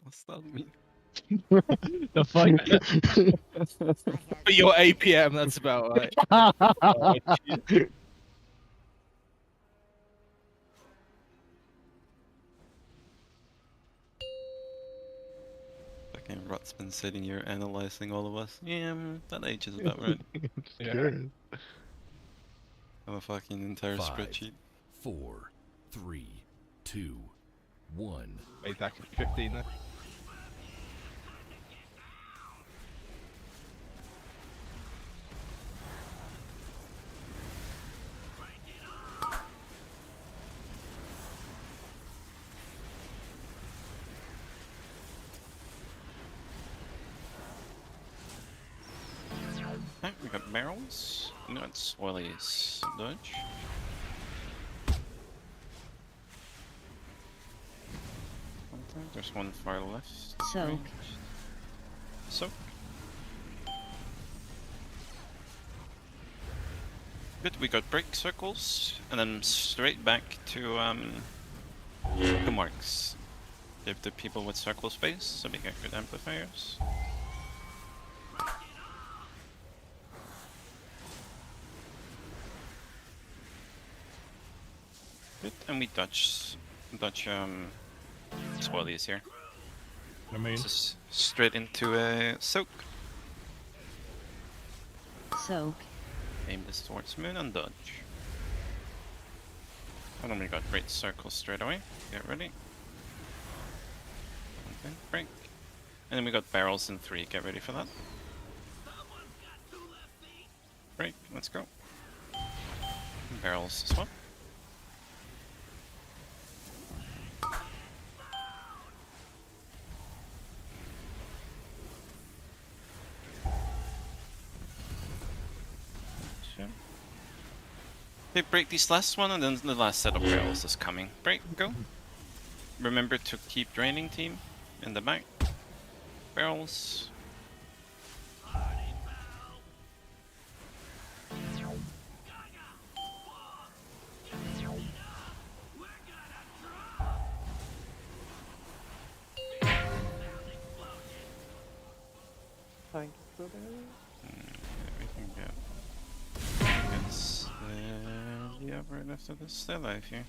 What's that mean? The fuck? For your APM, that's about right. Oh, shit. Fucking Rot's been sitting here analyzing all of us. Yeah, that age is about right. Yeah. Scared. I have a fucking entire 5, spreadsheet. 4, 3, 2, 1. Wait, that could be 15 then. Alright, we got barrels. No, it's Wally's dodge. There's one far left. So. Right. So. Good, we got break circles, and then straight back to the marks. Give the people with circle space, so we get good amplifiers. Good, and we dodge Swellies here. I mean, Just straight into a soak. Soak. Aim this towards moon and dodge. And then we got great circles straight away. Get ready. Okay, break. And then we got barrels in 3. Get ready for that. Break. Let's go. Barrels as well. Okay, break this last one, and then the last set of barrels is coming. Break, go. Remember to keep draining, team, in the back. Barrels. Thank you for that. We can get... It's... yeah, right after this. Stay alive here.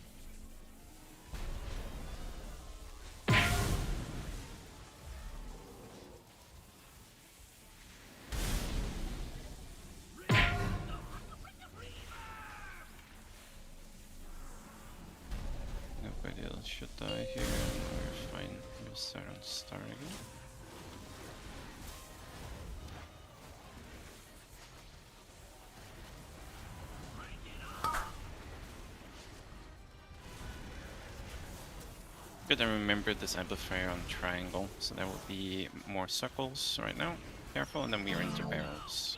Nobody else should die here. We're fine. We'll start again. Good, and remember this amplifier on triangle, so there will be more circles right now. Careful, and then we are into barrels.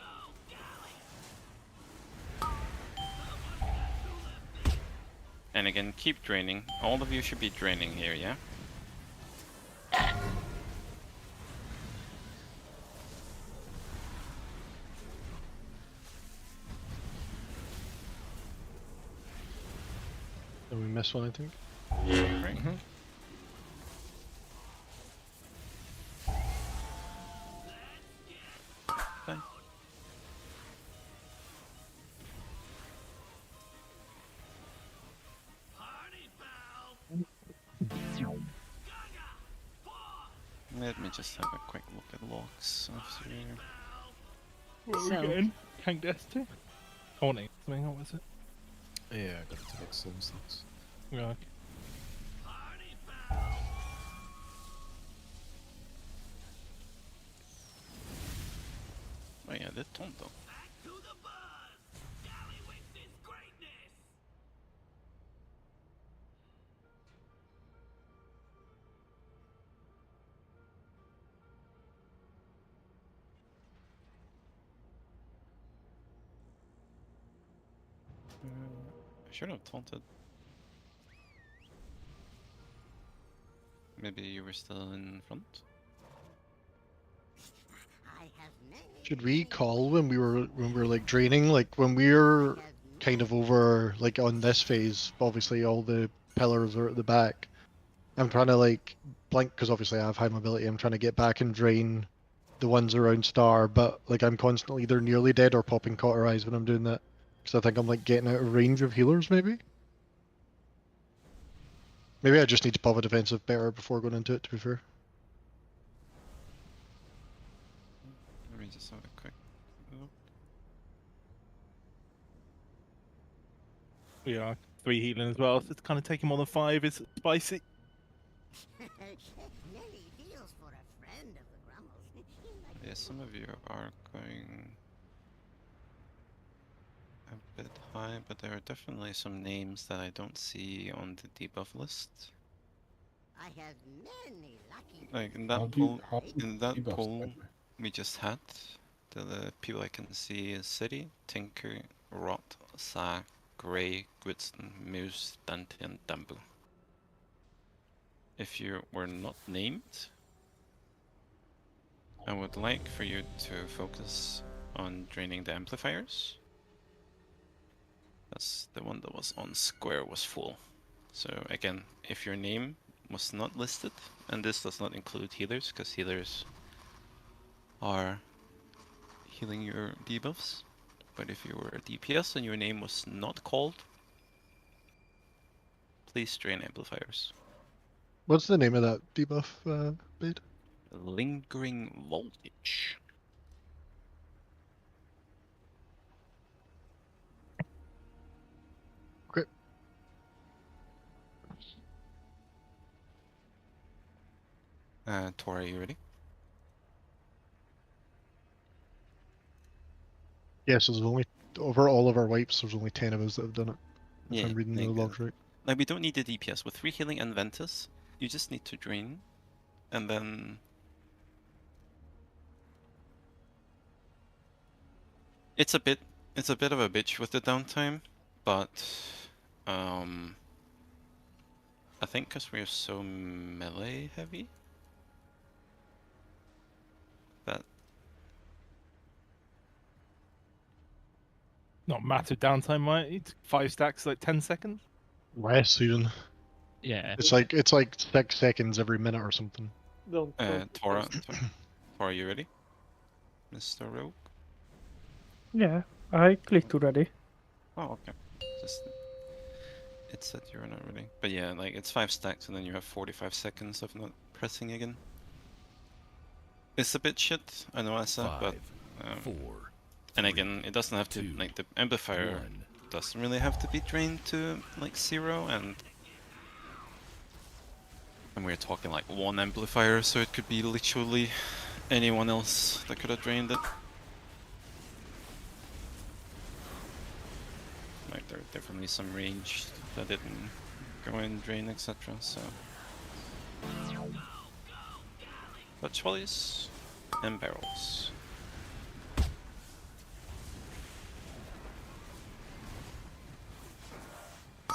And again, keep draining. All of you should be draining here, yeah? Did we miss one, I think? Right. Bye. Let me just have a quick look at logs after here. what are we So- getting? Tank Destiny? Haunting. Something, what was it? Yeah, I got to take some things. Yeah, okay. Oh yeah, det är tomt då. I should have taunted. Maybe you were still in front? Should we call when we were like draining, like when we're kind of over like on this phase, obviously all the pillars are at the back. I'm trying to like blink because obviously I have high mobility. I'm trying to get back and drain the ones around star, but like I'm constantly either nearly dead or popping cauterize when I'm doing that because I think I'm like getting out of range of healers. Maybe I just need to pop a defensive better before going into it. To be fair. Let me just have a quick look. We are 3 healing as well, so it's kind of taking more than 5 is spicy. Many deals for a friend of the Grummles. Yeah, some of you are going a bit high, but there are definitely some names that I don't see on the debuff list. I have many lucky Like in that pool we just had, the people I can see is City, Tinker, Rot, Sa, Grey, Gwidston, Moose, Dante, and Dambu. If you were not named, I would like for you to focus on draining the amplifiers. That's the one that was on square was full. So again, if your name was not listed, and this does not include healers, because healers are healing your debuffs, but if you were a DPS and your name was not called, please drain amplifiers. What's the name of that debuff, Bade? Lingering Voltage. Great. Tora, you ready? Yeah, so there's only over all of our wipes. There's only 10 of us that have done it. If Yeah, I'm reading the like, logs right. Like, we don't need the DPS. With 3 healing and Ventus, you just need to drain, and then... It's a bit of a bitch with the downtime, but... I think because we're so melee heavy, that... Not massive downtime, right? It's 5 stacks, like 10 seconds. Less even. Yeah. It's like 6 seconds every minute or something. Tora, you ready? Mr. Rogue? Yeah, I clicked already. Oh, okay. Just... It said you were not ready. But yeah, like, it's 5 stacks and then you have 45 seconds of not pressing again. It's a bit shit, I know I said, but... 5, 4, and again, it doesn't have to, 2, like, the amplifier 1. doesn't really have to be drained to, like, 0, and we're talking, like, 1 amplifier, so it could be literally anyone else that could have drained it. Like, there are definitely some range that didn't go in, drain, etc., so... But trolleys and barrels.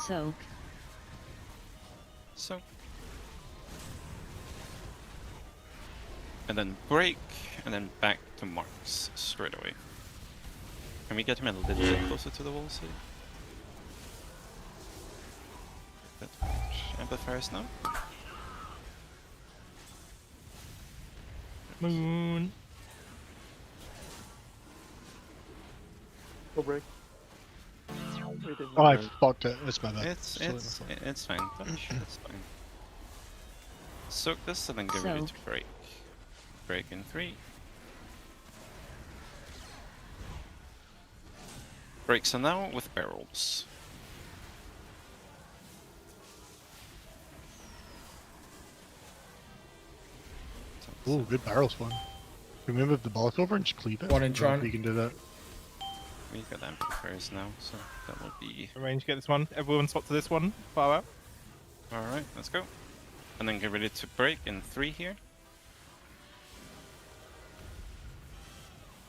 Soak. So. And then break, and then back to marks straight away. Can we get him a little bit closer to the walls here? Amplifiers now? Moon. Go break. Oh, I fucked it. It's my bad. It's fine, Touch. It's fine. Soak this and then get ready to break. Break in 3. Breaks are now with barrels. Ooh, good barrel spawn. Can we move the block over and just cleave it? One in I don't know if front. we can do that. We got amplifiers now, so that will be... Arrange, get this one. Everyone swap to this one. Far out. Alright, let's go. And then get ready to break in 3 here.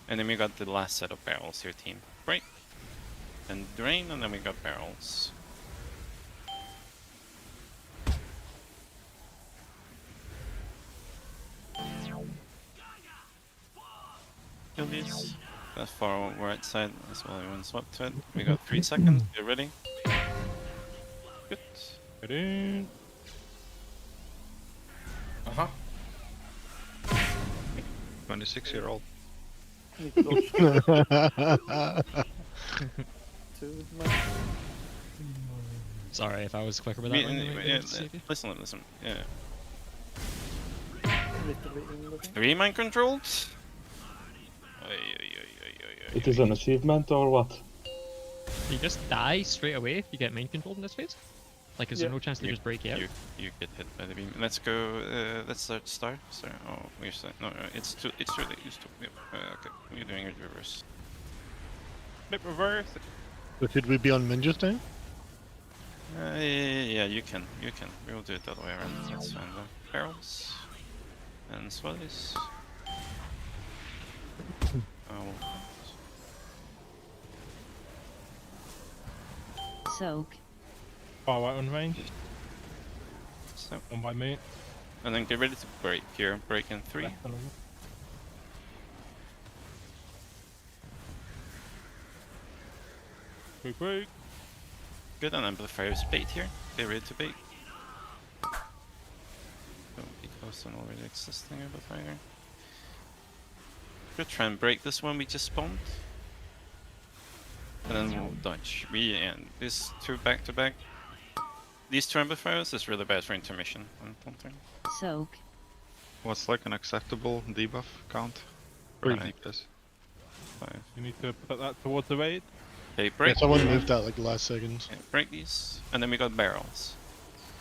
And then we got the last set of barrels here, team. Break. And drain, and then we got barrels. Kill these. That far right side as well, everyone swap to it. We got 3 seconds, get ready. Good. Ready? Uh-huh. 26-year-old. Sorry if I was quicker with We, that one. Than yeah, CP. listen. Yeah. 3 mind controlled? It is an achievement or what? You just die straight away if you get main controlled in this phase? Like, is there no chance to just break you out? You get hit by the beam. Let's go. Let's start star. Star. Oh, we're start. No, it's too. It's really used to. Yep. Okay, we're doing it reverse. Flip reverse. So should we be on min just now? Yeah, you can. You can. We will do it the other way around. That's fine though. Barrels and swellies. Oh. Soak. Far right on range. So, On by me. and then get ready to break here. Break in 3. Left on them. Break. Good, and amplifier's bait here. Get ready to bait. Don't be close to an already existing amplifier. We'll try and break this one we just spawned. And then we'll dodge. And these 2 back to back. These 2 amplifiers is really bad for intermission. I don't think. Soak. What's like an acceptable debuff count? Three. For DPS? 5. You need to put that towards the raid. Okay, Yeah, break. someone moved that like the last seconds. Yeah, break these. And then we got barrels.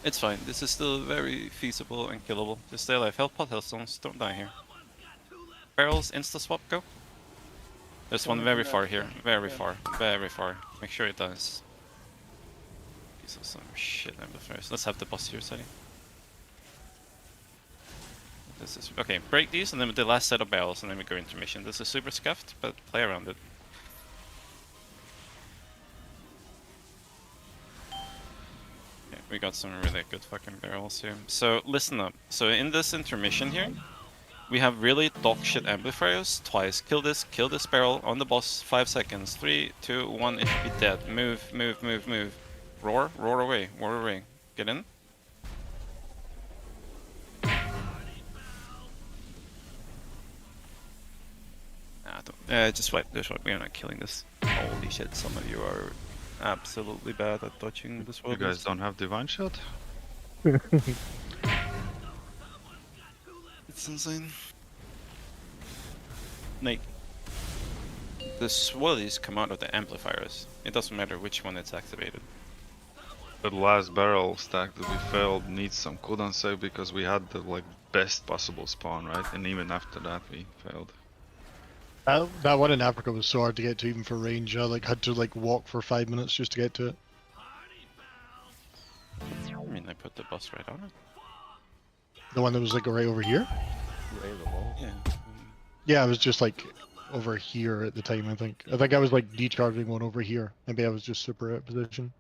It's fine. This is still very feasible and killable. Just stay alive. Health pot, healthstones. Don't die here. Barrels, insta swap, go. There's one very far here. Very far. Very far. Make sure it dies. These are some shit amplifiers. Let's have the boss here setting. This is okay. Break these, and then the last set of barrels, and then we go intermission. This is super scuffed, but play around it. Yeah, we got some really good fucking barrels here. So listen up. So in this intermission here, we have really dog shit amplifiers twice. Kill this barrel on the boss. 5 seconds. 3, 2, 1. It should be dead. Move. Roar away. Get in. Just wait. We are not killing this. Holy shit! Some of you are absolutely bad at dodging this You world. guys don't have Divine Shield? It's insane. Like, the swellies come out of the amplifiers. It doesn't matter which one it's activated. The last barrel stack that we failed needs some cooldown save because we had the like best possible spawn, right? And even after that we failed. That one in Africa was so hard to get to even for range. I like had to like walk for 5 minutes just to get to it. I mean, I put the boss right on it. The one that was like right over here? Yeah. Yeah, I was just like over here at the time, I think. I think I was like decharging one over here. Maybe I was just super out of position.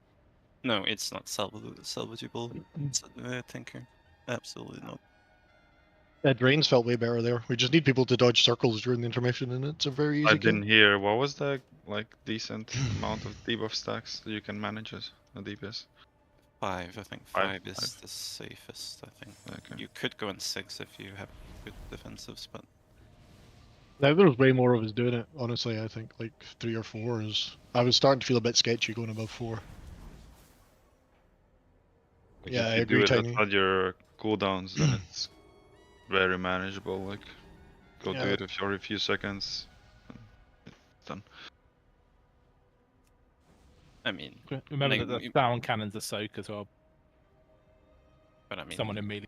No, it's not salvageable. It's a tinker. Absolutely not. Drains felt way better there. We just need people to dodge circles during the intermission, and it's a very easy I kill. didn't hear, what was the like decent amount of debuff stacks that you can manage as a DPS? 5, I think. Five, 5 is five. the safest, I think. Okay. You could go in 6 if you have good defensives, but Now there's way more of us doing it, honestly. I think like 3 or 4 is... I was starting to feel a bit sketchy going above 4. Like, Yeah, if I you agree, do it Tiny. outside your cooldowns, then it's very manageable. Like, go do Yeah. it for a few seconds. And it's done. I mean, Remember Like, that the you- down cannons are soak as well. but I mean, Someone immediately.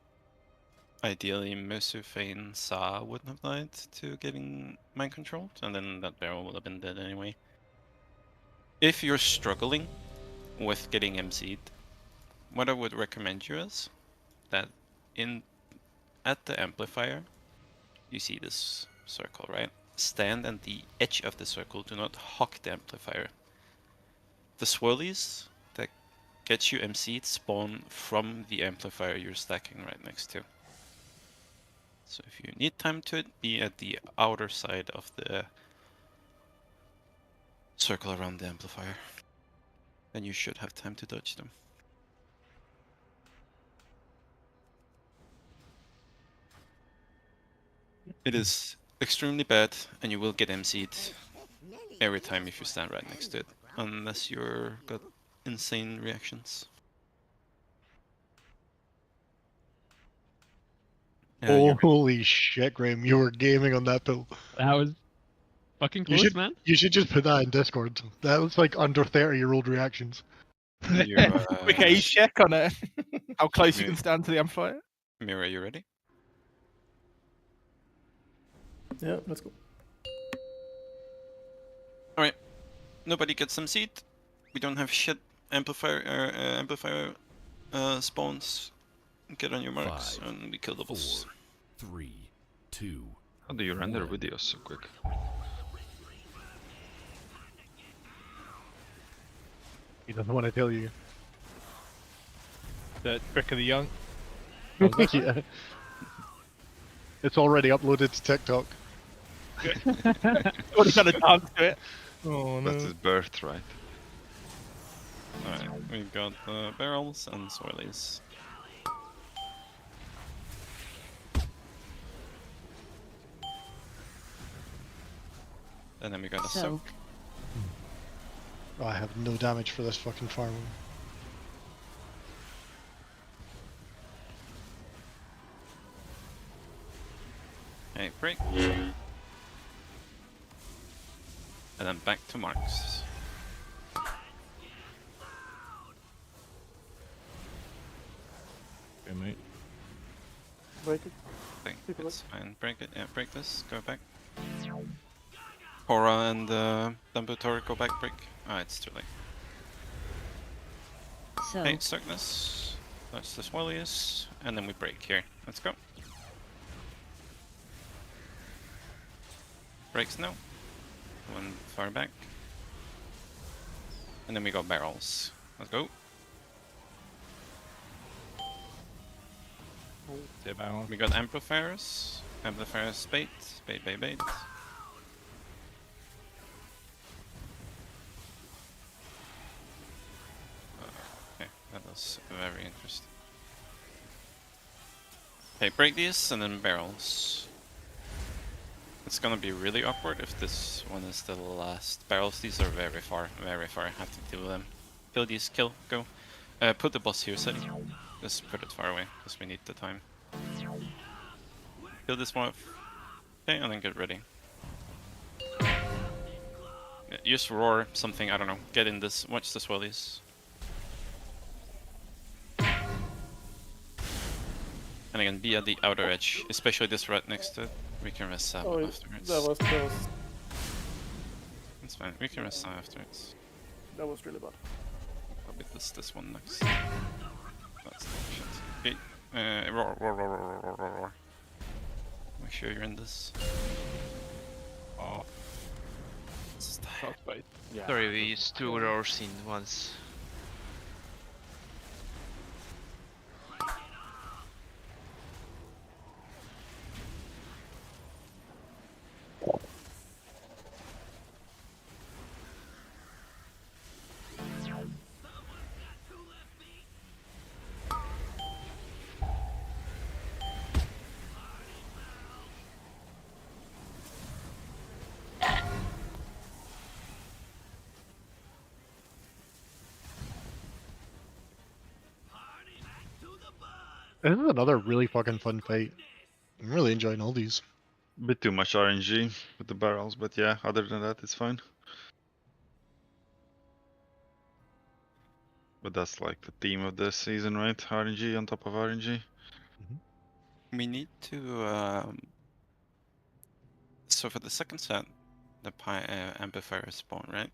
ideally Musu, Fane, Sa wouldn't have died to getting mind controlled, and then that barrel would have been dead anyway. If you're struggling with getting MC'd, what I would recommend you is that at the amplifier, you see this circle, right? Stand at the edge of the circle, do not hawk the amplifier. The swirlies that get you MC'd spawn from the amplifier you're stacking right next to. So if you need time to it, be at the outer side of the circle around the amplifier. Then you should have time to dodge them. It is extremely bad, and you will get MC'd every time if you stand right next to it, unless you're got insane reactions. Yeah, Oh, holy shit, Graham! You were gaming on that pill. That was fucking close, man. You should just put that in Discord. That was like under 30-year-old reactions. Quick age check on it. How close you Yeah. can stand to the amplifier. Mira, you ready? Yeah, let's go. Alright. Nobody gets some seed. We don't have shit amplifier spawns. Get on your marks, 5, and we kill the 4, boss. 3, 2. How do you render One. videos so quick? He doesn't want to tell you. The trick of the young. Yeah. It's already uploaded to TikTok. Already got a dance to it. Oh no. That's his birthright. Alright, we got barrels and swirlies. And then we got a soak. Oh, I have no damage for this fucking farm. Hey, break. And then back to marks. Okay, mate. Break it. I think People it's fine. Break it. Yeah, break this. Go back. Hora and Dumbledore go back. Break. Ah, it's too late. So, Hey, Stuckness. That's the swirlies. And then we break here. Let's go. Breaks now. One far back. And then we got barrels. Let's go. We got amplifiers. Amplifiers bait. Bait, bait, bait. Okay, that was very interesting. Okay, break these and then barrels. It's gonna be really awkward if this one is the last barrels. These are very far, very far. I have to deal with them. Kill these, kill, go. Put the boss here, Seti. Just put it far away, because we need the time. Kill this one off. Okay, and then get ready. Yeah, use roar, something, I don't know. Get in this, watch the swellies. And again, be at the outer edge, especially this right next to it. We can rest Sam afterwards. that was close. It's fine, we can rest Sam afterwards. That was really bad. Probably this one next. That's shit. Okay, roar, roar, roar, roar, roar, roar, roar. Make sure you're in this. Oh. Yeah. Sorry, we used 2 roars in once. This is another really fucking fun fight. I'm really enjoying all these. Bit too much RNG with the barrels, but yeah, other than that, it's fine. But that's like the theme of this season, right? RNG on top of RNG. We need to. So for the second set, the amplifier spawn, right?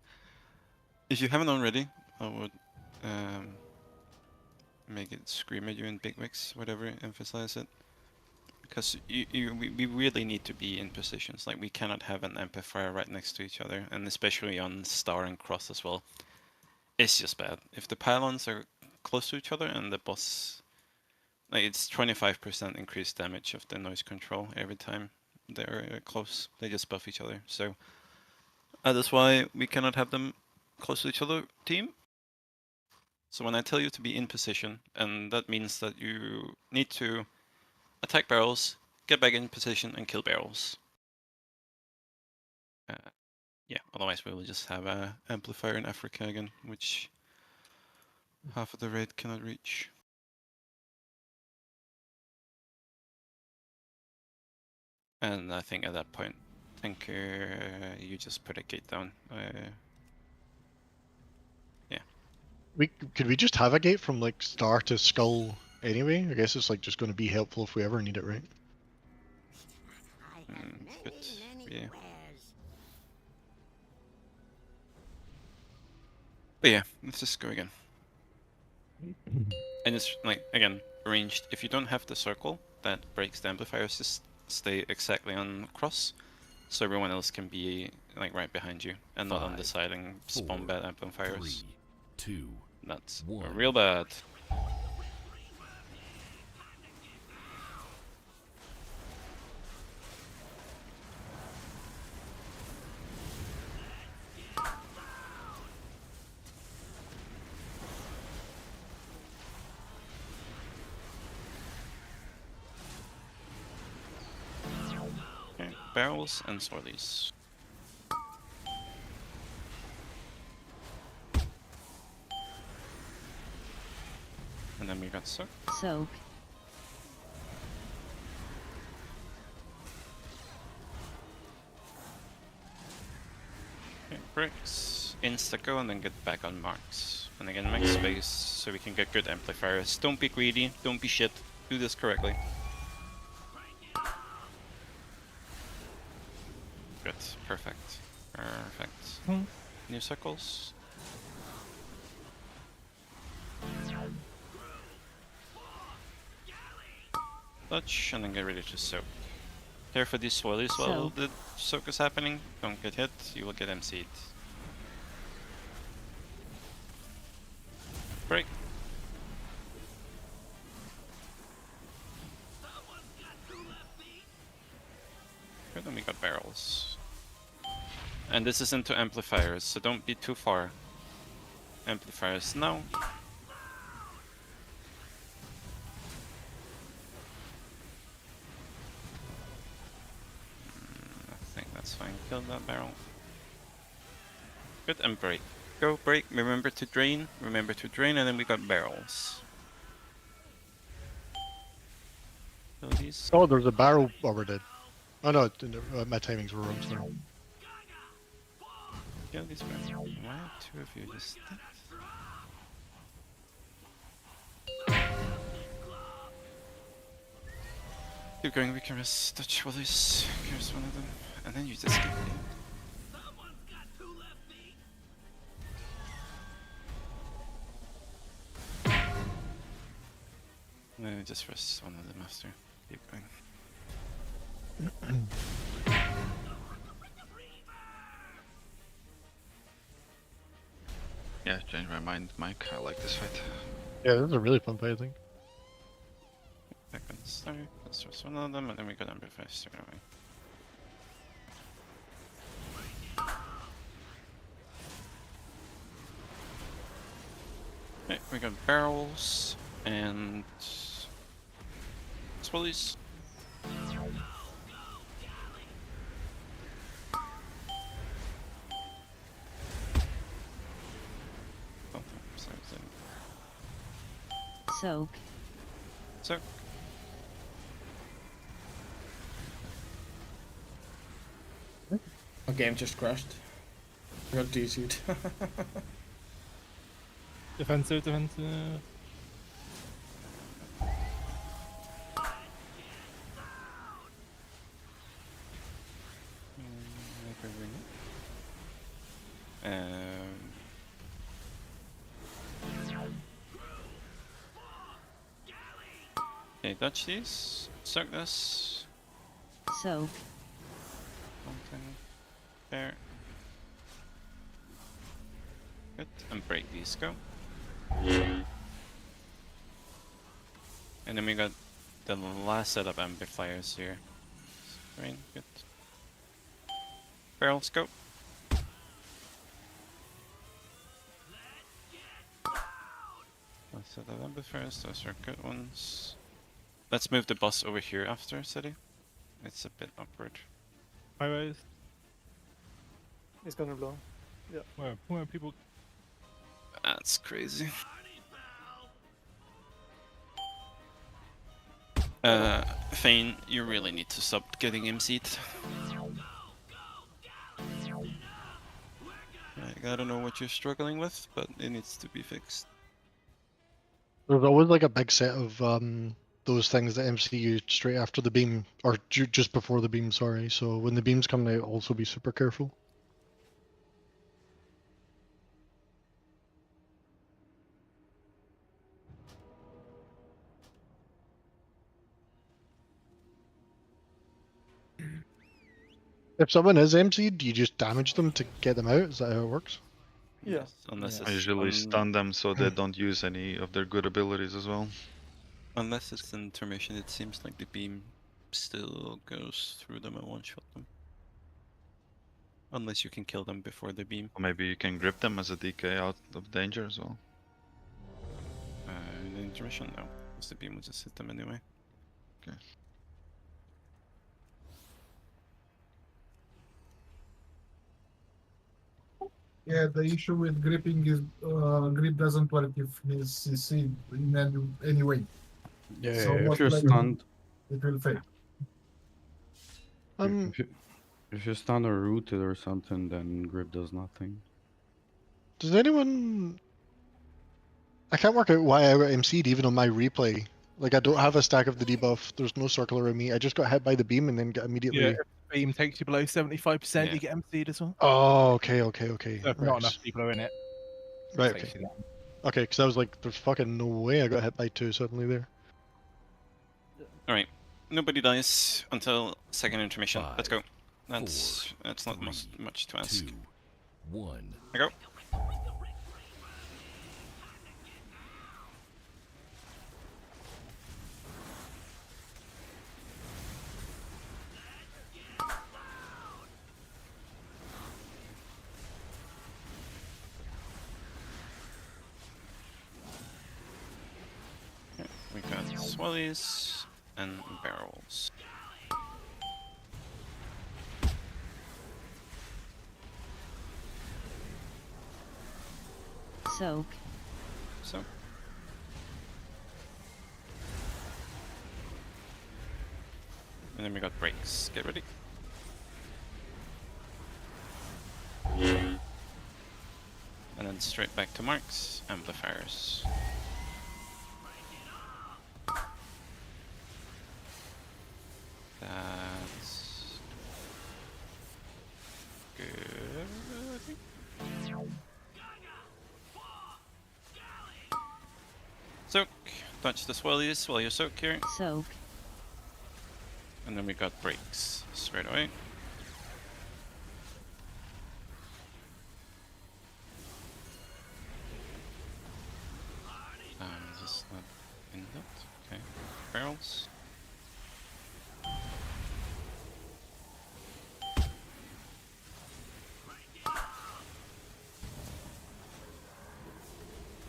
If you haven't already, I would make it scream at you in big mix, whatever, emphasize it. Because we really need to be in positions. Like, we cannot have an amplifier right next to each other, and especially on star and cross as well. It's just bad. If the pylons are close to each other and the boss, like, it's 25% increased damage of the noise control every time they're close. They just buff each other. So that's why we cannot have them close to each other, team. So when I tell you to be in position, and that means that you need to attack barrels, get back in position and kill barrels. Yeah, otherwise we will just have a amplifier in Africa again, which half of the raid cannot reach. And I think at that point, you just put a gate down. Yeah. Could we just have a gate from like star to skull anyway? I guess it's like just going to be helpful if we ever need it, right? I have many, Good. many Yeah. wares. But yeah, let's just go again. And it's like, again, ranged. If you don't have the circle that breaks the amplifiers, just stay exactly on cross, so everyone else can be like right behind you and not on the 5, side and spawn 4, bad amplifiers. 3, 2, That's 1. real bad. Okay, barrels and swirlies. And then we got soak. Soak. Okay, bricks, insta go, and then get back on marks. And again, make space so we can get good amplifiers. Don't be greedy, don't be shit. Do this correctly. Good, perfect. Perfect. New circles. Touch, and then get ready to soak. Care for these swirlies while the soak is happening. Don't get hit, you will get MC'd. Break. Good, then we got barrels. And this is into amplifiers, so don't be too far. Amplifiers now. I think that's fine. Kill that barrel. Good, and break. Go, break. Remember to drain. Remember to drain, and then we got barrels. Kill these. Oh, there's a barrel. Oh, we're dead. Oh no, my timings were wrong. Sorry. Kill these barrels. Why are two of you just dead? Keep going, we can rest touch for this. Here's one of them. And then you just keep it. And then you just rest one of them after. Keep going. Yeah, change my mind, Mike. I like this fight. Yeah, this is a really fun fight, I think. Back on the start. Let's rest one of them, and then we got number 5 straight away. Okay, we got barrels and swirlies. Soak. So, My game just crashed. I got DC'd. Defensive, defensive. Okay, touch these. Soak this. Soak. Something there. Good. And break these. Go. And then we got the last set of amplifiers here. Rain. Good. Barrels. Go. Last set of amplifiers. Those are good ones. Let's move the boss over here after, City. It's a bit awkward. Highways. It's gonna blow. Where people. That's crazy. Thane, you really need to stop getting MC'd. Like, I don't know what you're struggling with, but it needs to be fixed. There's always like a big set of those things that MC you straight after the beam, or just before the beam, sorry. So when the beam's coming out, also be super careful. If someone is MC'd, you just damage them to get them out? Is that how it works? Yeah. Yes, unless I it's usually stun them so they don't use any of their good abilities as well. unless it's intermission, it seems like the beam still goes through them and one-shot them. Unless you can kill them before the beam. Or maybe you can grip them as a DK out of danger as well. In the intermission, no. Because the beam will just hit them anyway. Okay. Yeah, the issue with gripping is grip doesn't work if he's CC in any way. Yeah, So if most you're likely stunned, it will fail. if you're stunned or rooted or something, then grip does nothing. Does anyone... I can't work out why I got MC'd even on my replay. Like, I don't have a stack of the debuff, there's no circle around me, I just got hit by the beam and then got immediately... Yeah, if the beam takes you below 75%, Yeah. you get MC'd as well. Oh, okay. So if not enough people are in it. Right, takes okay. you down. Okay, because I was like, there's fucking no way I got hit by 2 suddenly there. Alright. Nobody dies until second intermission. 5, Let's go. That's 4, not 3, much to ask. 2, 1. I go. Okay, we got swellies and barrels. Soak. So. And then we got breaks. Get ready. And then straight back to marks, amplifiers. That's good, I think. Soak, touch the swellies while you soak here. Soak. And then we got breaks straight away. Just not in that. Okay. Barrels.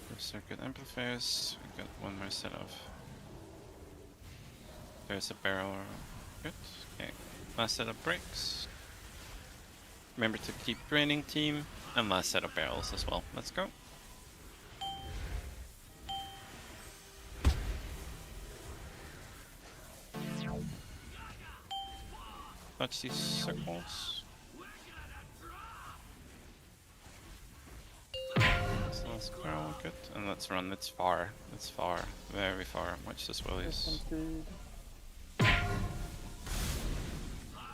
First circuit amplifiers. We got one more set of. There's a barrel. Good. Okay. Last set of breaks. Remember to keep draining team. And last set of barrels as well. Let's go. Touch these circles. This last barrel, good. And let's run. It's far. It's far. Very far. Watch the swellies.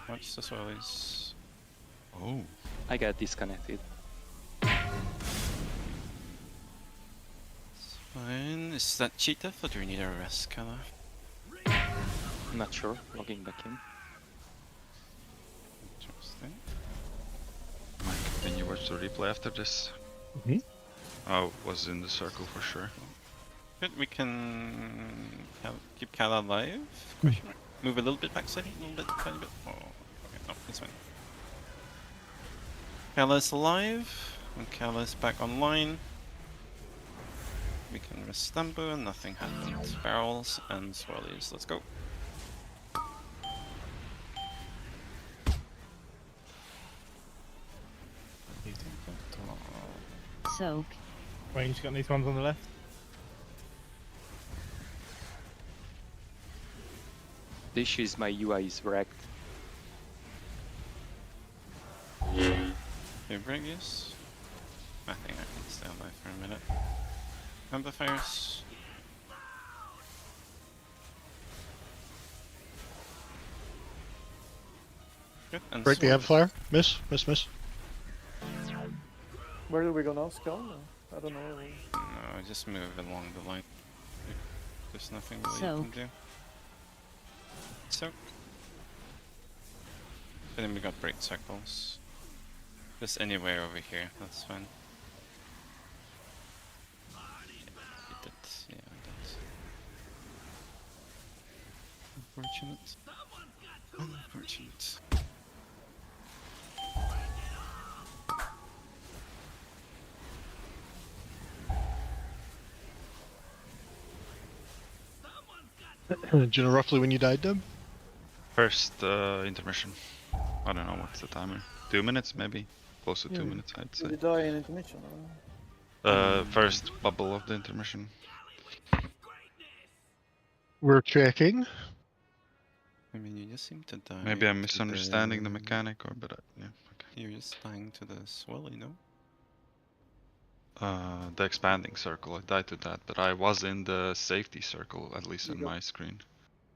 Watch the swellies. Oh. I got disconnected. It's fine. Is that cheat death or do we need a rest, Kala? I'm not sure. Logging back in. Interesting. Mike, can you watch the replay after this? Mhm. I was in the circle for sure. Good, we can keep Kala alive. Question mark. Move a little bit backside, a little bit, tiny bit. Oh, okay, no, it's fine. Kala is alive. When Kala is back online, we can restambo and nothing happens. Barrels and swirlies. Let's go. Soak. Range got these ones on the left. The issue is my UI is wrecked. Okay, Briggs. I think I can stay alive for a minute. Amplifiers. Good. And Break the sword. amplifier. Miss. Miss. Miss. Where do we go now? Skull? I don't know. No, just move along the line. There's nothing really you Soak. can do. Soak. And then we got break circles. Just anywhere over here, that's fine. Yeah, that's, yeah, that's unfortunate. Unfortunate. Do you know roughly when you died, Deb? First intermission. I don't know what's the timer. 2 minutes maybe? Close to 2 minutes I'd Did say. you die in intermission? First bubble of the intermission. We're checking. I mean, you just seem to die. Maybe I'm to misunderstanding the mechanic, or but yeah. Okay. You're just dying to the swell, you know? The expanding circle. I died to that, but I was in the safety circle at least You on got- my screen.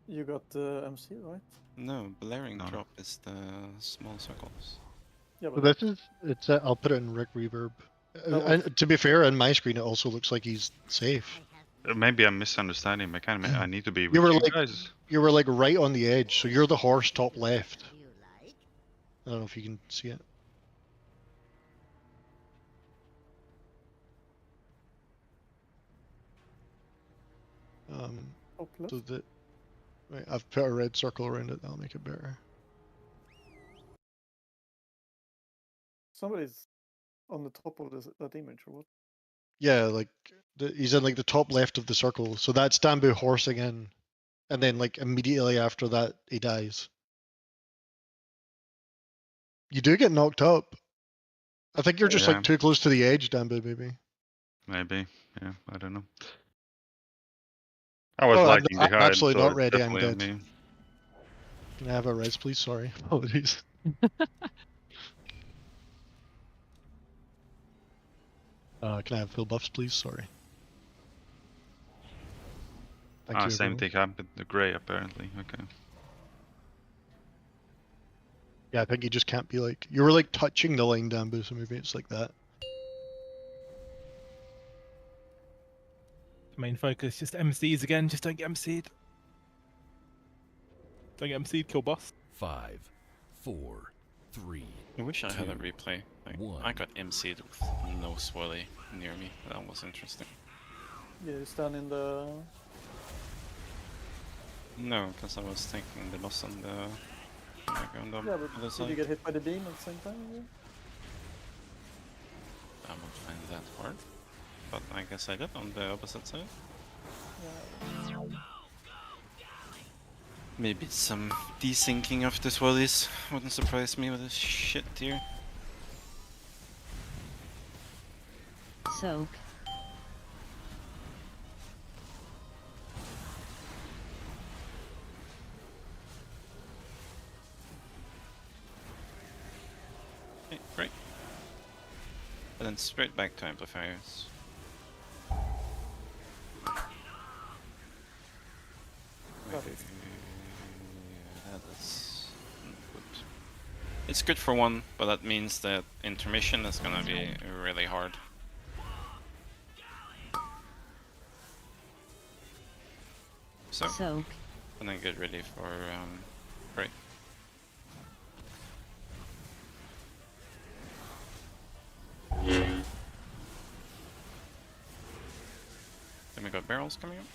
You got MC, right? No, blaring No. drop is the small circles. Yeah, So but this is. It's. I'll put it in Rick Reverb. was- And to be fair, on my screen it also looks like he's safe. Maybe I'm misunderstanding mechanic. I need to be with You were you like- guys. You were like right on the edge, so you're the horse top left. You like? I don't know if you can see it. hopeless. So that. Right, I've put a red circle around it. That'll make it better. Somebody's on the top of that image, or what? Yeah, like he's in like the top left of the circle. So that's Dambu horsing in, and then like immediately after that he dies. You do get knocked up. I think you're just Yeah. like too close to the edge, Dambu, maybe. Maybe. Yeah, I don't know. I was Oh, I'm lagging not- I'm behind. absolutely so not it's ready, I'm definitely on dead. me. Can I have a res, please? Sorry. Apologies. Can I have full buffs, please? Sorry. Thank you, Same everyone. thing happened. The gray apparently. Okay. Yeah, I think you just can't be like... You were like touching the line, Dambu, so maybe it's like that. Main focus, just MCs again, just don't get MC'd. Don't get MC'd, kill boss. 5, 4, 3. I wish I had a 2, replay. Like, 1. I got MC'd with no swelly near me. That was interesting. Yeah, you stand in the. No, because I was taking the boss on the... Like on the Yeah, but other did side. you get hit by the beam at the same time? Yeah? I won't find that hard. But I guess I did on the opposite side. Maybe some desyncing of the swellies wouldn't surprise me with this shit here. Soak. Okay, great. And then straight back to amplifiers. That's not good. It's good for one, but that means that intermission is gonna be really hard. So, Soak. and then get ready for break. Then we got barrels coming up.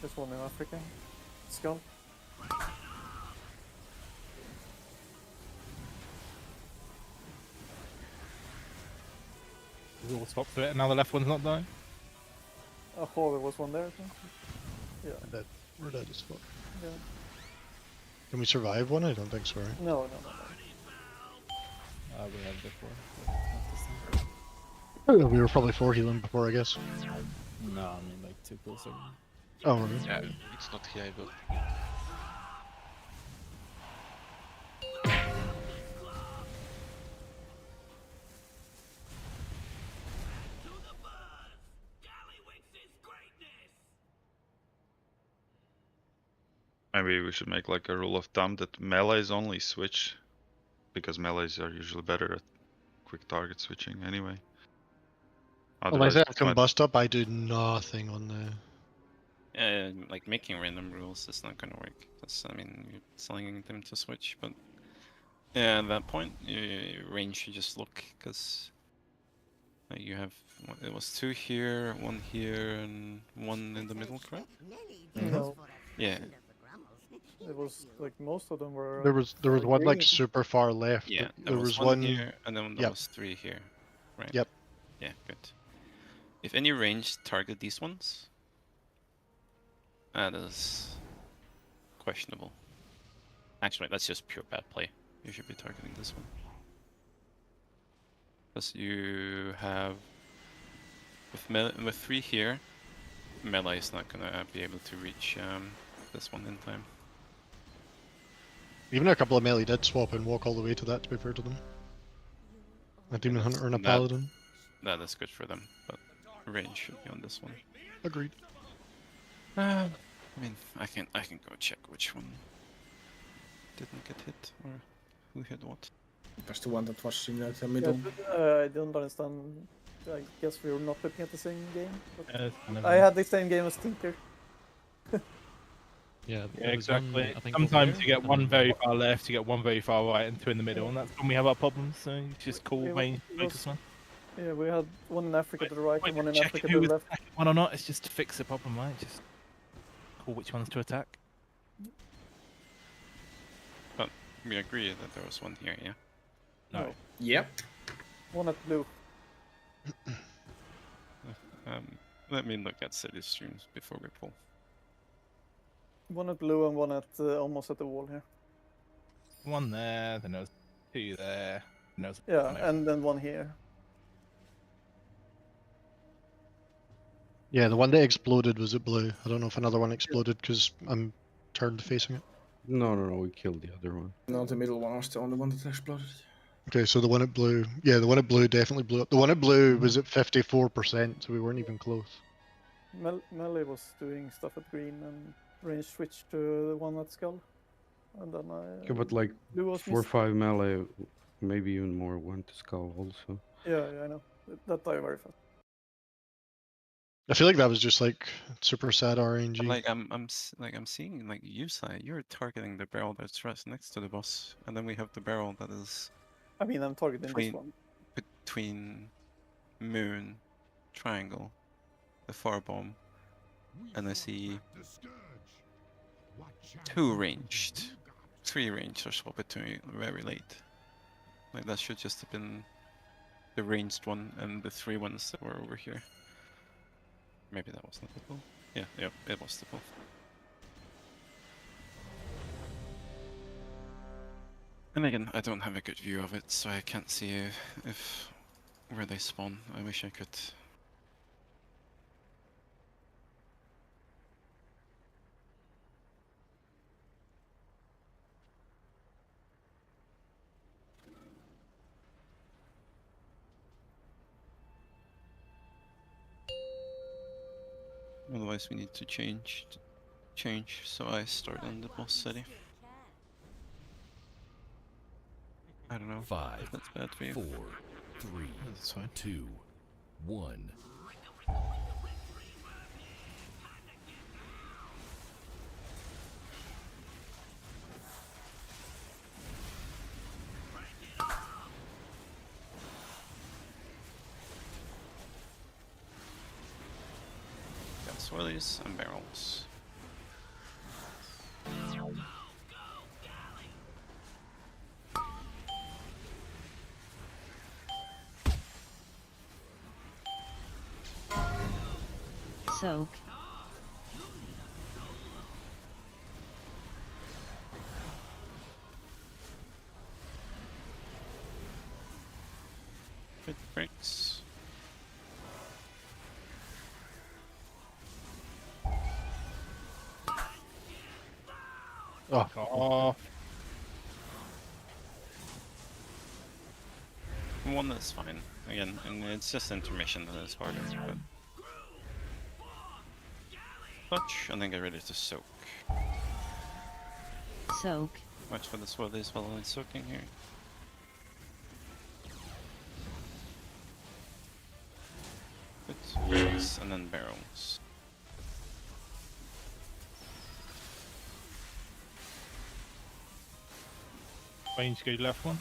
There's one in Africa. Skull. There's all stops to it, and now the left one's not dying. I thought there was one there, I think. Yeah. We're dead. We're dead as fuck. Yeah. Can we survive one? I don't think so, right? No. We have before. But not this time. We were probably 4 healing before, I guess. No, I mean like 2 kills ago. Oh, really? Yeah, it's not here, but Maybe we should make like a rule of thumb that melees only switch, because melees are usually better at quick target switching anyway. Well, I Otherwise, say it might- combust up, I do nothing on the... Like making random rules is not gonna work. That's, I mean, you're telling them to switch, but yeah, at that point, range you just look, because you have, it was 2 here, 1 here, and 1 in the middle, correct? No, Yeah. it was like most of them were. There was one like green. super far left. Yeah, there was 1 one here, and then there Yep. was 3 here, right? Yep. Yeah, good. If any range target these ones, that is questionable. Actually, that's just pure bad play. You should be targeting this one. Because you have... With 3 here, melee is not gonna be able to reach this one in time. Even a couple of melee did swap and walk all the way to that, to be fair to them. A demon hunter and a That- paladin. That is good for them, but range should be on this one. Agreed. I mean, I can go check which one didn't get hit or who hit what. That's the one that was in the Yeah, middle. I don't understand. I guess we were not looking at the same game. But It's kind of I had the same game as Tinker. Yeah, Yeah, exactly. I think over Sometimes here, you get and one then- very far left, you get one very far right, and 2 in the middle, and that's when we have our problems. So you just call It was- range it focus was- one. Yeah, we had one in Africa to the right and one in Check Africa who to was the left. attacking one or not. It's just to fix the problem, right? Just call which ones to attack. But we agree that there was 1 here, yeah? No. Yep. One at blue. Let me look at city streams before we pull. One at blue and one at almost at the wall here. One there, then there's 2 there. Then there's Yeah, one there. and then one here. Yeah, the one that exploded was at blue. I don't know if another one exploded because I'm turned facing it. No, we killed the other one. No, the middle one was the only one that exploded. Okay, so the one at blue, yeah, the one at blue definitely blew up. The one at blue was at 54%, so we weren't even close. Melee was doing stuff at green and range switched to the one at skull. And then I. Yeah, but like blue was 4 or missed. 5 melee, maybe even more, went to skull also. Yeah, I know. That died very fast. I feel like that was just like super sad RNG. But like I'm seeing like Yusai, you're targeting the barrel that's right next to the boss, and then we have the barrel that is I mean, I'm targeting this one. between moon, triangle, the far bomb, and I see 2 ranged, 3 ranged are swap it to me very late. Like that should just have been the ranged one and the 3 ones that were over here. Maybe that was not the pull. Yeah, it was the pull. And again, I don't have a good view of it, so I can't see if where they spawn. I wish I could. Otherwise, we need to change. So I start on the boss city. I don't know. 5, if that's bad for you. 4, 3, That's fine. 2, 1. Got swirlies and barrels. Soak. It breaks. Oh, Oh, One is fine. Again, and it's just intermission that is harder, but... Touch, and then get ready to soak. Soak. Watch for the swirlies while I'm soaking here. Good. Yes, and then barrels. range go left one.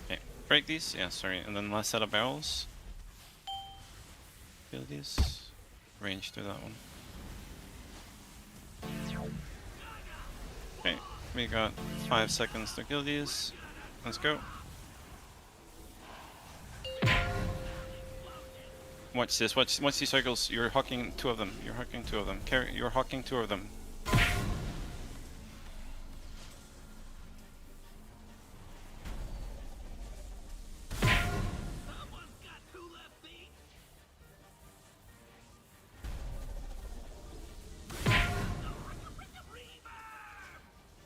Okay, break these. Yeah, sorry. And then last set of barrels. Kill these. Range to that one. Okay, we got 5 seconds to kill these. Let's go. Watch this. Watch these circles. You're hawking 2 of them. You're hawking 2 of them. You're hawking 2 of them.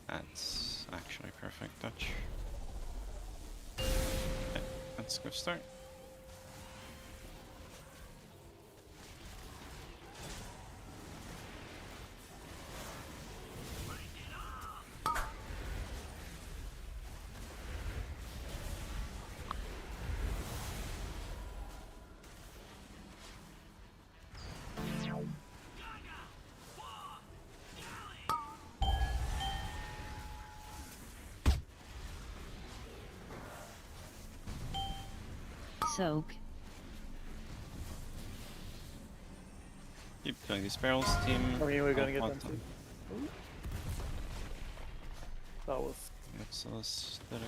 That's actually perfect touch. Okay, let's go start. Soak. Keep killing these barrels, team. I mean, we're gonna I'll get them them. too. That was... Let's that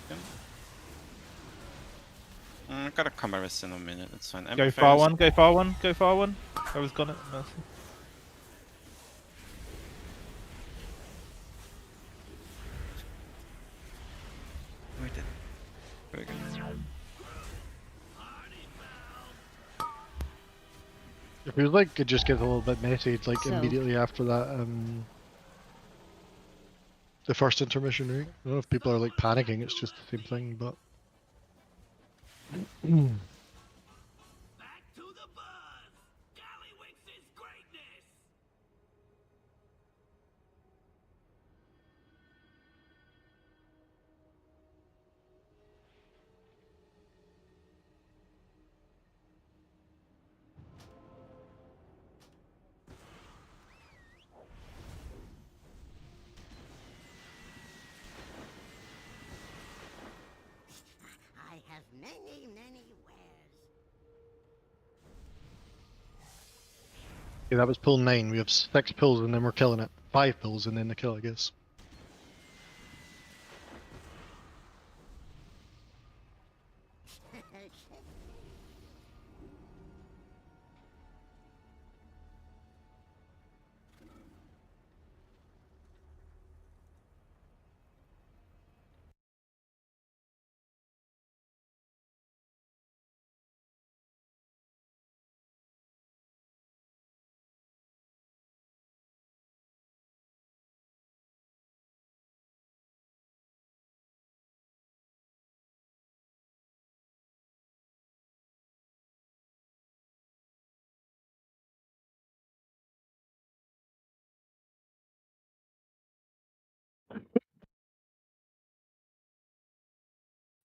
again. Gotta combat this in a minute, it's fine. Go far one, go far one, go far one. Whoever's got it, mercy. We did. Very good. it feels like it just gets a little bit messy. It's like So- immediately after that, the first intermission, right? I don't know if people are like panicking. It's just the same thing, but. I have many, many wares. Yeah, that was pull 9. We have 6 pulls and then we're killing it. 5 pulls and then the kill, I guess.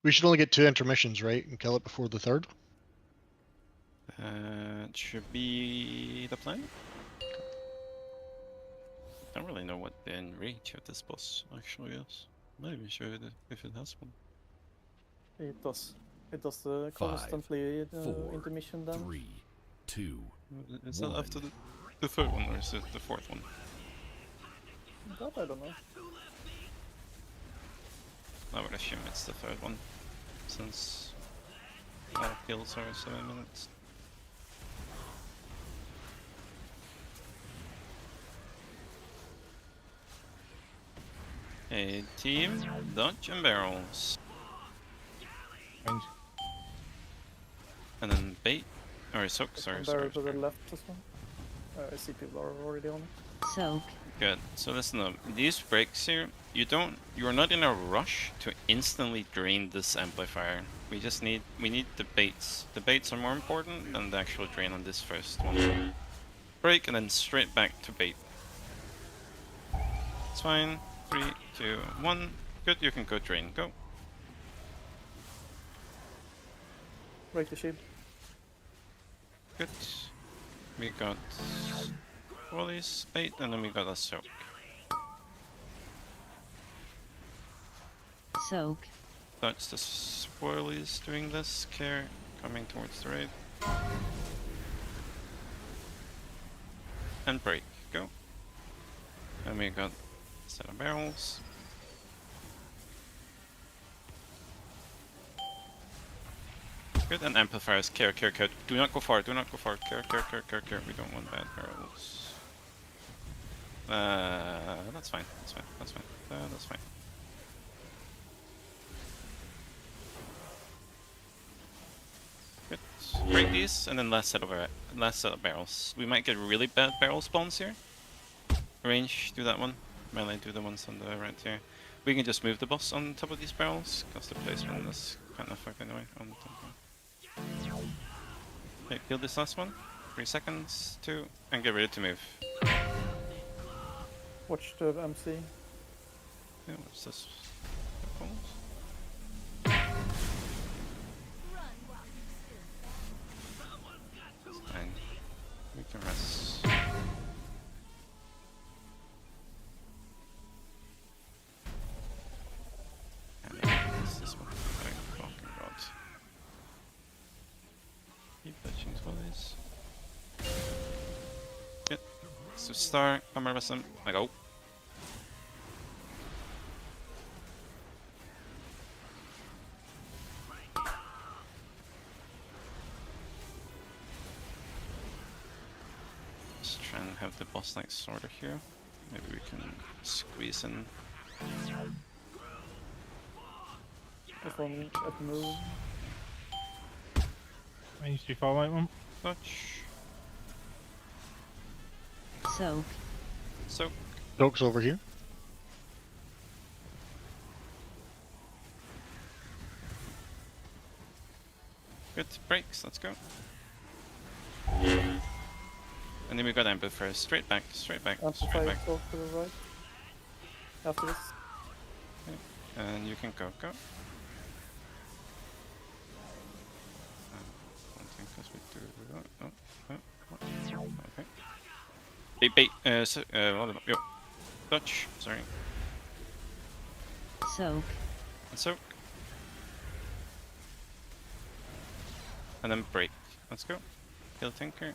We should only get 2 intermissions, right? And kill it before the 3rd? It should be the plan. I don't really know what the end range of this boss actually is. I'm not even sure if it has one. It does. It does the 5, constantly 4, intermission damage. 3, 2. Is that after the 3rd one or is it the 4th one? That I don't know. I would assume it's the third one, since all kills are 7 minutes. Hey team, dodge and barrels. Range. And then bait, or soak, sorry. Barrel to the left as well. I see people are already on it. Soak. Good. So listen up. These breaks here, you're not in a rush to instantly drain this amplifier. We need the baits. The baits are more important than the actual drain on this first one. Break and then straight back to bait. It's fine. 3, 2, 1. Good, you can go drain. Go. Break the shield. Good. We got Wally's bait and then we got a soak. Soak. That's the swirlies doing this. Care coming towards the right. And break. Go. And we got a set of barrels. Good. And amplifiers. Care. Do not go far. Do not go far. Care. We don't want bad barrels. That's fine. That's fine. That's fine. Good. Break these, and then last set of barrels. We might get really bad barrel spawns here. Range, do that one. Melee, do the ones on the right here. We can just move the boss on top of these barrels, because the placement is kind of fucked anyway. On the top. Okay, kill this last one. 3 seconds, 2, and get ready to move. Watch the MC. Yeah, what's this? Fine. We can rest. And it's this one. Oh, fucking god. Keep touching swallows. Good. So start, I'm gonna rest them. I go. Try and have the boss like sorta here. Maybe we can squeeze in. If one at move. Range too far, right one. Touch. Soak. Soak. Soak's over here. Good. Breaks. Let's go. And then we got amplifier. Straight back. Amplify go to the right. After this. Okay. And you can go. One thing, because we do. Okay. Bait. Yo. Touch. Sorry. Soak. And soak. And then break. Let's go. Kill Tinker.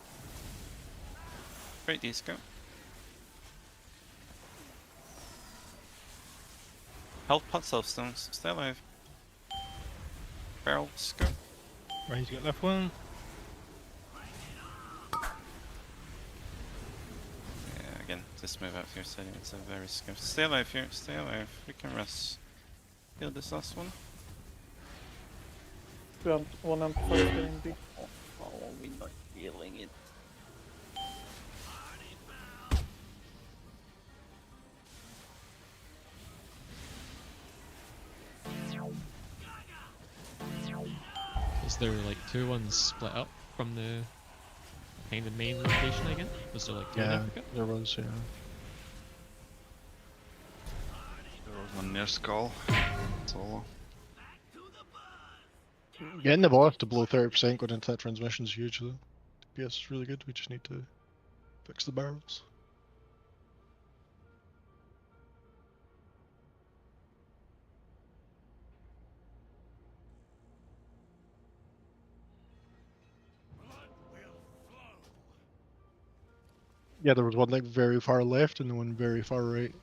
Break these, go. Health pot self-stones. Stay alive. Barrels, go. Range got left one. Yeah, again, just move out here, setting it's a very scary. Stay alive here, stay alive. We can rest. Kill this last one. One amplifier is getting big. Oh, we're not healing it. Is there like 2 ones split up from the kind of main location again? Was there like 2 in Yeah, Africa? there was, yeah. There was one near Skull. Solo. Getting the boss to below 30% going into that transmission is huge though. DPS is really good, we just need to fix the barrels. Yeah, there was one like very far left and the one very far right.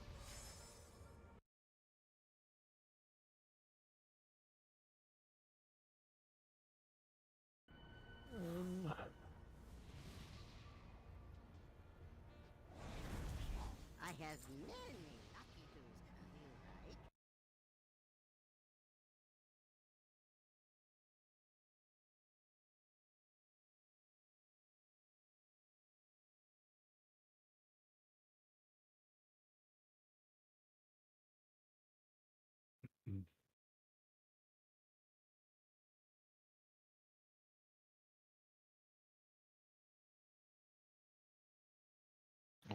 has many lucky things you like.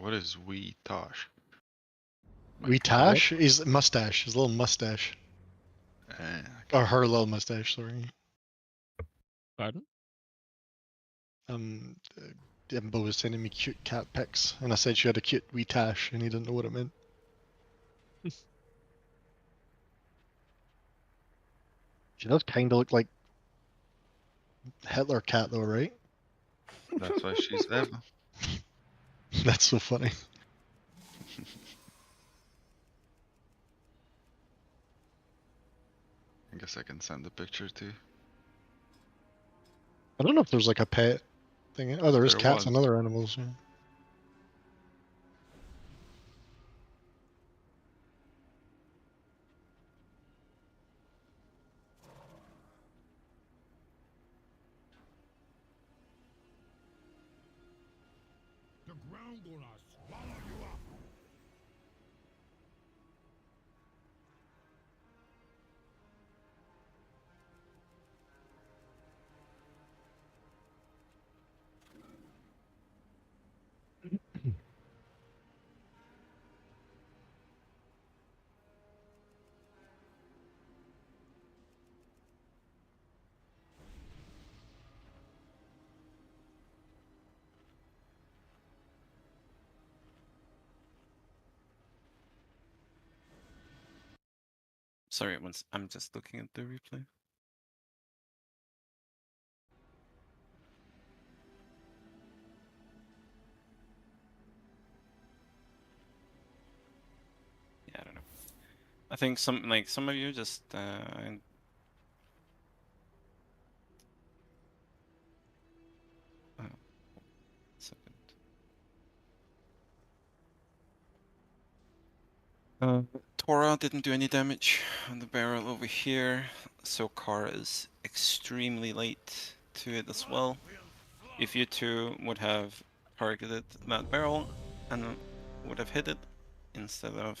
What is wee Tosh? Wee Tash? His mustache, his little mustache. Or her little mustache, sorry. Pardon? Dimbo was sending me cute cat pics, and I said she had a cute wee tash, and he didn't know what it meant. She does kind of look like Hitler cat, though, right? That's why she's devil. That's so funny. I guess I can send the picture too. I don't know if there's like a pet thing. Oh, there is There cats was. and other animals. Yeah. The ground gonna swallow you up. Sorry, I'm just looking at the replay. Yeah, I don't know. I think some of you just second. Tora didn't do any damage on the barrel over here, so Kara is extremely late to it as well. If you two would have targeted that barrel and would have hit it instead of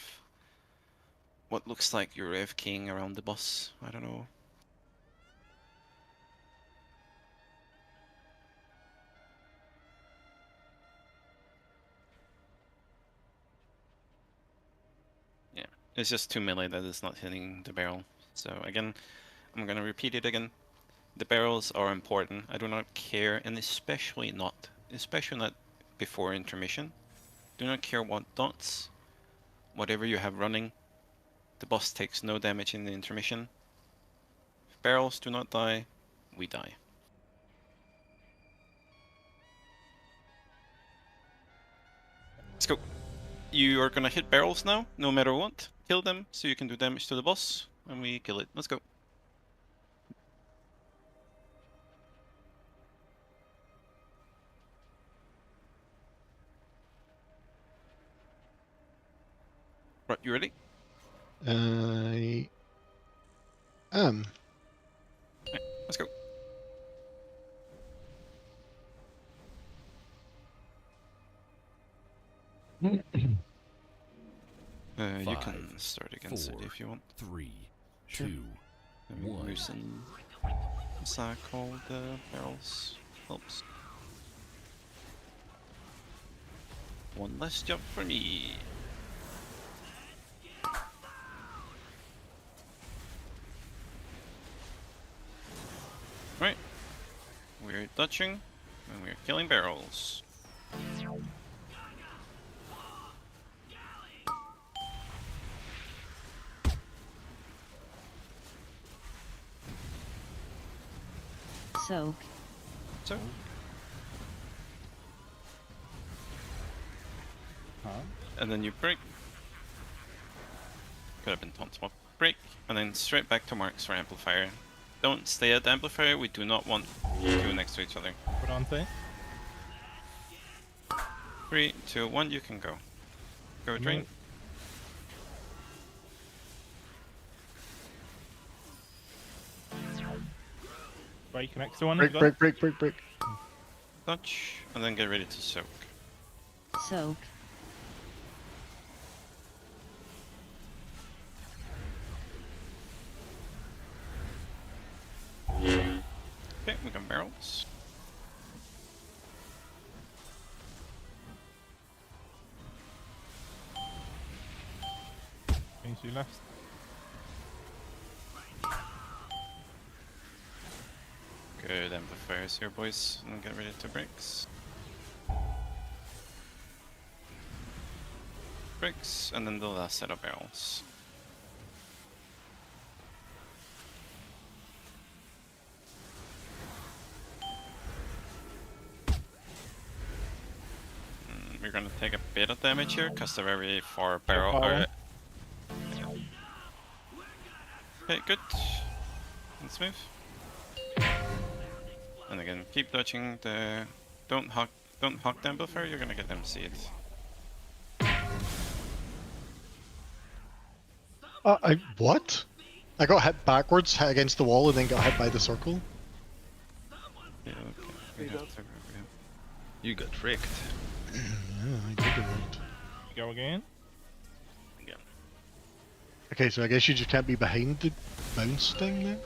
what looks like you're AFKing around the boss, I don't know. Yeah, it's just 2 melee that is not hitting the barrel. So again, I'm gonna repeat it again. The barrels are important. I do not care, and especially not before intermission. Do not care what dots, whatever you have running. The boss takes no damage in the intermission. If barrels do not die, we die. Let's go. You are gonna hit barrels now, no matter what. Kill them so you can do damage to the boss, and we kill it. Let's go. Right, you ready? I am. Right, let's go. You can start against it if you want. 3, Sure. 2, Let me 1. loosen cycle the barrels. Helps. One less jump for me. Right. We're dodging and we're killing barrels. Soak. So. And then you break. Could have been taunt swap. Break, and then straight back to marks for amplifier. Don't stay at the amplifier, we do not want you two next to each other. Put on thing. 3, 2, 1, you can go. Go drain. Break next to one. Break, break, break, break, break. Touch, and then get ready to soak. Soak. Okay, we got barrels. Means you left. Good amplifiers here, boys, and get ready to breaks. Breaks, and then the last set of barrels. We're gonna take a bit of damage here, because they're very far barrel. Okay, good. And smooth. And again, keep dodging the... Don't hawk the amplifier, you're gonna get them seed. What? I got hit backwards, hit against the wall, and then got hit by the circle. Yeah, okay. We have to, You got wrecked. Yeah, I did get right. Go again. Again. Okay, so I guess you just can't be behind the bounce thing then?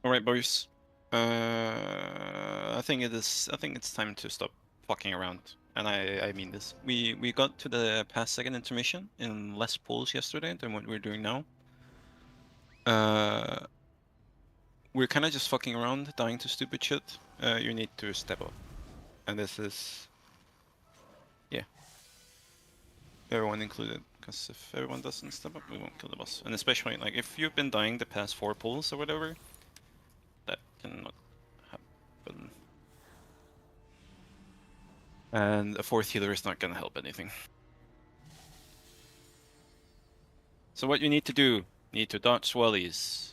Alright, boys. I think it's time to stop fucking around. And I mean this. We got to the past second intermission in less pulls yesterday than what we're doing now. We're kind of just fucking around, dying to stupid shit. You need to step up. And this is... Yeah. Everyone included. Because if everyone doesn't step up, we won't kill the boss. And especially, like, if you've been dying the past 4 pulls or whatever, that cannot happen. And a 4th healer is not gonna help anything. So what you need to do, you need to dodge swellies.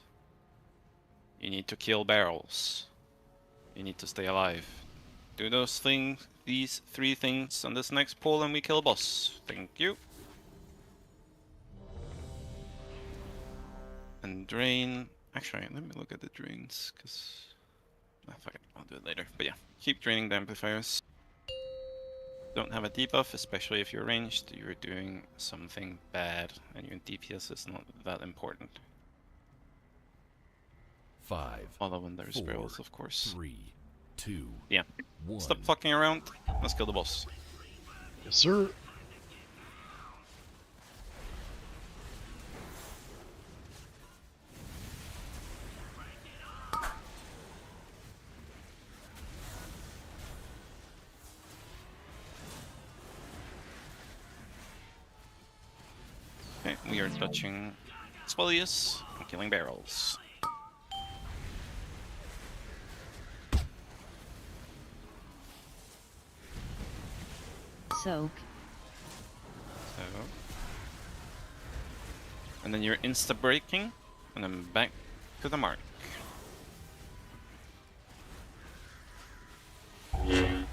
You need to kill barrels. You need to stay alive. Do those things, these 3 things on this next pull, and we kill a boss. Thank you. And drain. Actually, let me look at the drains, because... Ah, fuck it, I'll do it later. But yeah, keep draining the amplifiers. Don't have a debuff, especially if you're ranged, you're doing something bad, and your DPS is not that important. 5. Although when there's 4, barrels, of course. 3, 2. Yeah. 1. Stop fucking around. Let's kill the boss. Yes, sir. Okay, we are touching Swellius and killing barrels. Soak. So, and then you're insta breaking, and then back to the mark. Maybe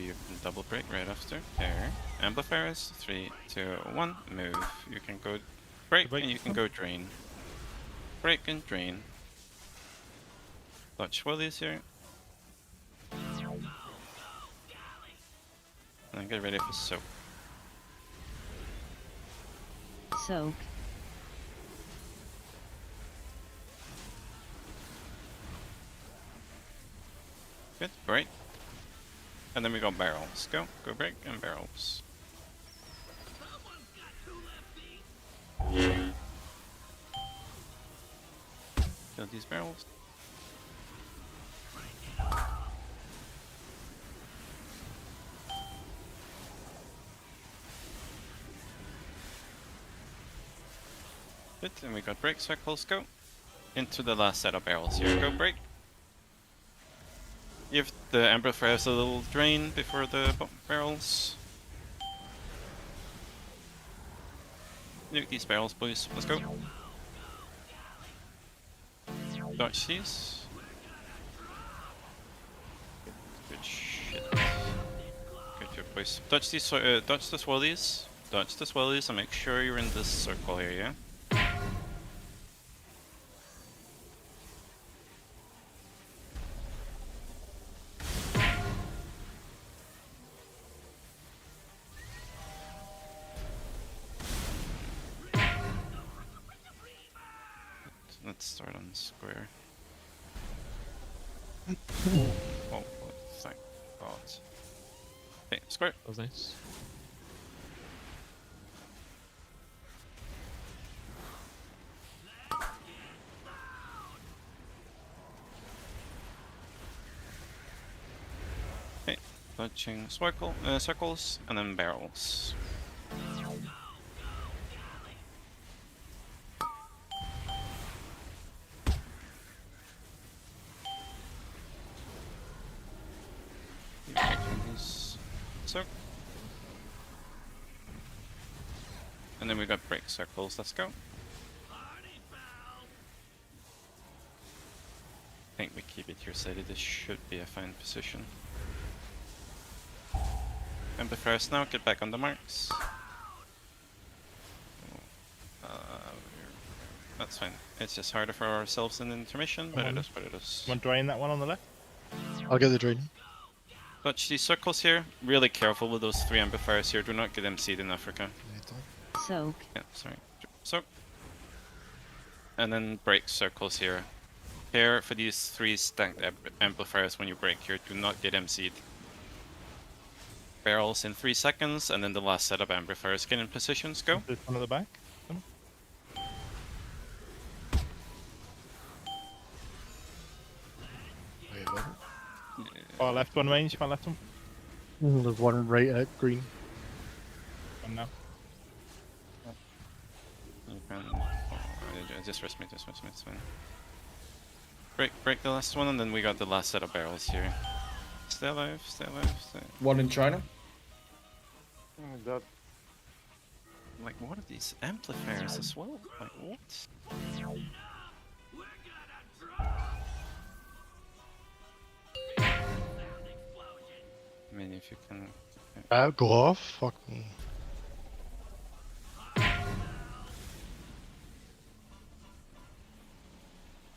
you can double break right after. There. Amplifiers. 3, 2, 1. Move. You can go break, and you can go drain. Break and drain. Dodge Swellies here. And get ready for soak. Soak. Good, great. And then we go barrels. Go break and barrels. Kill these barrels. Good, and we got break circles, go. Into the last set of barrels here, go break. Give the amplifiers a little drain before the barrels. Nuke these barrels, boys, let's go. Dodge these. Good shit. Good job, boys. Dodge these, dodge the swirlies. Dodge the swirlies and make sure you're in this circle here, yeah? Let's start on square. Oh, thank God. Okay, square. That was nice. Okay, dodging circles and then barrels. So, and then we got break circles. Let's go. I think we keep it here sided. This should be a fine position. Amplifiers now, get back on the marks. That's fine. It's just harder for ourselves in intermission, but it is what it is. Want to drain that one on the left? I'll get the drain. Dodge these circles here. Really careful with those 3 amplifiers here. Do not get MC'd in Africa. Soak. Yeah, sorry. Soak. And then break circles here. Care for these 3 stacked amplifiers when you break here. Do not get MC'd. Barrels in 3 seconds, and then the last set of amplifiers. Get in positions, go. This one at the back. Far left one range, far left one. There's one right at green. One now. You can... just rest me, it's fine. Break the last one, and then we got the last set of barrels here. Stay alive, stay alive, stay... One in China. Like, what are these amplifiers as well? Like, what? I mean, if you can... Go off? Fuck me.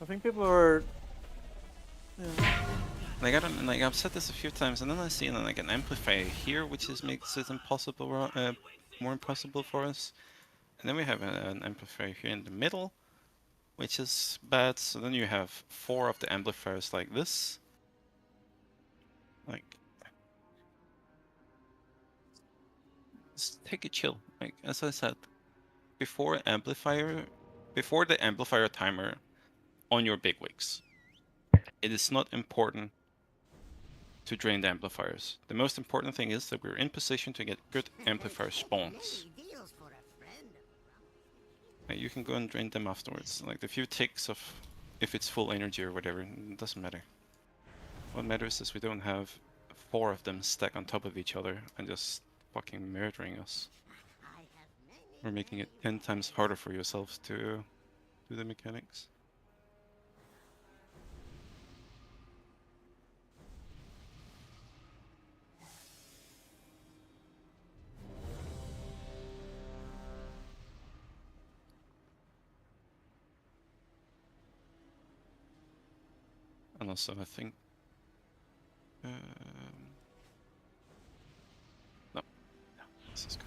I think people are... Like, I don't, like, I've said this a few times, and then I see like an amplifier here, which is makes it impossible, more impossible for us. And then we have an amplifier here in the middle, which is bad. So then you have 4 of the amplifiers like this. Like, just take a chill. Like, as I said, before the amplifier timer on your bigwigs, it is not important to drain the amplifiers. The most important thing is that we're in position to get good amplifier spawns. Like, you can go and drain them afterwards. Like the few ticks of if it's full energy or whatever, it doesn't matter. What matters is we don't have 4 of them stacked on top of each other and just fucking murdering us. Or making it 10 times harder for yourselves to do the mechanics. And also, I think... no. This is good.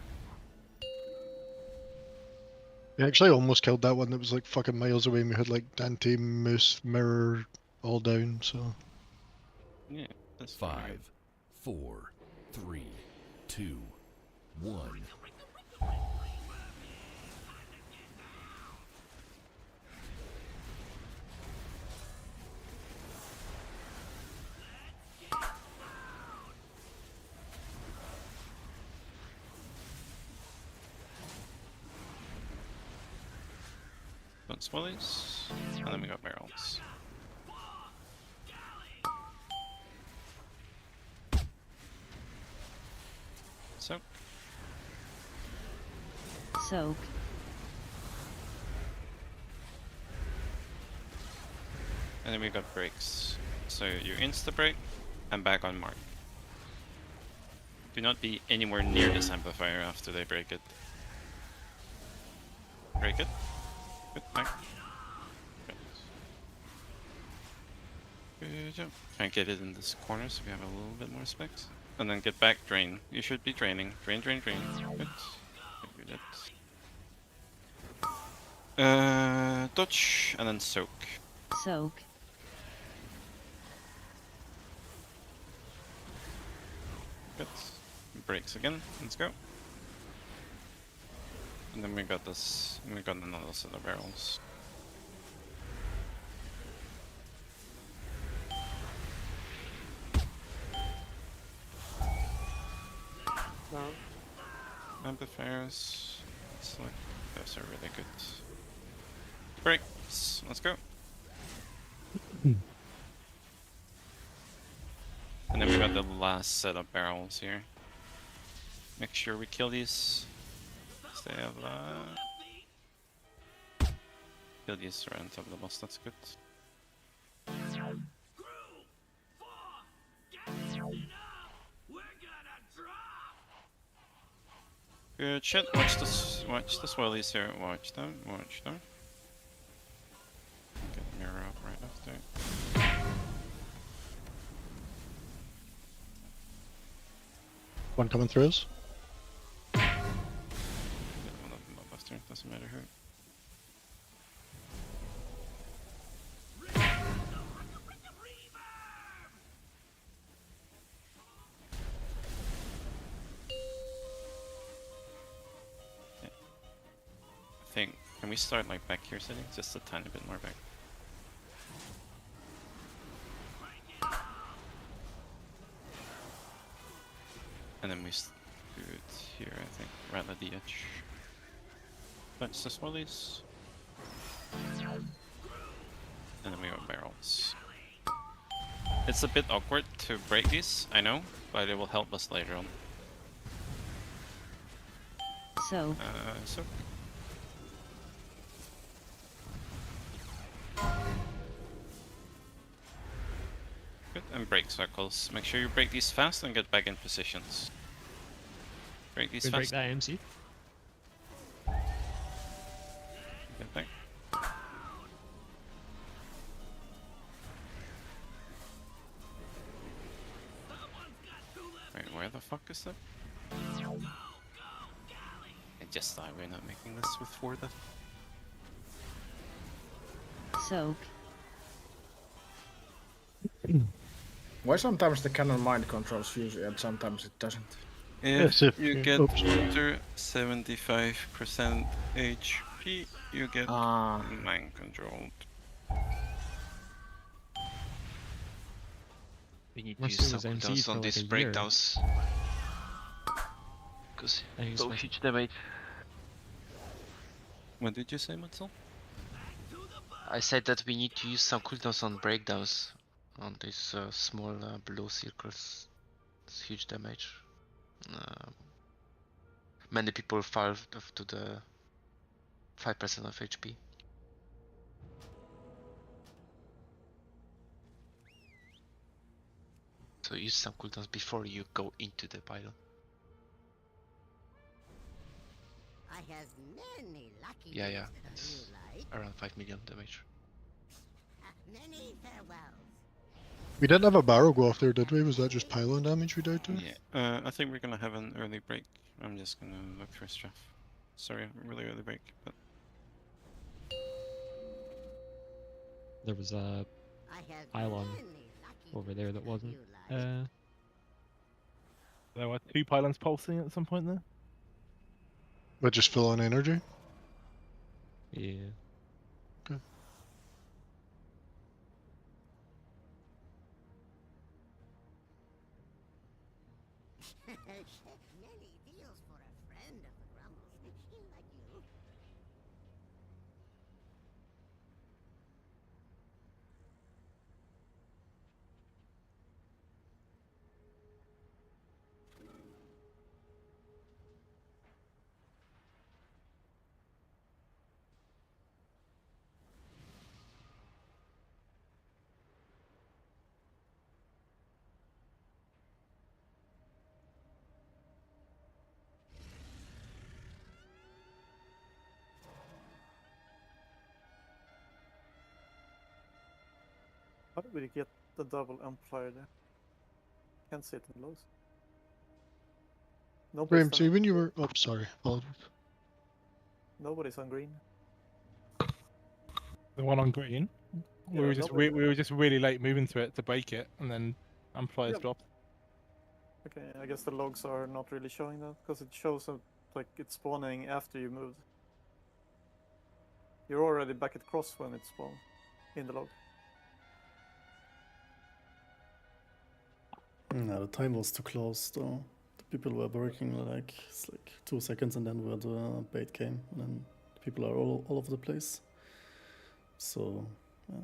We actually almost killed that one that was like fucking miles away and we had like Dante, Moose, Mirror all down, so... Yeah, that's 5, 4, 3, 2, 1. Don't swellies. And then we got barrels. Soak. Soak. And then we got breaks. So you insta break and back on mark. Do not be anywhere near this amplifier after they break it. Break it. Good, back. Good job. Try and get it in this corner so we have a little bit more specs. And then get back, drain. You should be draining. Drain, drain, drain. Good. Good. Dodge and then soak. Soak. Good. Breaks again. Let's go. And then we got this. We got another set of barrels. No. Amplifiers. It's like those are really good. Breaks. Let's go. And then we got the last set of barrels here. Make sure we kill these. Stay alive. Kill these around top of the boss, that's good. Good shit, watch the swellies here, watch them. Get mirror up right after. One coming through us. Get one of them up after, doesn't matter who. Can we start like back here sitting? Just a tiny bit more back. And then we do it here, I think, right at the edge. Touch the swellies. And then we got barrels. It's a bit awkward to break these, I know, but it will help us later on. So. So. Good, and break circles. Make sure you break these fast and get back in positions. Break these fast. Break that MC. Get back. Wait, where the fuck is that? I just thought we're not making this with 4 then. Soak. Why sometimes the cannon mind controls usually and sometimes it doesn't? If Yes, you get under 75% HP, you get mind controlled. We need to Must use do some his MC cooldowns for on like these a year. breakdowns. Because so huge damage. What did you say, Matzel? I said that we need to use some cooldowns on breakdowns on these small blue circles. It's huge damage. Many people fall to the 5% of HP. So use some cooldowns before you go into the pylon. I have many lucky Yeah, days it's you like. around 5 million damage. Many farewells. We didn't have a barrel go off there, did we? Was that just pylon damage we died to? Yeah, I think we're gonna have an early break. I'm just gonna look for stuff. Sorry, really early break, but... There was a pylon over there that wasn't. There were 2 pylons pulsing at some point there. But just full on energy? Yeah. Okay. Many deals for a friend of the Grumbles. Like you. How did we get the double amplifier there? Can't see it in the logs. Graham, see when you were... Oh, sorry. Apologies. Nobody's on green. The one on green. Yeah, we were just really late moving to it to break it, and then amplifiers Yep. dropped. Okay, I guess the logs are not really showing that because it shows like it's spawning after you moved. You're already back at cross when it spawned in the log. No, the time was too close though. The people were working like it's like 2 seconds and then where the bait came, and then the people are all over the place. So yeah.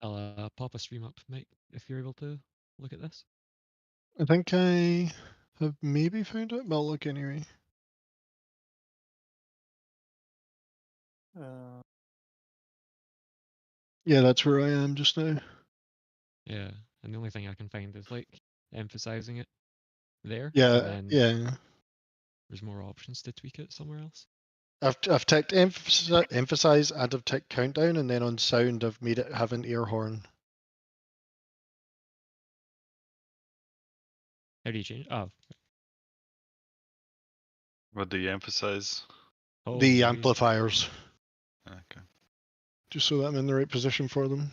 I'll pop a stream up, Mike, if you're able to look at this. I think I have maybe found it, but I'll look anyway. Yeah, that's where I am just now. Yeah, and the only thing I can find is like emphasizing it there. Yeah, and then yeah. there's more options to tweak it somewhere else. I've ticked emphasize and I've ticked countdown, and then on sound I've made it have an air horn. How do you change? Oh, What do you emphasize? The amplifiers. Okay. Just so that I'm in the right position for them.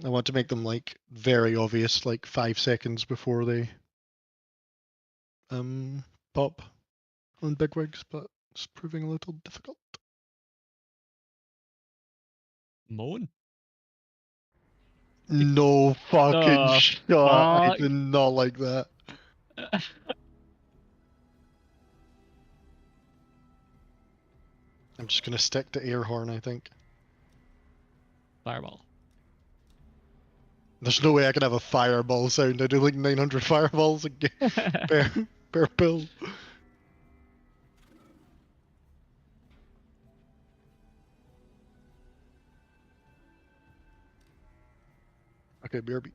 I want to make them like very obvious, like 5 seconds before they pop on bigwigs, but it's proving a little difficult. Moan? No fucking The shot. I fuck? did not like that. I'm just gonna stick to air horn, I think. Fireball. There's no way I can have a fireball sound. I do like 900 fireballs a per pill. Okay, BRB.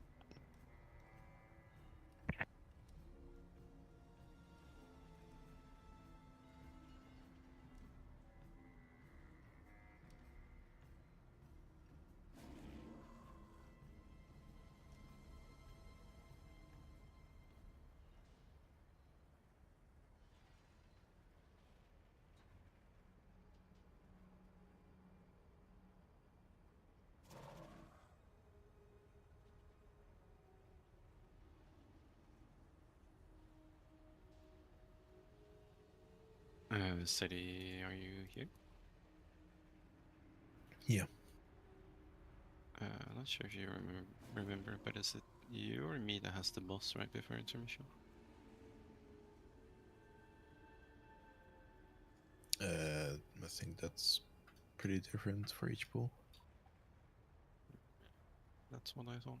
City, are you here? Yeah. I'm not sure if you remember, but is it you or me that has the boss right before intermission? I think that's pretty different for each pool. That's what I thought.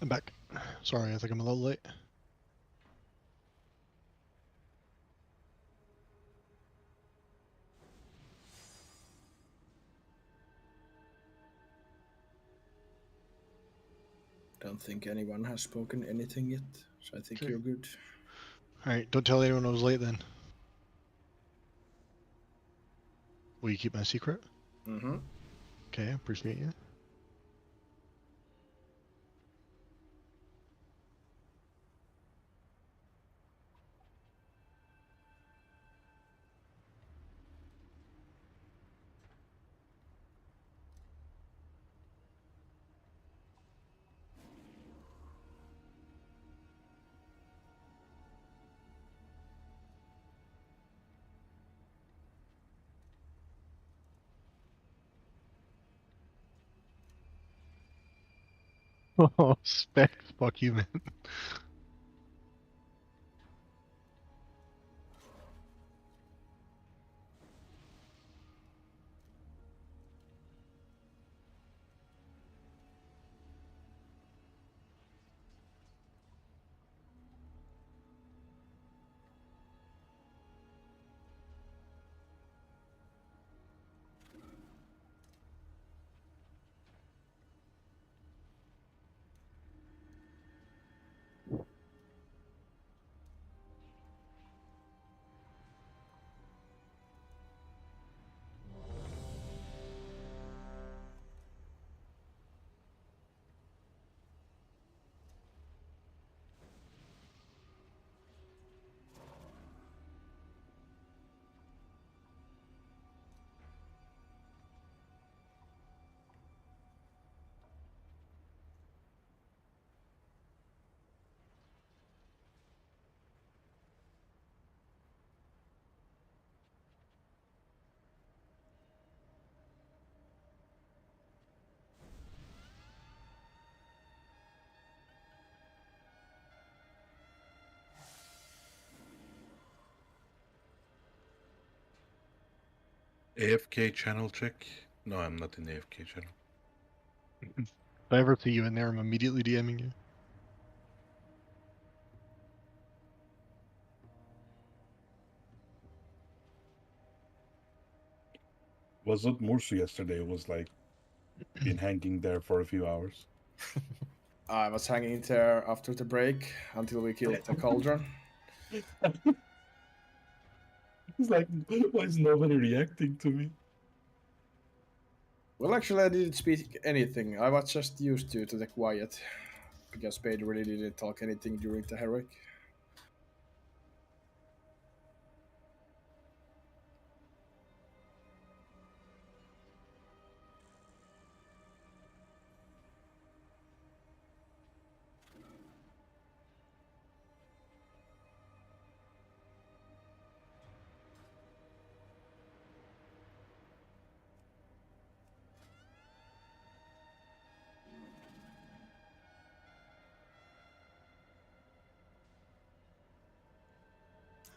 I'm back. Sorry, I think I'm a little late. Don't think anyone has spoken anything yet, so I think Okay. you're good. Alright, don't tell anyone I was late then. Will you keep my secret? Mm-hmm. Okay, appreciate you. Oh, Specs, fuck you, man. AFK channel check. No, I'm not in the AFK channel. If I ever see you in there, I'm immediately DMing you. Was it Mursu yesterday? It was like been hanging there for a few hours. I was hanging there after the break until we killed the cauldron. It's like, why is nobody reacting to me? Well, actually, I didn't speak anything. I was just used to the quiet because Spade really didn't talk anything during the heroic.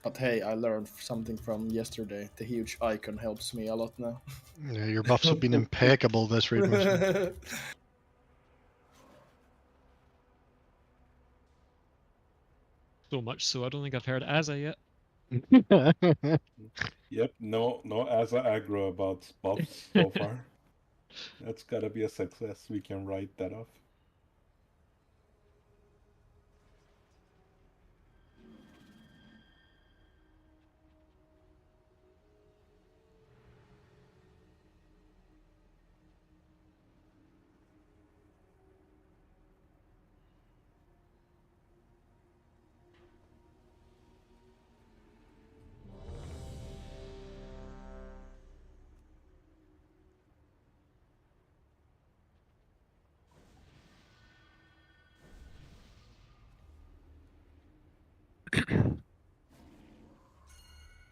But hey, I learned something from yesterday. The huge icon helps me a lot now. Yeah, your buffs have been impeccable this raid, Mursu. So much so I don't think I've heard Asa yet. Yep, no Asa aggro about buffs so far. That's gotta be a success. We can write that off.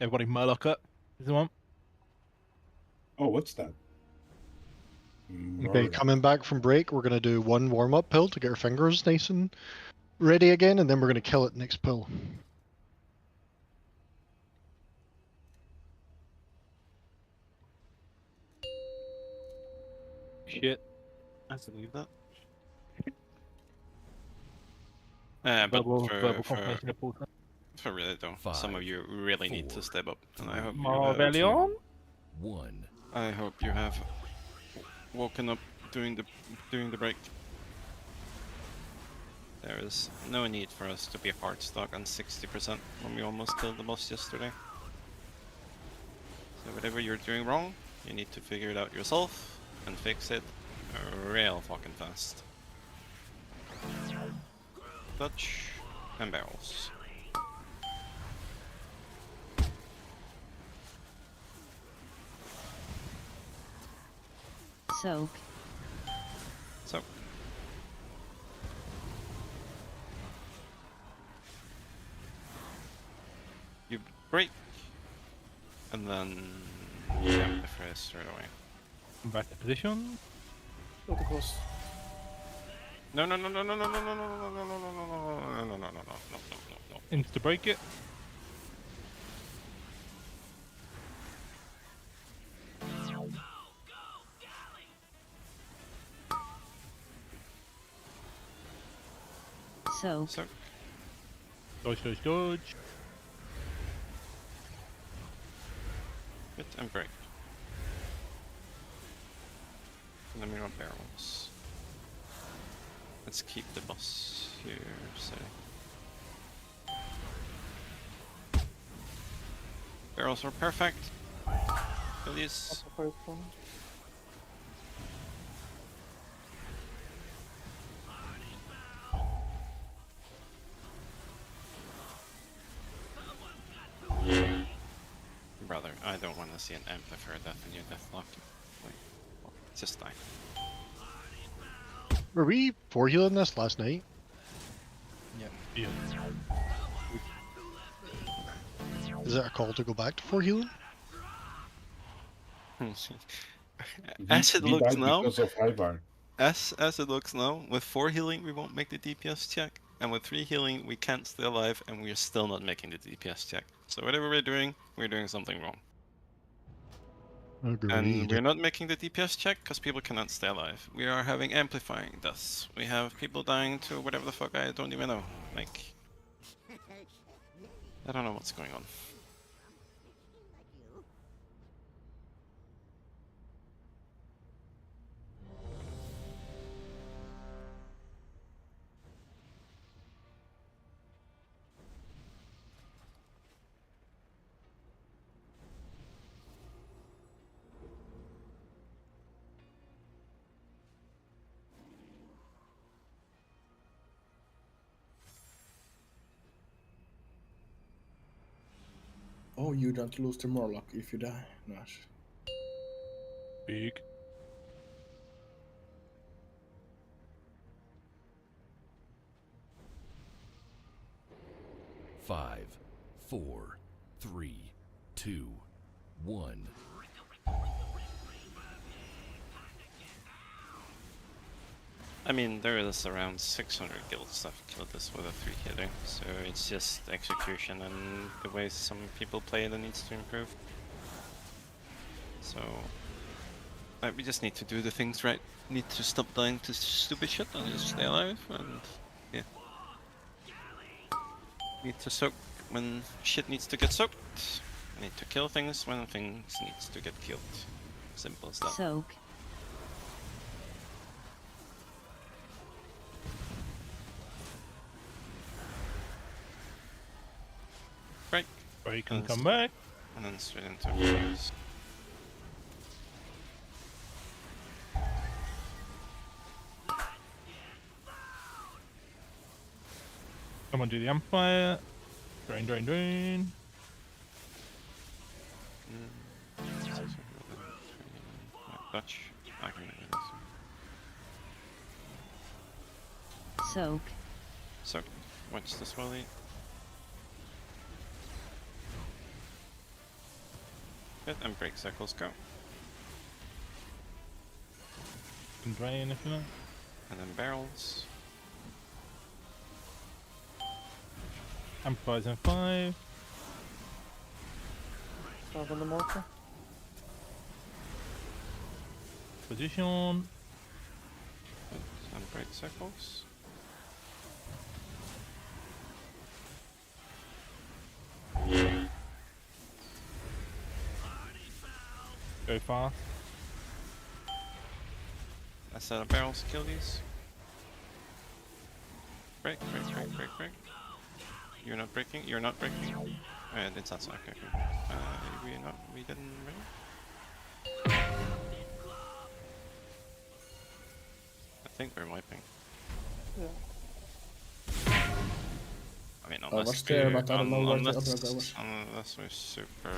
Everybody Murloc up. Is the one? Oh, what's that? Okay, Murloc. coming back from break, we're gonna do one warm-up pill to get our fingers nice and ready again, and then we're gonna kill it next pill. Shit. I have to leave that. But verbal confirmation of Porter. for really though, some of you really need to step up, and I hope Marvellion? I hope you have woken up during the break. There is no need for us to be hard stuck on 60% when we almost killed the boss yesterday. So whatever you're doing wrong, you need to figure it out yourself and fix it real fucking fast. Dutch and barrels. Soak. So. You break, and then jump the first straight away. Back to position. Go to cross. No. Insta break it. Soak. Dodge. Hit and break. And then we want barrels. Let's keep the boss here, so. Barrels are perfect. Please. Brother, I don't want to see an amplifier death in your deathlock. Like, just die. Were we 4 healing this last night? Yeah. Is it a call to go back to 4 healing? As it looks now, because of Ivar. as it looks now, with 4 healing we won't make the DPS check, and with 3 healing we can't stay alive, and we're still not making the DPS check. So whatever we're doing something wrong. Agreed. And we're not making the DPS check because people cannot stay alive. We are having amplifying deaths. We have people dying to whatever the fuck I don't even know. Like, I don't know what's going on. Oh, you don't lose to Morlock if you die. Nice. Big. Five, 4, 3, 2, 1. I mean, there is around 600 guilds that have killed this with a 3-hitter, so it's just execution and the way some people play that needs to improve. So, we just need to do the things right. Need to stop dying to stupid shit and just stay alive, and yeah. Need to soak when shit needs to get soaked. Need to kill things when things needs to get killed. Simple as that. Soak. Break. Break and come back. And then straight into close. Come on, do the amplifier. Drain. Dutch. I can do this. Soak. So, watch the swelly. Hit and break circles, go. And drain if you like. And then barrels. Amplifiers in 5. Start on the marker. Position. And break circles. Go fast. I set a barrels, kill these. Break, break, break, break, break. You're not breaking, you're not breaking. It's outside, okay, okay. We didn't break? I think we're wiping. Yeah. I mean, I unless was there, but I don't know where the other guy was. Unless we're super...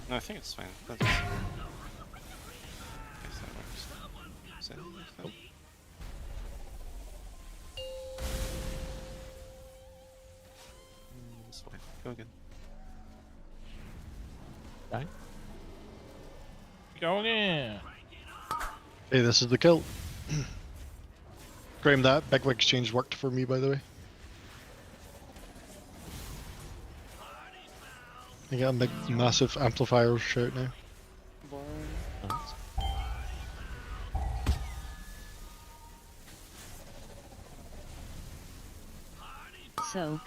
No, I think it's fine. That's... Guess that works. Is it? It's fine. Go again. Die. Go again. Hey, this is the kill. Graham, that big exchange worked for me, by the way. I get a big, massive amplifier shout now. Soak.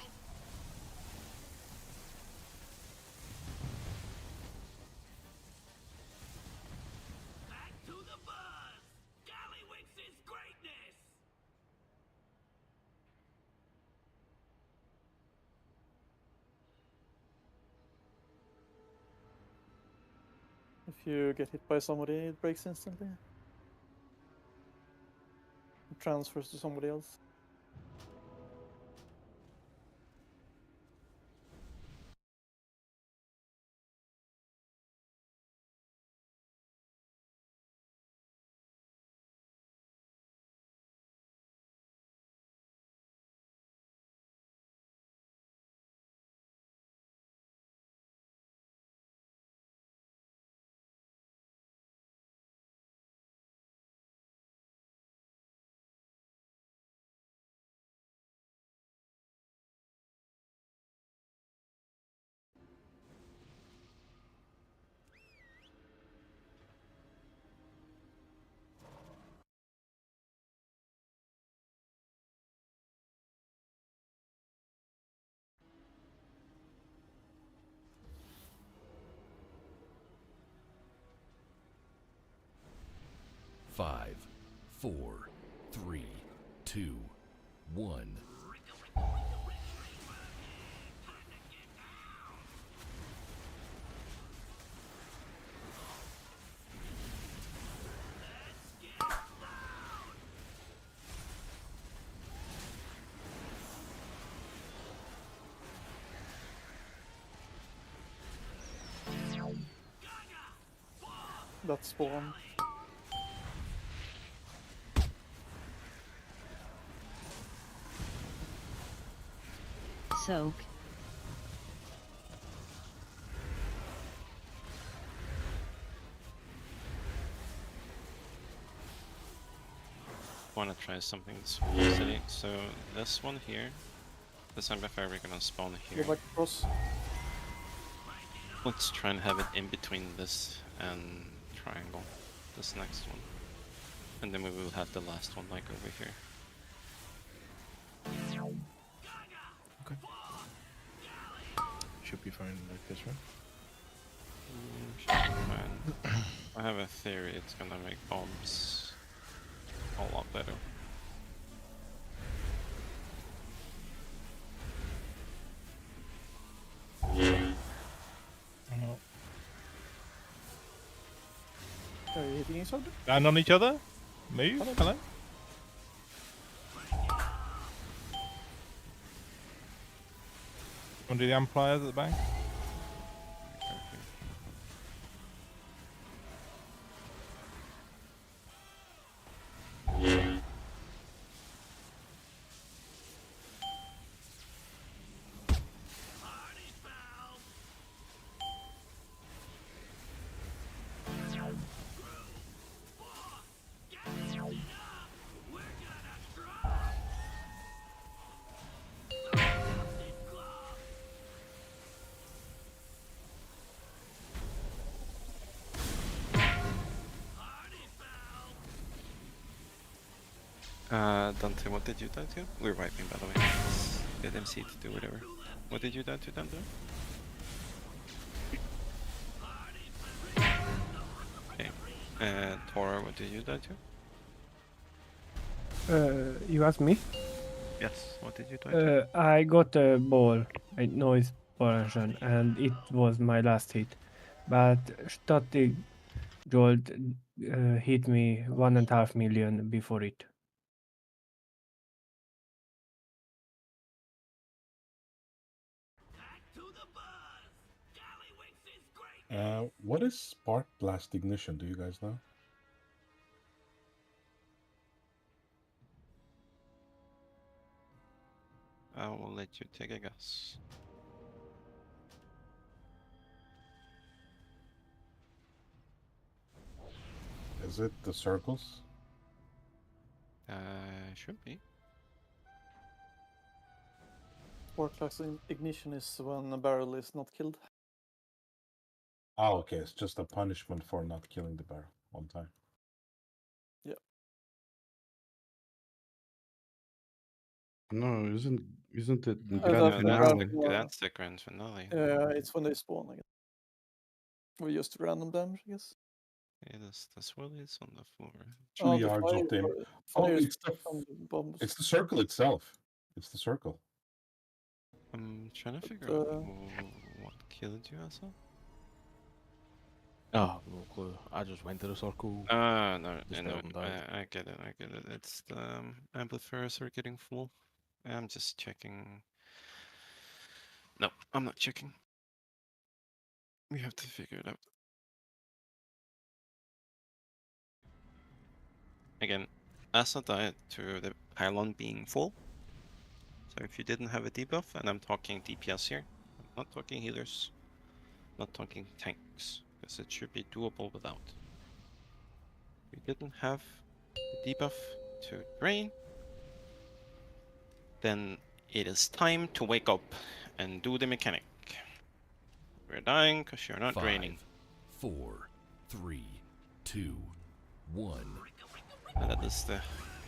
If you get hit by somebody, it breaks instantly. It transfers to somebody else. Five, 4, 3, 2, 1. That's spawn. Soak. Want to try something silly. So this one here, this amplifier we're gonna spawn here. Go back across. Let's try and have it in between this and triangle, this next one. And then we will have the last one like over here. Okay. Should be fine like this, right? Should be fine. I have a theory it's gonna make bombs a lot better. Are you hitting each other? Land on each other? Move? Hello? Want to do the amplifiers at the back? Dante, what did you die to? We're wiping, by the way. Get MC to do whatever. What did you do to them, though? Okay. Tora, what did you do to? You asked me? Yes, what did you do to? I got a ball, a noise explosion, and it was my last hit. But static jolt hit me 1.5 million before it. What is Spark Blast Ignition? Do you guys know? I will let you take a guess. Is it the circles? Should be. Spark class ignition is when a barrel is not killed. Oh, okay. It's just a punishment for not killing the barrel one time. Yeah. No, isn't it No, grand that's finale? That's the grand finale. Yeah, it's when they spawn, I guess. We just random damage, I guess. Yeah, the swirl is on the floor. 2 yards of them. Oh, it's the circle itself. It's the circle. I'm trying to figure out what killed you, Asa. Oh, no clue. I just went to the circle. No, just no, held and died. I get it, I get it. It's the amplifiers are getting full. I'm just checking. No, I'm not checking. We have to figure it out. Again, Asa died to the pylon being full. So if you didn't have a debuff, and I'm talking DPS here, I'm not talking healers, not talking tanks, because it should be doable without. If you didn't have a debuff to drain, then it is time to wake up and do the mechanic. We're dying because you're not 5, draining. 4, 3, 2, 1. And that is the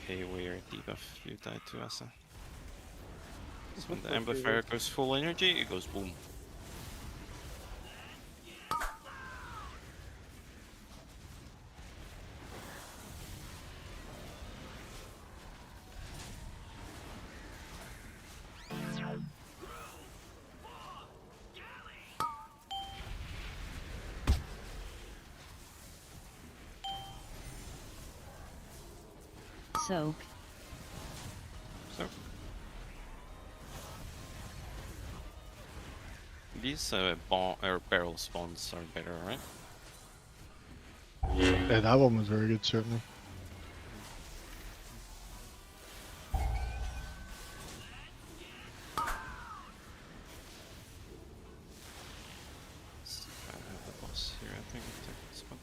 haywire debuff you died to, Asa. So when the amplifier goes full energy, it goes boom. Soak. So these barrel spawns are better, right? Yeah, that one was very good, certainly. I have the boss here, I think. Take this one.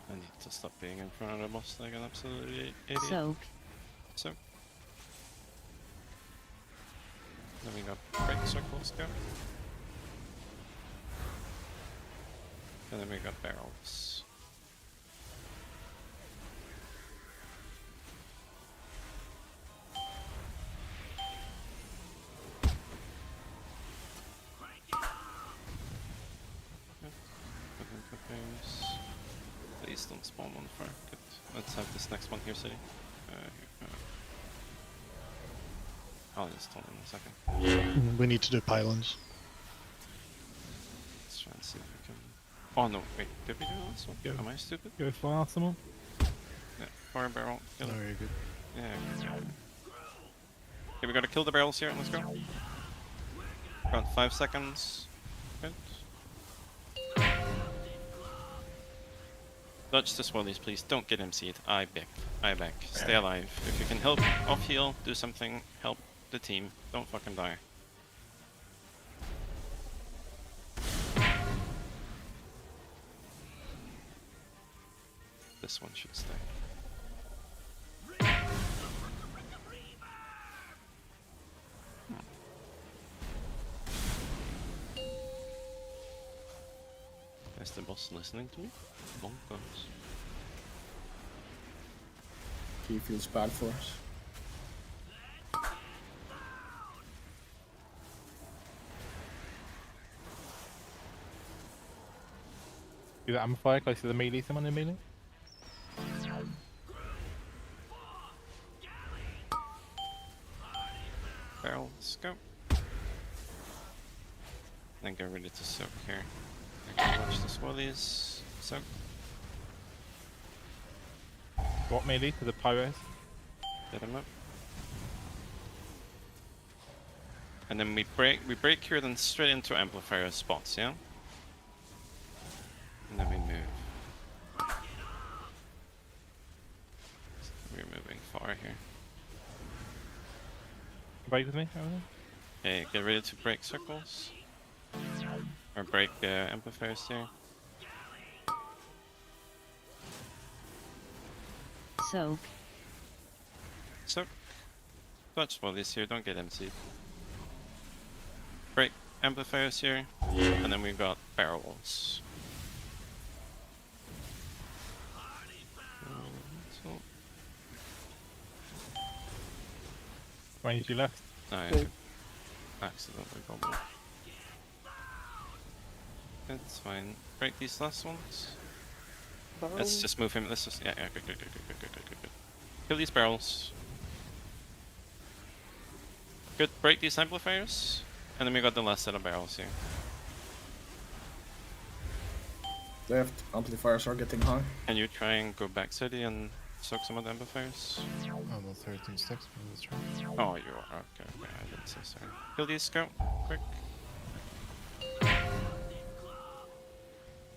I need to stop being in front of the boss like an absolute idiot. Soak. So. Then we got break circles go. And then we got barrels. Please don't spawn on fire. Good. Let's have this next one here, City. I'll install in a second. We need to do pylons. Let's try and see if we can. Oh no, wait, did we do this one? Am I stupid? Go for Arsenal. Yeah, fire barrel. Kill it. Very good. Yeah. Okay, we gotta kill the barrels here. Let's go. Got 5 seconds. Good. Dodge the swirlies, please. Don't get MC'd. I beg. I beg. Stay alive. If you can help off heal, do something. Help the team. Don't fucking die. This one should stay. Is the boss listening to me? Bonkers. he feels bad for us. Do that amplifier close to the melee, someone in melee? Barrels, go. Then get ready to soak here. I can watch the swirlies. Soak. What melee to the pyros? Get him up. And then we break here, then straight into amplifier spots, yeah? And then we move. We're moving far here. Break with me, over there. Okay, get ready to break circles. Or break amplifiers here. Soak. Soak. Touch swirlies here, don't get MC'd. Break amplifiers here. And then we've got barrels. So, Range you left. I Okay. accidentally bobbled. It's fine. Break these last ones. Barrel. Let's just move him. Let's just good. Kill these barrels. Good. Break these amplifiers, and then we got the last set of barrels here. Left amplifiers are getting high. Can you try and go back city and soak some of the amplifiers? I'm on 13 sticks from this turn. Oh, you are. Okay, I didn't say sorry. Kill these, go. Quick.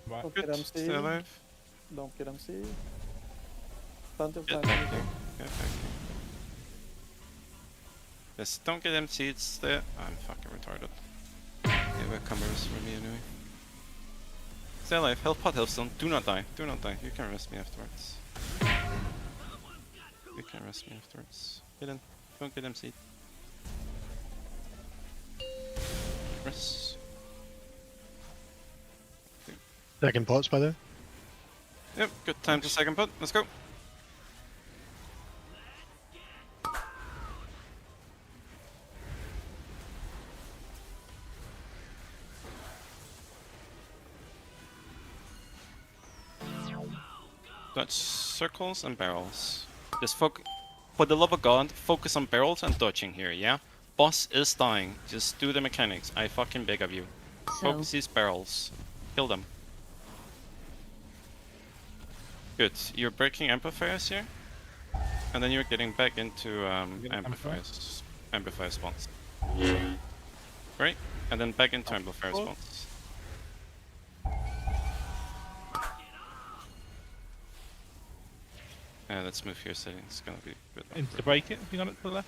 Don't Good. get MC. Stay alive. Don't get MC. Plenty of Get time. back here. Get back here. Yes, don't get MC'd. Stay. I'm fucking retarded. They were comers for me anyway. Stay alive. Health pot, healthstone. Do not die. Do not die. You can rest me afterwards. You can rest me afterwards. Get in. Don't get MC'd. Rest. Second pots, by the way. Yep, good time to second pot. Let's go. Dodge circles and barrels. Just for the love of God, focus on barrels and dodging here, yeah? Boss is dying. Just do the mechanics. I fucking beg of you. Focus these barrels. Kill them. Good. You're breaking amplifiers here, and then you're getting back into amplifier spots. Right, and then back into amplifier spots. Let's move here. Settings. It's gonna be good. Into the break it. If you got it to the left.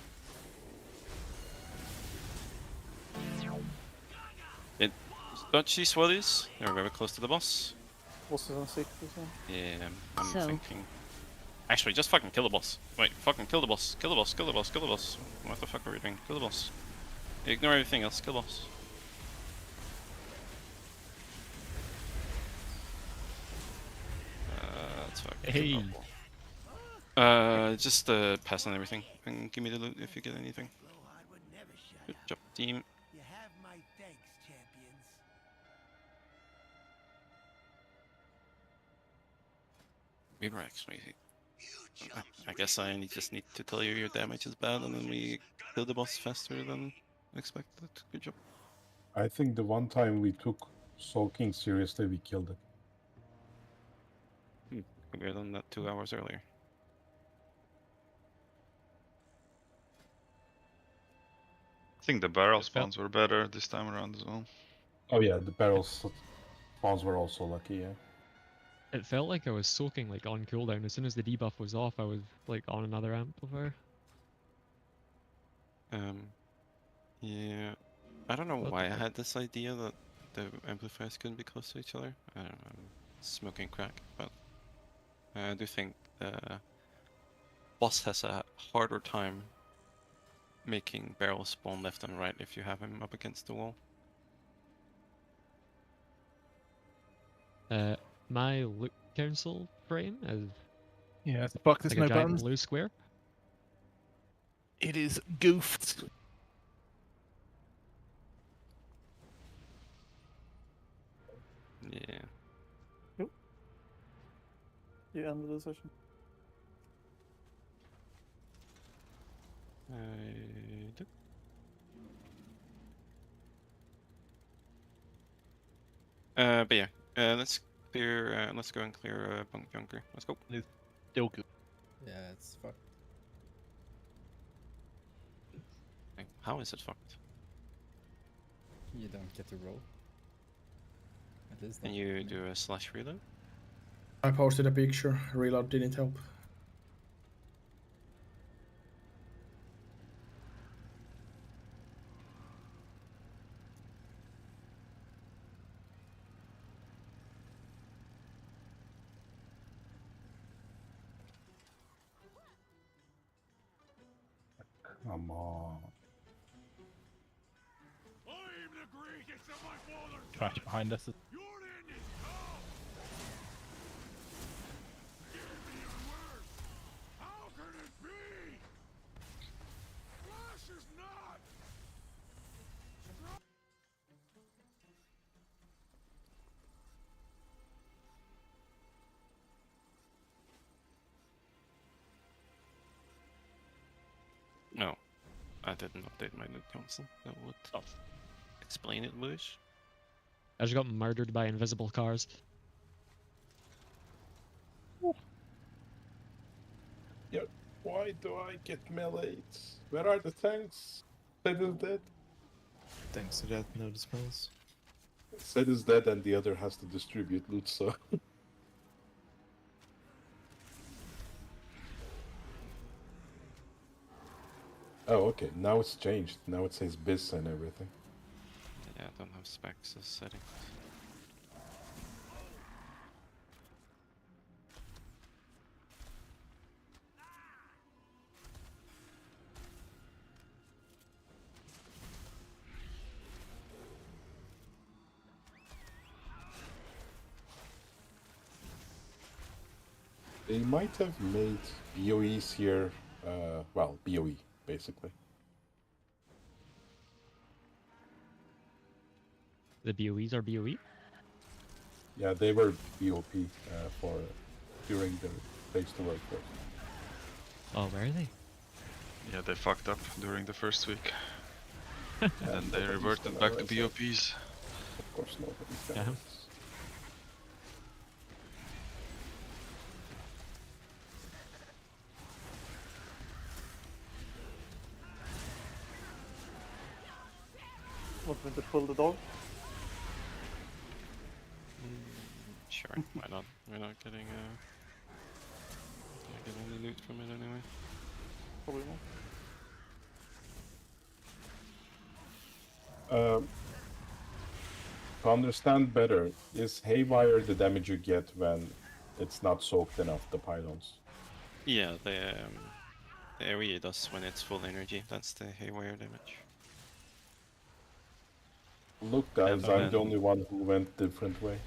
Dodge these swirlies. They're very close to the boss. Was it on 6%? Yeah, I'm thinking. Actually, just fucking kill the boss. Wait, fucking kill the boss. Kill the boss, kill the boss, kill the boss. What the fuck are we doing? Kill the boss. Ignore everything else, kill the boss. That's fucking just pass on everything and give me the loot if you get anything. Good job, team. You have my thanks, champions. We were actually. I guess I just need to tell you your damage is bad, and then we kill the boss faster than expected. Good job. I think the one time we took soaking seriously, we killed it. We had done that 2 hours earlier. I think the barrel spawns were better this time around as well. Oh yeah, the barrel spawns were also lucky, yeah. It felt like I was soaking like on cooldown. As soon as the debuff was off, I was like on another amplifier. Yeah, I don't know why I had this idea that the amplifiers couldn't be close to each other. I don't know, I'm smoking crack, but I do think the boss has a harder time making barrels spawn left and right if you have him up against the wall. My loot council frame is Yeah, fuck, there's Like no a giant buttons. blue square. It is goofed. Yeah. You ended the session. I did. But yeah, let's clear. Let's go and clear Bunkjunker. Let's go. It's still good. Yeah, it's fucked. How is it fucked? You don't get to roll. At least Can not you me. do a slash reload? I posted a picture. Reload didn't help. Come on. Trash behind us. No, I didn't update my loot console. That would explain it, Bush. I just got murdered by invisible cars. Yeah, why do I get melees? Where are the tanks? Set is dead. Thanks to that, no dispels. Set is dead and the other has to distribute loot, so... Oh, okay, now it's changed. Now it says BIS and everything. Yeah, I don't have specs as settings. They might have made BOEs here, well, BOE, basically. The BOEs are BOE? Yeah, they were BOP for during the phase to work first. Oh, where are they? Yeah, they fucked up during the first week. And then they reverted back to BOPs. Of course, nobody's gonna Yeah. raise. Want me to pull the dog? Sure, why not? We're not getting not getting any loot from it anyway. Probably not. To understand better, is Haywire the damage you get when it's not soaked enough, the pylons? Yeah, the area does when it's full energy. That's the haywire damage. Look guys, And I'm then- the only one who went different way.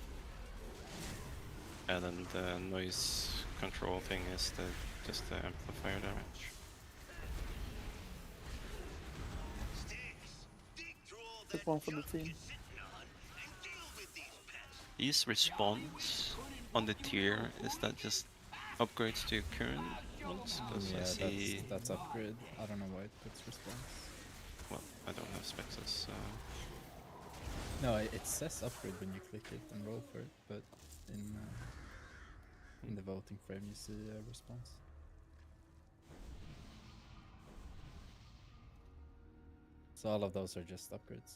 And then the noise control thing is just the amplifier damage. Just one for the team. These respawns on the tier, is that just upgrades to current ones? Because Yeah, I see... that's upgrade. I don't know why it puts response. Well, I don't have specs as... No, it says upgrade when you click it and roll for it, but in the voting frame you see a response. So all of those are just upgrades.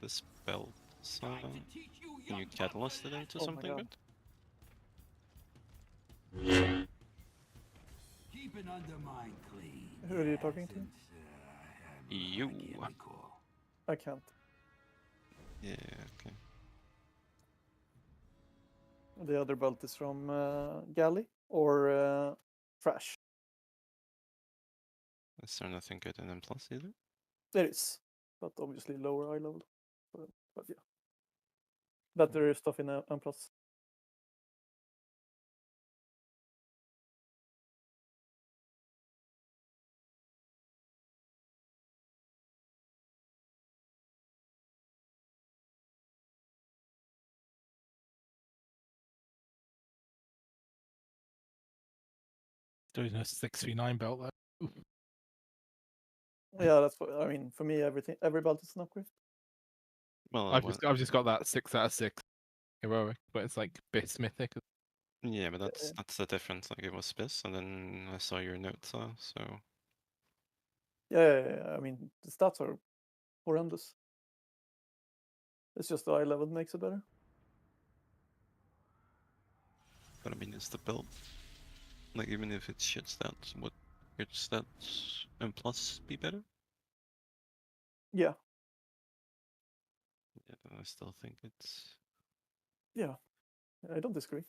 the spell can you catalyst it into something good? Keep an undermine clean. Who are you talking to? You. I can't. Yeah, okay. The other belt is from Galley or Trash. Is there nothing good in M+ either? There is, but obviously lower eye level. But yeah. Better stuff in M+. Doing a 6v9 belt there. Yeah, that's what I mean. For me, every belt is an upgrade. Well, I've just got that 6 out of 6 heroic, but it's like bit mythic. yeah, but that's the difference. Like it was Spiss, and then I saw your notes, so. Yeah. I mean, the stats are horrendous. It's just the eye level makes it better. But I mean, it's the build. Like even if it's shit stats, would good stats and plus be better? Yeah. Yeah, I still think it's. Yeah, I don't disagree.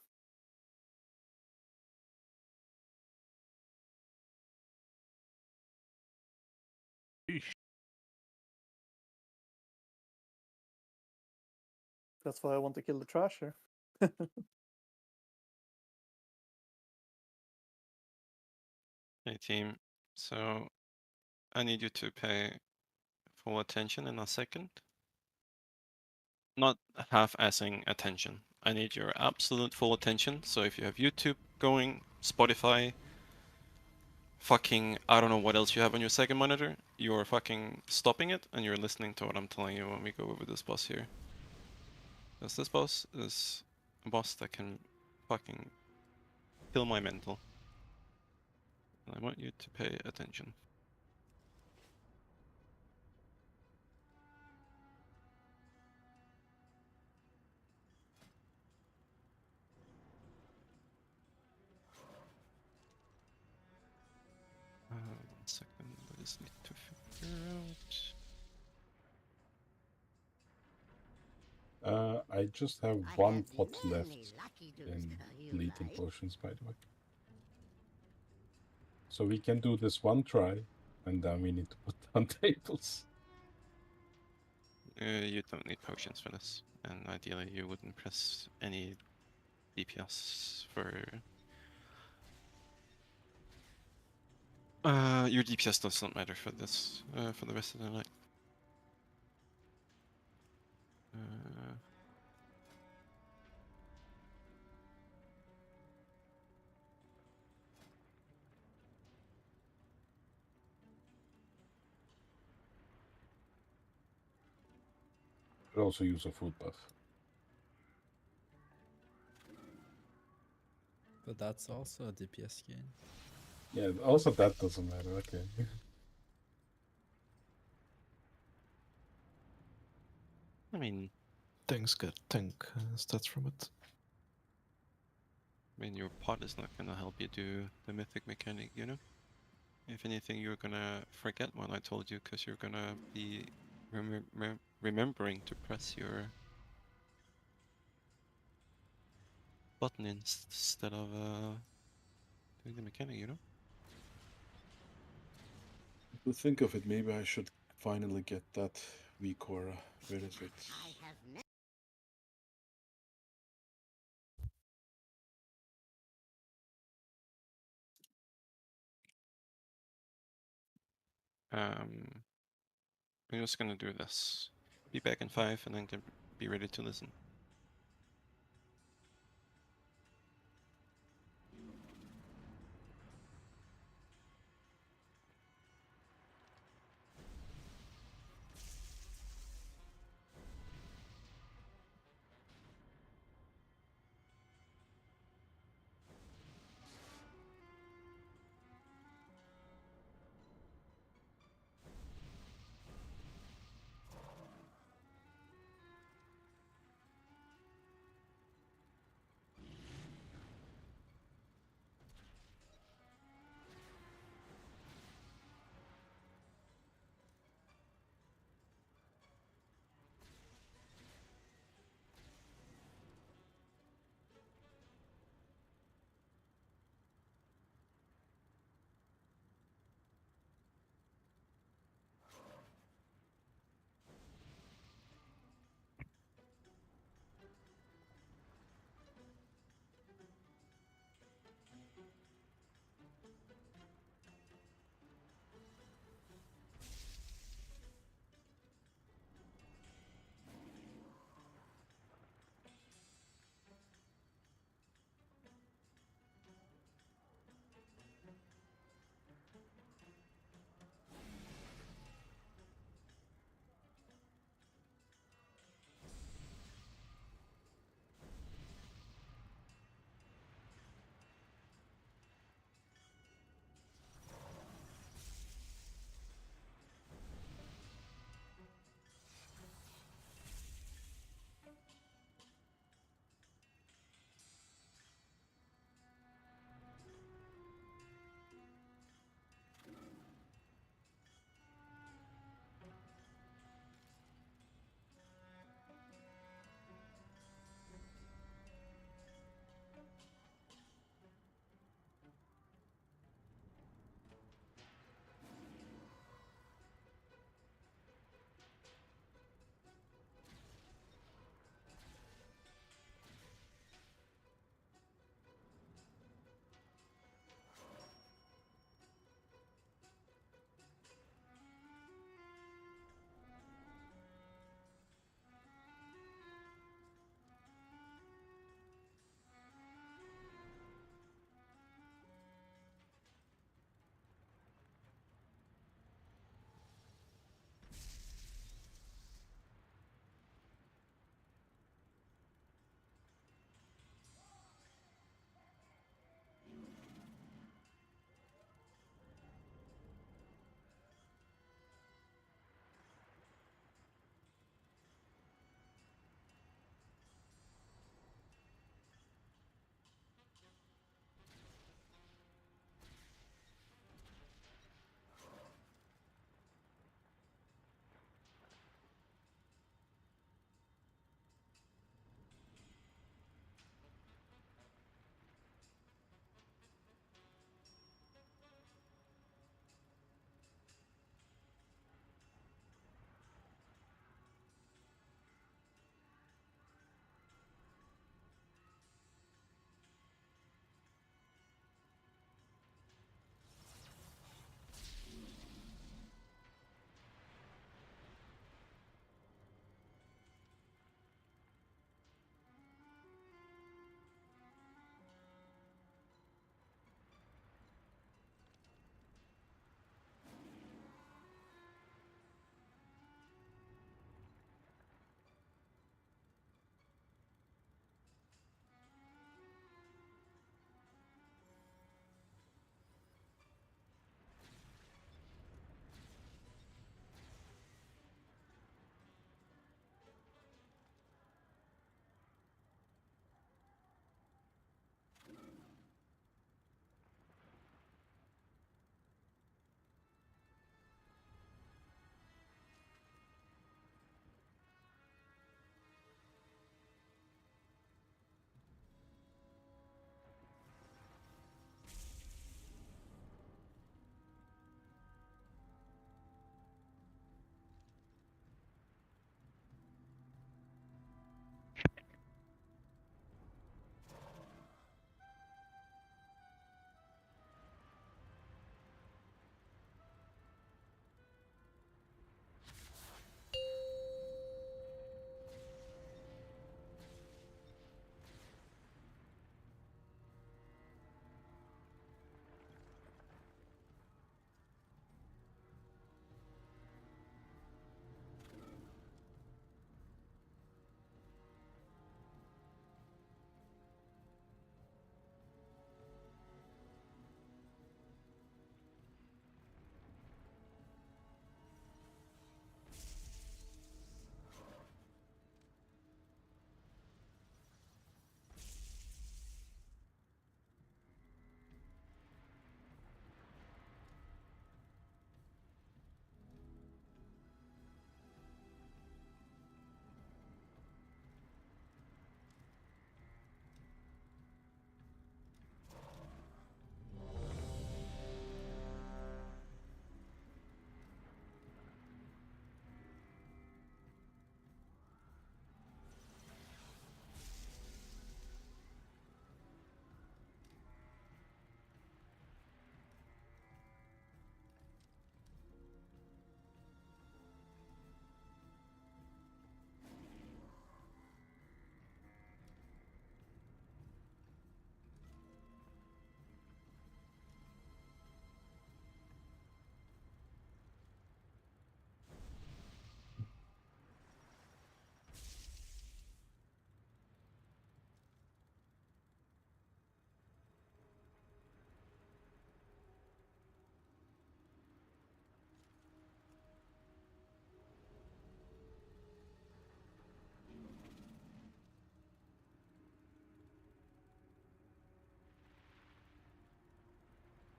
That's why I want to kill the trash here. Hey team, so I need you to pay full attention in a second. Not half-assing attention. I need your absolute full attention. So if you have YouTube going, Spotify, fucking, I don't know what else you have on your second monitor, you're fucking stopping it and you're listening to what I'm telling you when we go over this boss here. Because this boss is a boss that can fucking kill my mental. And I want you to pay attention. One second, I just need to figure out. I just have one pot left in bleeding potions, by the way. So we can do this one try, and then we need to put down tables. You don't need potions for this, and ideally you wouldn't press any DPS for... your DPS doesn't matter for this, for the rest of the night. Could also use a food buff. But that's also a DPS gain. Yeah, also that doesn't matter, okay. I mean... Things get tank stats from it. I mean, your pot is not gonna help you do the mythic mechanic, you know? If anything, you're gonna forget what I told you, because you're gonna be remembering to press your button instead of doing the mechanic, you know? To think of it, maybe I should finally get that weak aura. Where is it? We're just gonna do this. Be back in 5 and then be ready to listen.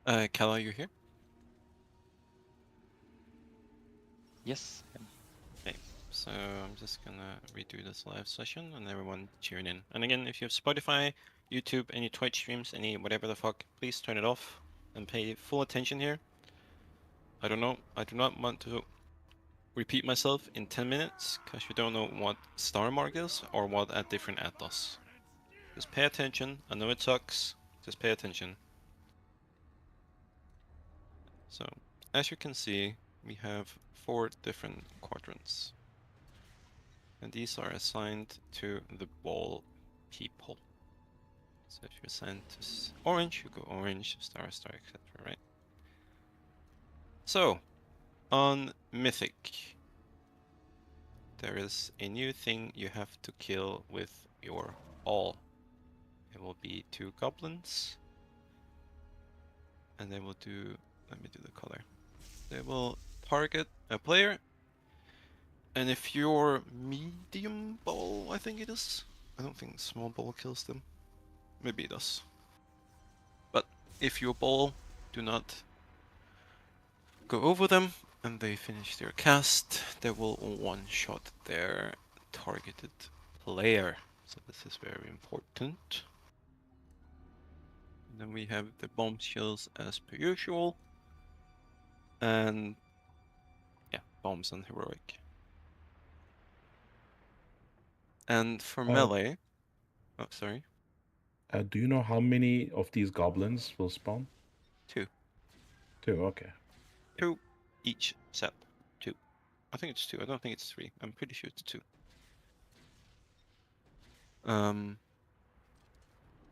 Kala, you here? Yes. Okay, so I'm just gonna redo this live session and everyone tune in. And again, if you have Spotify, YouTube, any Twitch streams, any whatever the fuck, please turn it off and pay full attention here. I don't know, I do not want to repeat myself in 10 minutes, because you don't know what star mark is or what a different ad does. Just pay attention, I know it sucks, just pay attention. So, as you can see, we have 4 different quadrants. And these are assigned to the ball people. So if you're assigned to orange, you go orange, star, star, etc., right? So, on Mythic, there is a new thing you have to kill with your ball. It will be 2 goblins. And they will do, let me do the color. They will target a player. And if your medium ball, I think it is. I don't think small ball kills them. Maybe it does. But if your ball do not go over them and they finish their cast, they will one-shot their targeted player. So this is very important. And then we have the bombshells as per usual. And yeah, bombs and heroic. And for melee, oh sorry. Do you know how many of these goblins will spawn? 2. 2, okay. 2 each set. 2. I think it's 2. I don't think it's 3. I'm pretty sure it's 2.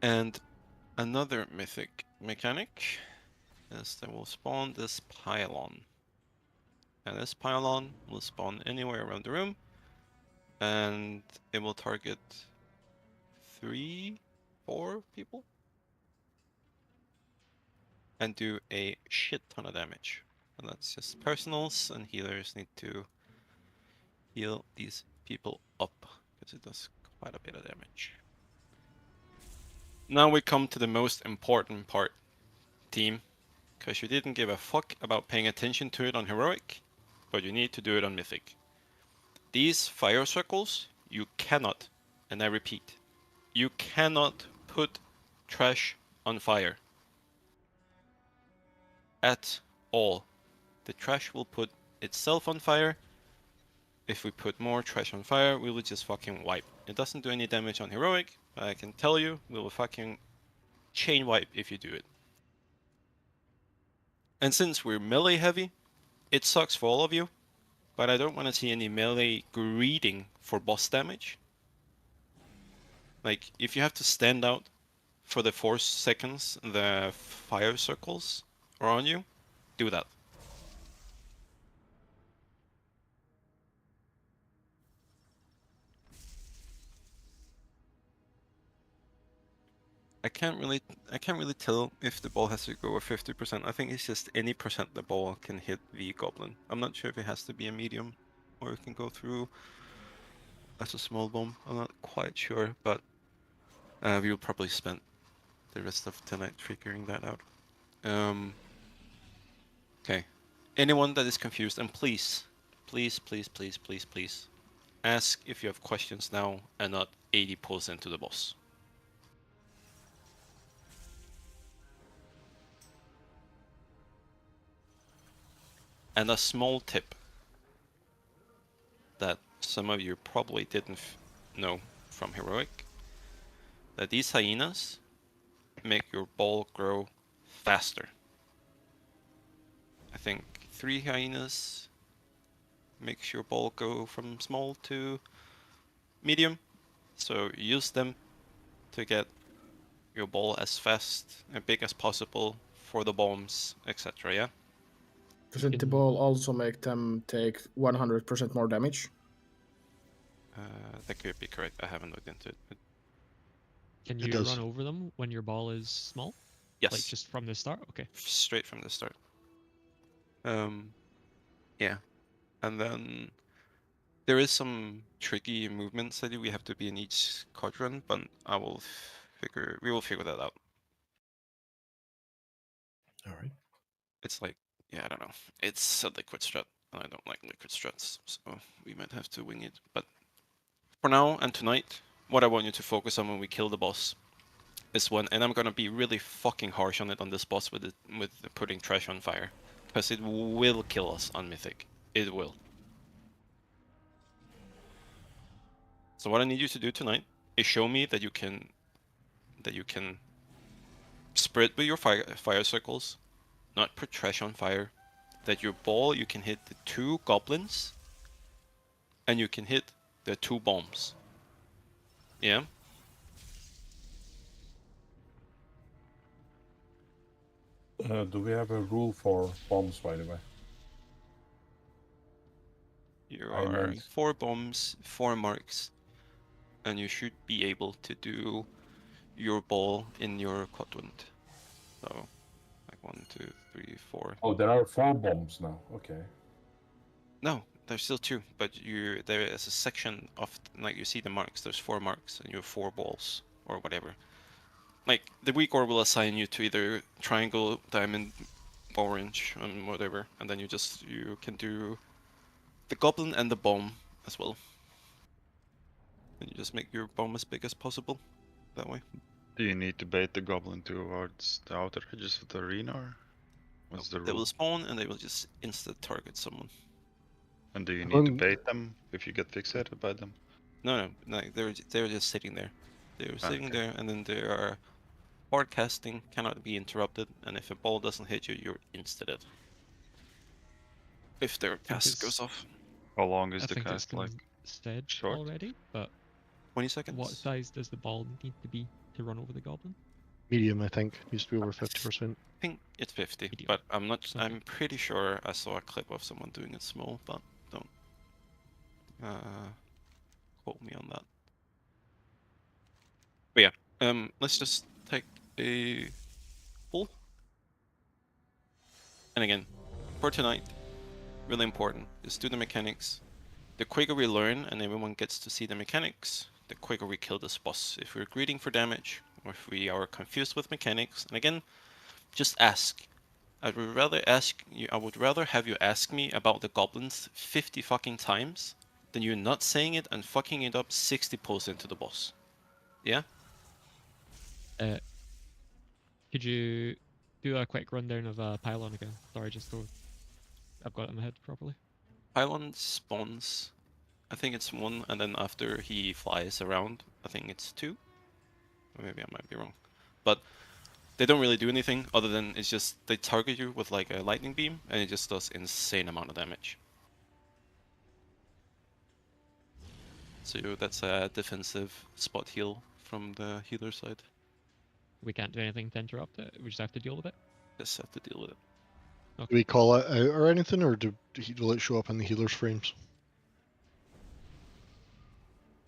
And another mythic mechanic is that will spawn this pylon. And this pylon will spawn anywhere around the room. And it will target 3, 4 people. And do a shit ton of damage. And that's just personals, and healers need to heal these people up, because it does quite a bit of damage. Now we come to the most important part, team. Because you didn't give a fuck about paying attention to it on Heroic, but you need to do it on Mythic. These fire circles, you cannot, and I repeat, you cannot put trash on fire. At all. The trash will put itself on fire. If we put more trash on fire, we will just fucking wipe. It doesn't do any damage on Heroic, but I can tell you, we will fucking chain wipe if you do it. And since we're melee heavy, it sucks for all of you, but I don't want to see any melee greeting for boss damage. Like, if you have to stand out for the 4 seconds the fire circles are on you, do that. I can't really tell if the ball has to go over 50%. I think it's just any percent the ball can hit the goblin. I'm not sure if it has to be a medium or it can go through as a small bomb. I'm not quite sure, but we will probably spend the rest of tonight figuring that out. Okay. Anyone that is confused, and please, ask if you have questions now and not 80 pulls into the boss. And a small tip that some of you probably didn't know from Heroic, that these hyenas make your ball grow faster. I think 3 hyenas makes your ball go from small to medium, so use them to get your ball as fast and big as possible for the bombs, etc. Yeah. Doesn't the ball also make them take 100% more damage? That could be correct. I haven't looked into it. Can you run over them when your ball is small? Yes. Like just from the start? Okay. Straight from the start. Yeah. And then there is some tricky movements that we have to be in each quadrant, but we will figure that out. Alright. It's like, yeah, I don't know. It's a liquid strat, and I don't like liquid strats, so we might have to wing it. But for now and tonight, what I want you to focus on when we kill the boss is when, and I'm gonna be really fucking harsh on it on this boss with putting trash on fire, because it will kill us on Mythic. It will. So what I need you to do tonight is show me that you can spread with your fire circles, not put trash on fire. That your ball, you can hit the 2 goblins, and you can hit the 2 bombs. Yeah? Do we have a rule for bombs, by the way? You I are meant 4 bombs, 4 marks, and you should be able to do your ball in your Cotwind. So, like 1, 2, 3, 4. Oh, there are 4 bombs now. Okay. No, there's still 2, but there is a section of, like, you see the marks, there's 4 marks, and you have 4 balls, or whatever. Like, the weak ore will assign you to either triangle, diamond, orange, and whatever, and then you can do the goblin and the bomb as well. And you just make your bomb as big as possible that way. Do you need to bait the goblin towards the outer edges of the arena, or what's the They will rule? spawn and they will just insta target someone. And do you I'm need to going- bait them if you get fixated by them? No, they're just sitting there. They're sitting Okay. there, and then they are hard casting, cannot be interrupted, and if a ball doesn't hit you, you're insta dead. If their cast goes off. How long is I the think it's cast, been like, said short? already, but 20 seconds. what size does the ball need to be to run over the goblin? Medium, I think. Needs to be over 50%. I think it's 50, Medium. but I'm not. Okay. I'm pretty sure I saw a clip of someone doing it small, but don't quote me on that. But yeah, let's just take a pull. And again, for tonight, really important is do the mechanics. The quicker we learn and everyone gets to see the mechanics, the quicker we kill this boss. If we're greeding for damage, or if we are confused with mechanics, and again, just ask. I would rather have you ask me about the goblins 50 fucking times than you not saying it and fucking it up 60 pulls into the boss. Yeah? Could you do a quick rundown of Pylon again? Sorry, just so I've got it in my head properly. Pylon spawns, I think it's 1, and then after he flies around, I think it's 2. Or maybe I might be wrong. But they don't really do anything other than it's just they target you with like a lightning beam and it just does insane amount of damage. So that's a defensive spot heal from the healer side. We can't do anything to interrupt it. We just have to deal with it. Just have to deal with it. Do we call it out or anything, or will it show up in the healer's frames?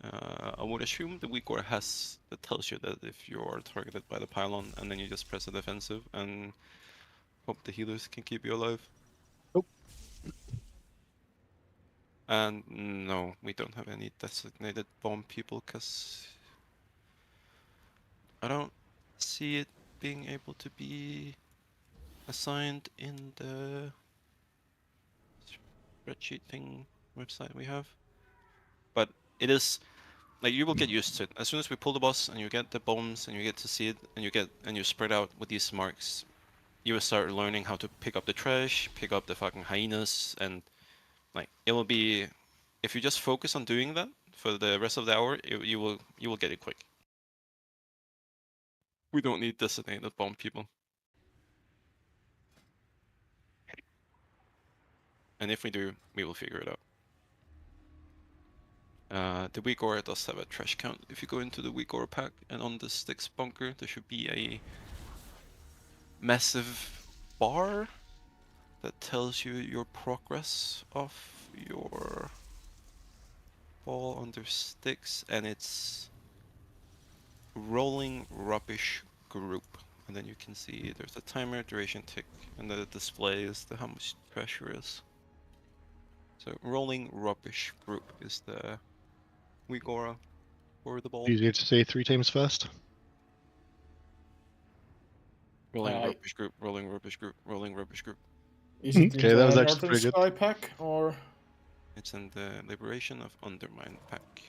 I would assume the weak ore has that tells you that if you are targeted by the pylon, and then you just press a defensive and hope the healers can keep you alive. Nope. And no, we don't have any designated bomb people because I don't see it being able to be assigned in the spreadsheet thing website we have. But it is like you will get used to it. As soon as we pull the boss and you get the bombs and you get to see it and you spread out with these marks, you will start learning how to pick up the trash, pick up the fucking hyenas, and like it will be if you just focus on doing that for the rest of the hour, you will get it quick. We don't need designated bomb people. And if we do, we will figure it out. The weak ore does have a trash count. If you go into the weak ore pack and on the Stix bunker, there should be a massive bar that tells you your progress of your ball under Stix, and it's rolling rubbish group. And then you can see there's a timer, duration tick, and the display is how much pressure is. So rolling rubbish group is the weak aura for the ball. Easier to say 3 times fast. Rolling rubbish group, rolling rubbish group, rolling rubbish group. Is it in Okay, that was the actually Northern pretty good. Sky pack or? It's in the Liberation of Undermine pack.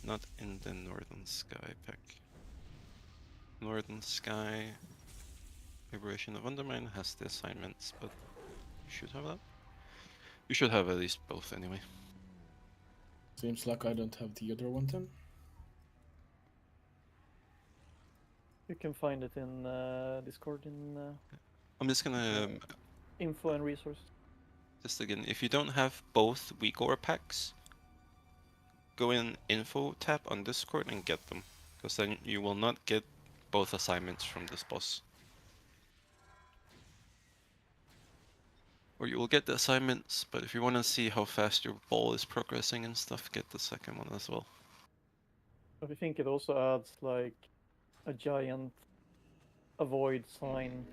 Not in the Northern Sky pack. Northern Sky Liberation of Undermine has the assignments, but you should have that. You should have at least both anyway. Seems like I don't have the other one then. You can find it in Discord in I'm just gonna info and resources. just again, if you don't have both weak aura packs, go in info tab on Discord and get them, because then you will not get both assignments from this boss. Or you will get the assignments, but if you want to see how fast your ball is progressing and stuff, get the second one as well. But I think it also adds like a giant avoid sign,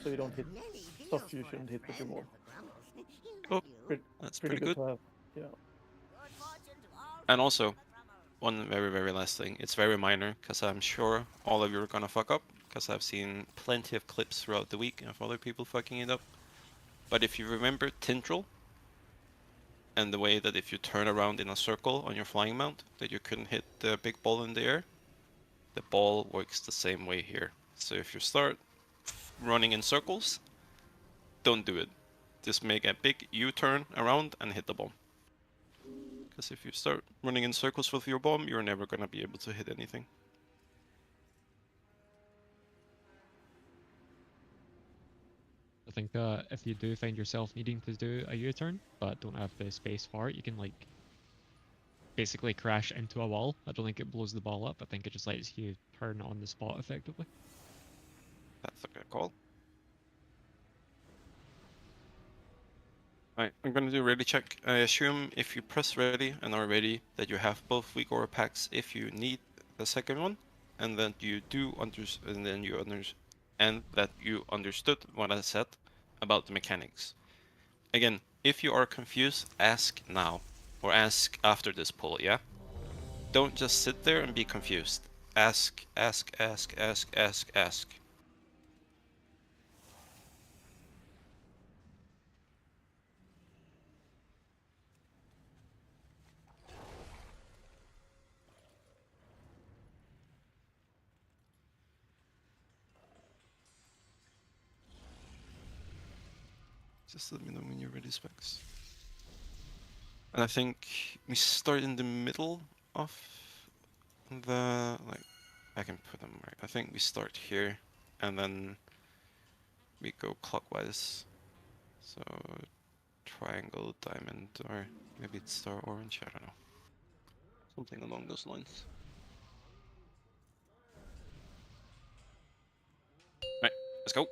so you don't hit stuff you shouldn't hit with your ball. Oh, that's pretty good. To have. Yeah. And also, one very last thing. It's very minor, because I'm sure all of you are gonna fuck up, because I've seen plenty of clips throughout the week of other people fucking it up. But if you remember Tindril, and the way that if you turn around in a circle on your flying mount, that you couldn't hit the big ball in the air, the ball works the same way here. So if you start running in circles, don't do it. Just make a big U-turn around and hit the bomb. Because if you start running in circles with your bomb, you're never gonna be able to hit anything. I think if you do find yourself needing to do a U-turn, but don't have the space for it, you can like basically crash into a wall. I don't think it blows the ball up. I think it just lets you turn on the spot effectively. That's a good call. Alright, I'm gonna do ready check. I assume if you press ready and are ready that you have both weak aura packs if you need the second one, and that you do and that you understood what I said about the mechanics. Again, if you are confused, ask now, or ask after this pull, yeah? Don't just sit there and be confused. Ask, ask, ask, ask, ask, ask. Just let me know when you're ready, Specs. And I think we start in the middle of the, like, I can put them right. I think we start here, and then we go clockwise. So, triangle, diamond, or maybe it's star orange, I don't know. Something along those lines. Right, let's go.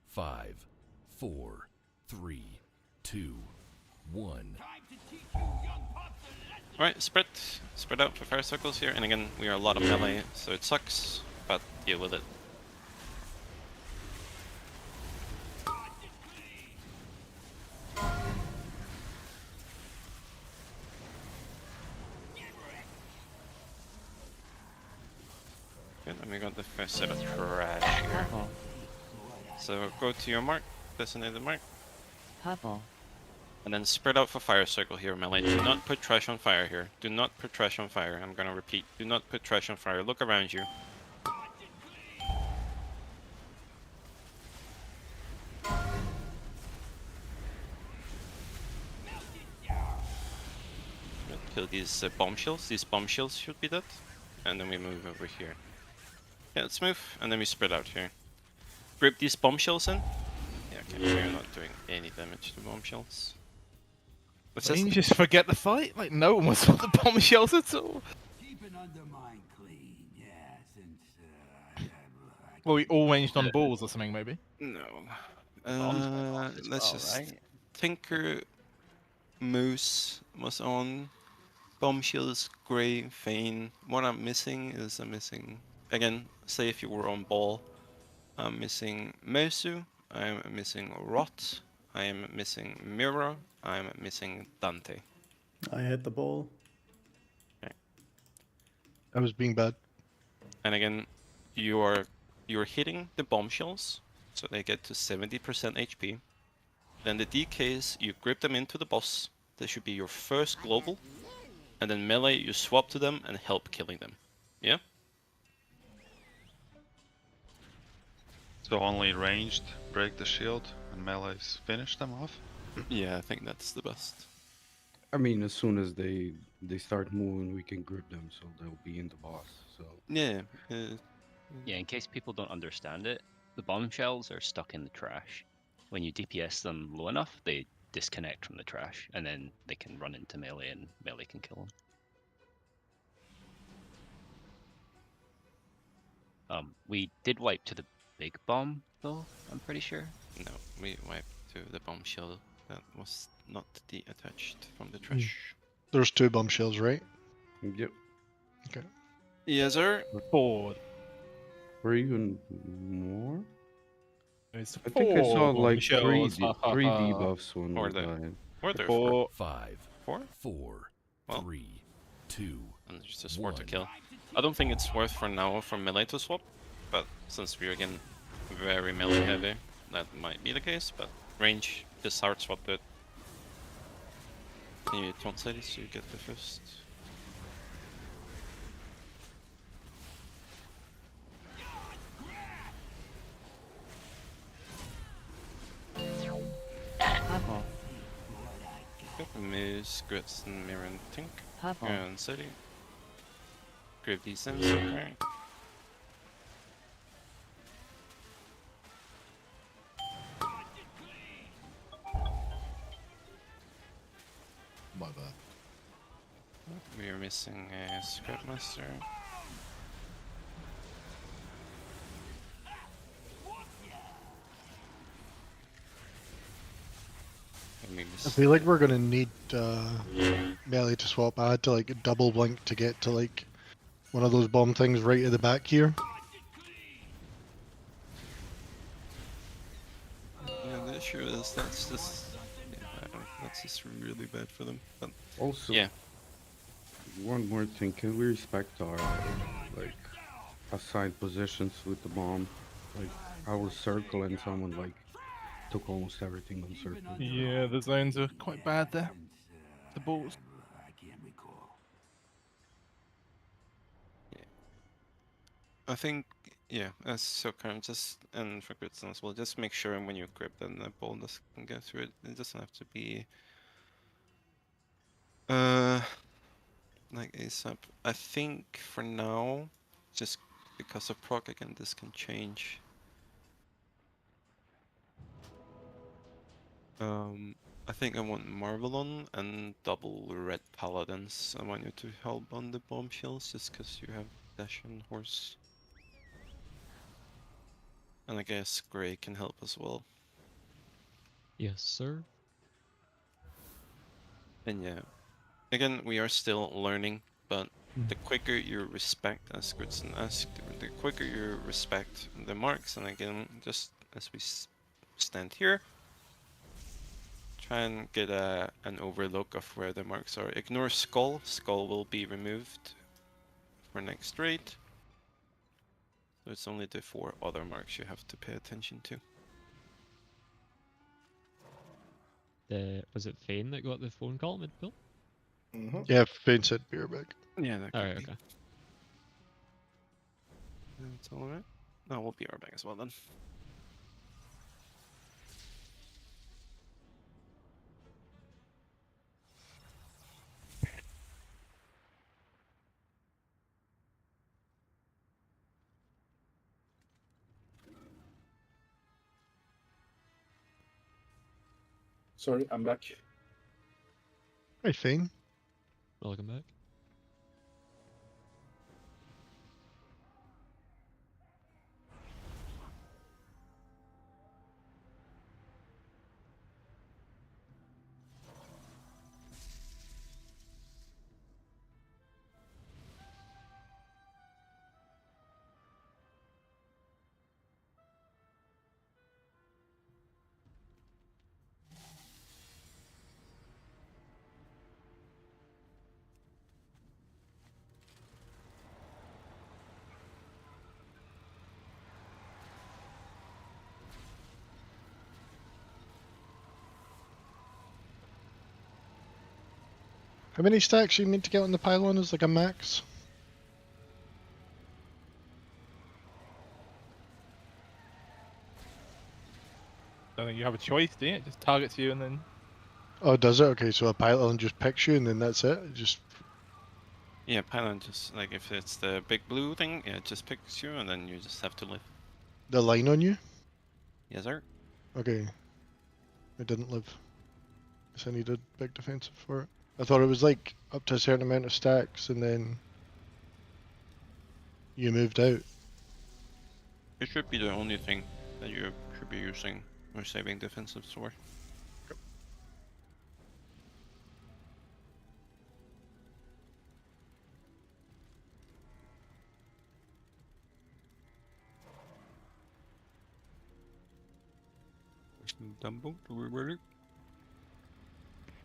Five, 4, 3, 2, 1. Alright, spread out for fire circles here, and again, we are a lot of melee, so it sucks, but deal with it. Good, and we got the first set of trash here. So go to your mark, designated mark. Purple. And then spread out for fire circle here, melee. Do not put trash on fire here. Do not put trash on fire. I'm gonna repeat. Do not put trash on fire. Look around you. Kill these bombshells. These bombshells should be dead. And then we move over here. Yeah, let's move. And then we spread out here. Grip these bombshells in. Yeah, okay, we're not doing any damage to bombshells. Let's just forget the fight? Like, no one was on the bombshells at all? Keep an undermine clean, yeah, since Well, we all ranged on balls or something, maybe? No. well, Let's just... right? Tinker, Moose was on. Bombshells, Grey, Fane. What I'm missing is Again, say if you were on ball. I'm missing Mosu. I'm missing Rot. I am missing Mirror. I'm missing Dante. I hit the ball. I was being bad. And again, you're hitting the bombshells, so they get to 70% HP. Then the DKs, you grip them into the boss. They should be your first global. And then melee, you swap to them and help killing them. Yeah? So only ranged break the shield and melees finish them off? Yeah, I think that's the best. I mean, as soon as they start moving, we can grip them, so they'll be in the boss. So Yeah. Yeah, in case people don't understand it, the bombshells are stuck in the trash. When you DPS them low enough, they disconnect from the trash, and then they can run into melee, and melee can kill them. We did wipe to the big bomb, though, I'm pretty sure. No, we wiped to the bombshell that was not detached from the trash. There's 2 bombshells, right? Yep. Okay. Yes, sir. 4. Or even more? It's I think I saw like three bombshells, ha, ha, three ha. debuffs when Or we the- died. Or there 4. 5, 4? 4, Well. 3, 2, And it's just worth to 1. kill. I don't think it's worth for now for melee to swap, but since we're again very melee heavy, that might be the case, but range, just hard swap it. Can you translate it so you get the first? Moose, Grits, and Mirror and Tink. Purple. And City. Grab these in, okay. My bad. We are missing a Scrapmaster. I feel like we're gonna need melee to swap. I had to like double blink to get to like one of those bomb things right at the back here. Yeah, the issue is that's just that's just really bad for them. But Also, yeah, one more thing, can we respect our like assigned positions with the bomb? Like I was circle and someone like took almost everything on circle. Yeah, the zones are quite bad there. The balls. I think yeah, as so kind of just and for Grits as well, just make sure when you grip then the ball doesn't get through it. It doesn't have to be like ASAP. I think for now, just because of proc again, this can change. I think I want Marvelon and double red paladins. I want you to help on the bombshells just because you have dash and horse. And I guess Grey can help as well. Yes, sir. And yeah, again, we are still learning, but the quicker you respect, as Gritson asked, the quicker you respect the marks, and again, just as we stand here, try and get an overlook of where the marks are. Ignore Skull. Skull will be removed for next raid. So it's only the 4 other marks you have to pay attention to. Was it Fane that got the phone call mid-bill? Yeah, Fane said beer bag. Yeah, that could Alright, be. okay. That's alright. No, we'll be our bag as well then. Sorry, I'm back. Hi, Fane. Welcome back. How many stacks you need to get on the pylon is like a max? Don't think you have a choice, do you? It just targets you and then. Oh, does it? Okay, so a pylon just picks you and then that's it? It just... Yeah, pylon just, like, if it's the big blue thing, yeah, it just picks you and then you just have to live. The line on you? Yes, sir. Okay. It didn't live. Guess I needed big defensive for it. I thought it was like up to a certain amount of stacks and then you moved out. It should be the only thing that you should be using or saving defensive for. Dumbo, do we ready?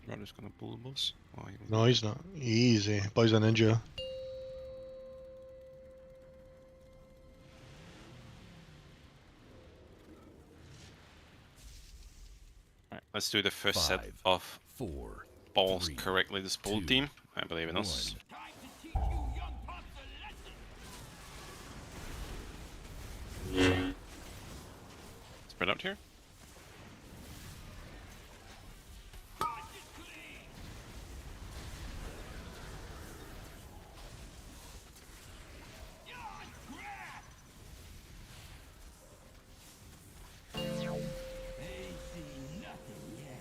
Ron is gonna pull the boss. Oh, No, he's not. Easy. Boy's a ninja. Alright, let's do the first set of balls correctly. This bull team, I believe in us. Spread out here.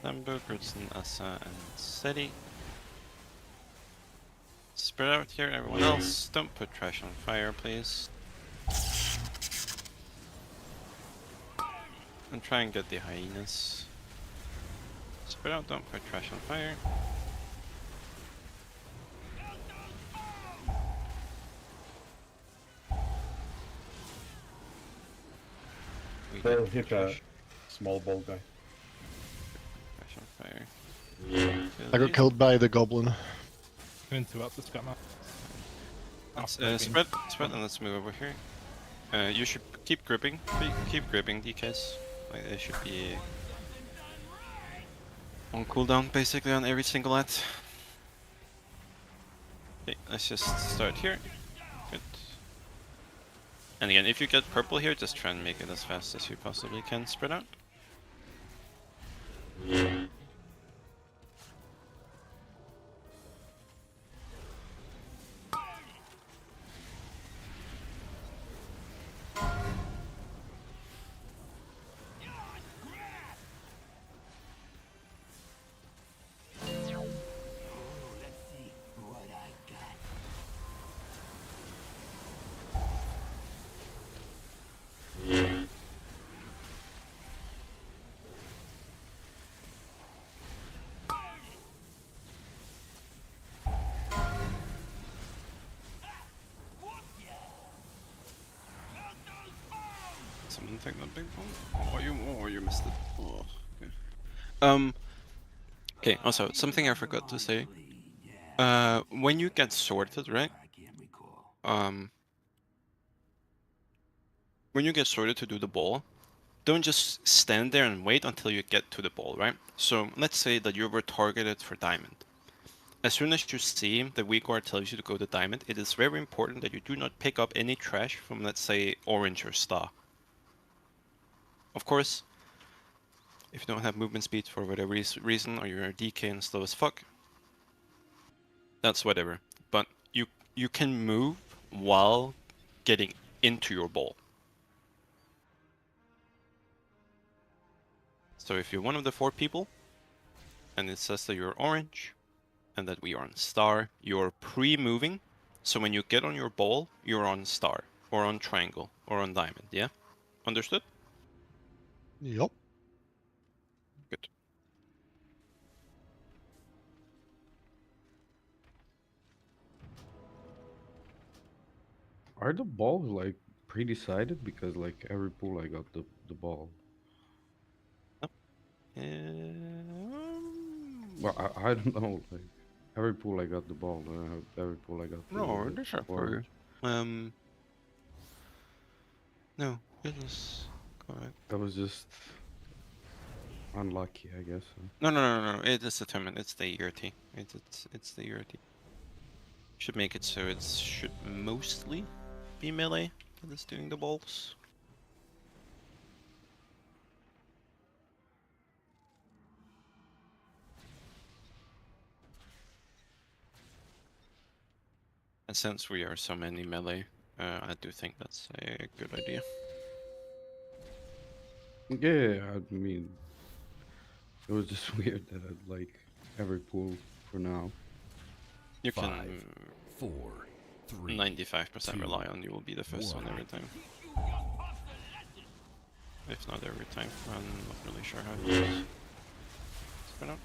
Lambo, Gridson, Asa, and Seti. Spread out here, everyone else. Don't put trash on fire, please. And try and get the hyenas. Spread out, don't put trash on fire. They'll hit a small ball guy. Trash on fire. I got killed by the goblin. Interrupt the scrap map. Spread, and let's move over here. You should keep gripping. Keep gripping, DKs. Like, they should be on cooldown basically on every single at. Okay, let's just start here. Good. And again, if you get purple here, just try and make it as fast as you possibly can. Spread out. Someone take that big bomb? Oh, you missed it. Oh, okay. Okay, also, something I forgot to say. When you get sorted, right? When you get sorted to do the ball, don't just stand there and wait until you get to the ball, right? So let's say that you were targeted for diamond. As soon as you see the weak guard tells you to go to diamond, it is very important that you do not pick up any trash from, let's say, orange or star. Of course, if you don't have movement speed for whatever reason, or you're DK and slow as fuck, that's whatever. But you can move while getting into your ball. So if you're one of the 4 people, and it says that you're orange, and that we are on star, you're pre-moving. So when you get on your ball, you're on star, or on triangle, or on diamond, yeah? Understood? Yup. Good. Are the balls like pre-decided? Because like every pool I got the ball. Well, I don't know. Like every pool I got the ball. Every pool I got. No, that's not for you. No, it was correct. That was just. unlucky, I guess. No. It is determined. It's the ERT. It's the ERT. Should make it so it should mostly be melee that is doing the balls. And since we are so many melee, I do think that's a good idea. Yeah, I mean, it was just weird that I'd like every pool for now. You can 5, 4, 3, 95% rely 2, on you will be the first one every time. If not every time, I'm not really sure how it is. Spin out.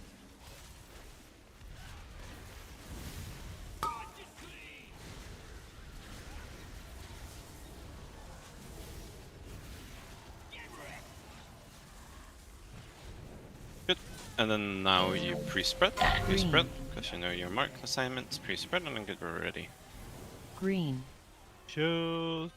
Good. And then now you pre-spread, because you know your mark assignments, pre-spread, and then get ready. Green. Sure.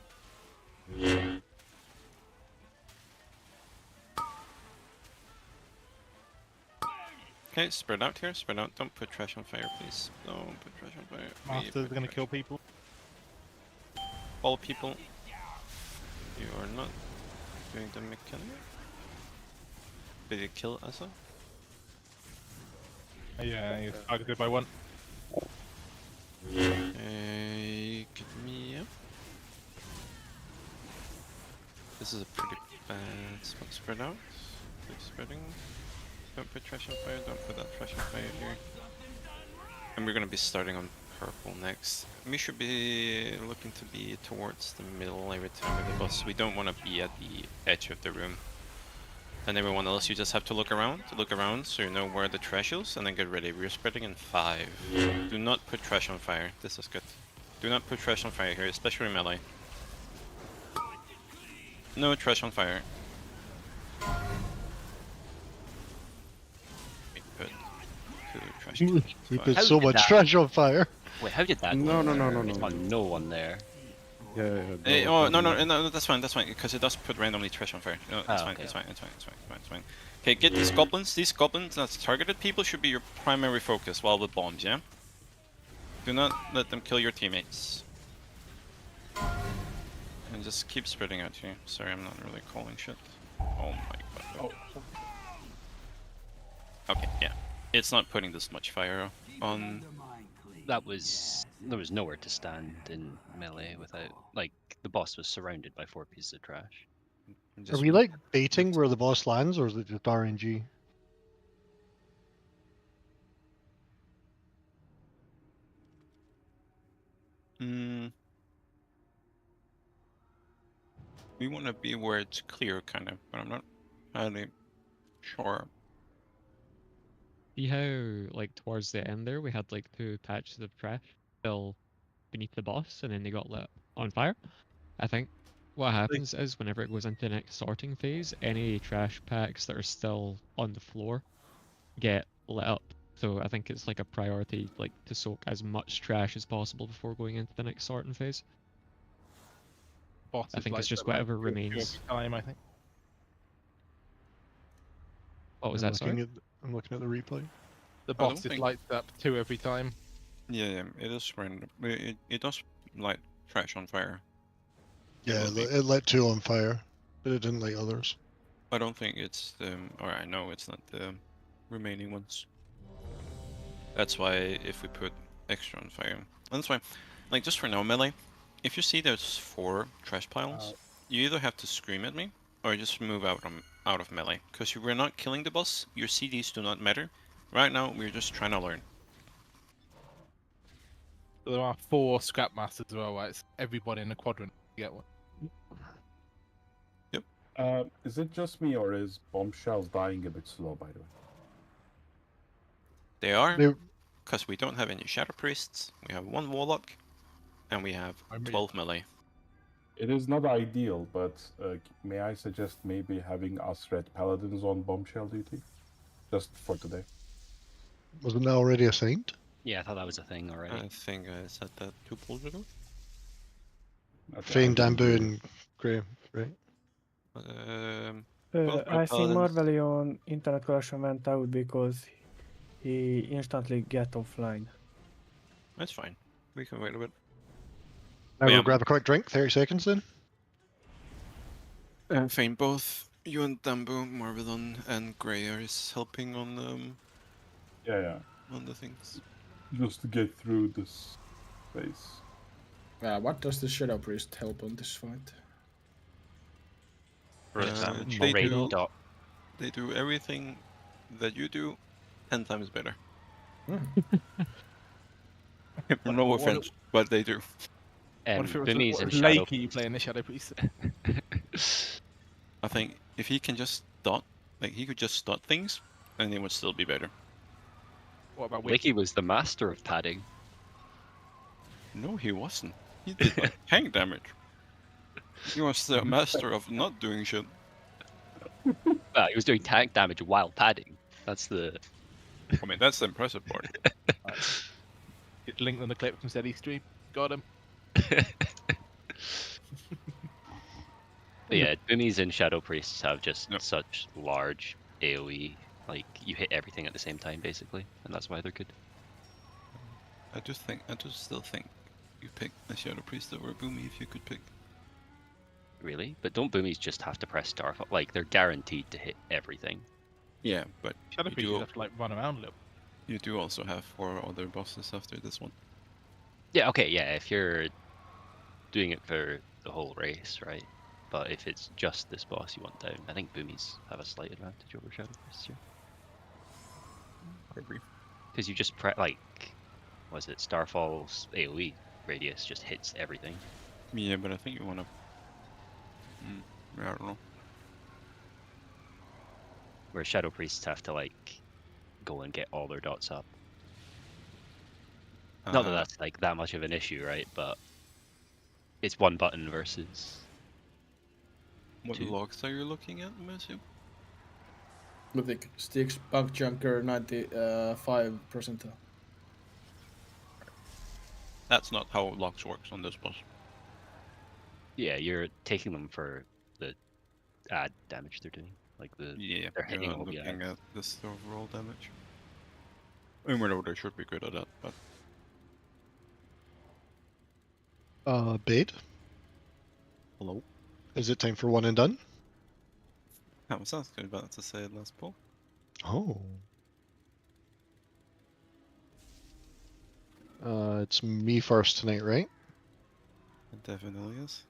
Okay, spread out here, spread out. Don't put trash on fire, please. Don't put trash on fire. Masters are gonna kill people. All people. You are not doing the mechanic. Did you kill Asa? Yeah, he's targeted by one. Get me up. This is a pretty bad spot. Spread out. Keep spreading. Don't put trash on fire. Don't put that trash on fire here. And we're gonna be starting on purple next. We should be looking to be towards the middle every time with the boss. We don't want to be at the edge of the room. And everyone else, you just have to look around so you know where the trash is, and then get ready. We're spreading in 5. Do not put trash on fire. This is good. Do not put trash on fire here, especially melee. No trash on fire. We put 2 trash on We fire. put so much trash on fire. Wait, how did that go? No. It's got no one there. Yeah. No, that's fine, because it does put randomly trash on fire. No, it's fine, okay. it's fine. Okay, get these goblins. These goblins that's targeted people should be your primary focus while with bombs, yeah? Do not let them kill your teammates. And just keep spreading out here. Sorry, I'm not really calling shit. Oh my god. Okay, yeah. It's not putting this much fire on. There was nowhere to stand in melee without, like, the boss was surrounded by 4 pieces of trash. Are we like baiting where the boss lands, or is it just RNG? We want to be where it's clear, kind of, but I'm not entirely sure. See how, like, towards the end there, we had, like, 2 patches of trash still beneath the boss, and then they got lit on fire? I think what happens is whenever it goes into the next sorting phase, any trash packs that are still on the floor get lit up. So I think it's like a priority, like, to soak as much trash as possible before going into the next sorting phase. Boss I is think like it's just that, like, whatever 2 remains. every time, I think. What was I'm that, sorry? I'm looking at the replay. The I don't boss is think- lights up 2 every time. Yeah, it is random. It does light trash on fire. Yeah, it lit 2 on fire, but it didn't light others. I don't think it's the, or I know it's not the remaining ones. That's why if we put extra on fire, that's why, like, just for now melee, if you see there's 4 trash piles, you either have to scream at me or just move out of melee, because we're not killing the boss. Your CDs do not matter. Right now we're just trying to learn. So there are 4 scrap masters as well, right? It's everybody in the quadrant to get one. Is it just me, or is bombshells dying a bit slow, by the way? They are, because we don't have any Shadow Priests, we have 1 Warlock, and we have 12 melee. It is not ideal, but may I suggest maybe having us Red Paladins on bombshell duty? Just for today. Wasn't that already assigned? Yeah, I thought that was a thing already. I think I said that 2 pulls ago. Fane, Dambu, and Graham, right? Both I Red think Paladins. Marvelion internet connection went out because he instantly get offline. That's fine. We can wait a bit. Now But we'll yeah, grab a quick drink. 30 seconds then. Fine, both you and Dumbo, Marvelon, and Greyer is helping on Yeah. on the things. Just to get through this phase. What does the Shadow Priest help on this fight? They do everything that you do 10 times better. No offense, but they do. What if it was, Bumi's what in if Shadow. Lakey playing the Shadow Priest? I think if he can just dot, like he could just dot things, and it would still be better. What about Lakey was the master of padding. No, he wasn't. He did like tank damage. He was the master of not doing shit. He was doing tank damage while padding. That's the. I mean, that's the impressive part. Linked on the clip from Steady Stream. Got him. But yeah, Bumis and Shadow Priests have just such large AoE. Like you hit everything at the same time, basically, and that's why they're good. I just still think you pick a Shadow Priest over a Boomy if you could pick. Really, but don't Boomies just have to press Starfall? Like they're guaranteed to hit everything. Yeah, but Shadow Priest you have to like run around a little. You do also have 4 other bosses after this one. Yeah, okay, yeah, if you're doing it for the whole race, right? But if it's just this boss you want down, I think Boomies have a slight advantage over Shadow Priests here. I agree. Because you just was it Starfall's AoE radius just hits everything. Yeah, but I think you want to. I don't know. Where Shadow Priests have to like go and get all their dots up. Not that that's like that much of an issue, right? But it's one button versus. What 2. logs are you looking at, Matthew? Mythic Stix Bunkjunker 95%. That's not how logs works on this boss. Yeah, you're taking them for the add damage they're doing. Like they're hitting you're all the looking adds. at this overall damage. I mean, they should be good at that, but. Bade? Hello? Is it time for one and done? That sounds good about to say it last pull. Oh. It's me first tonight, right? It definitely is.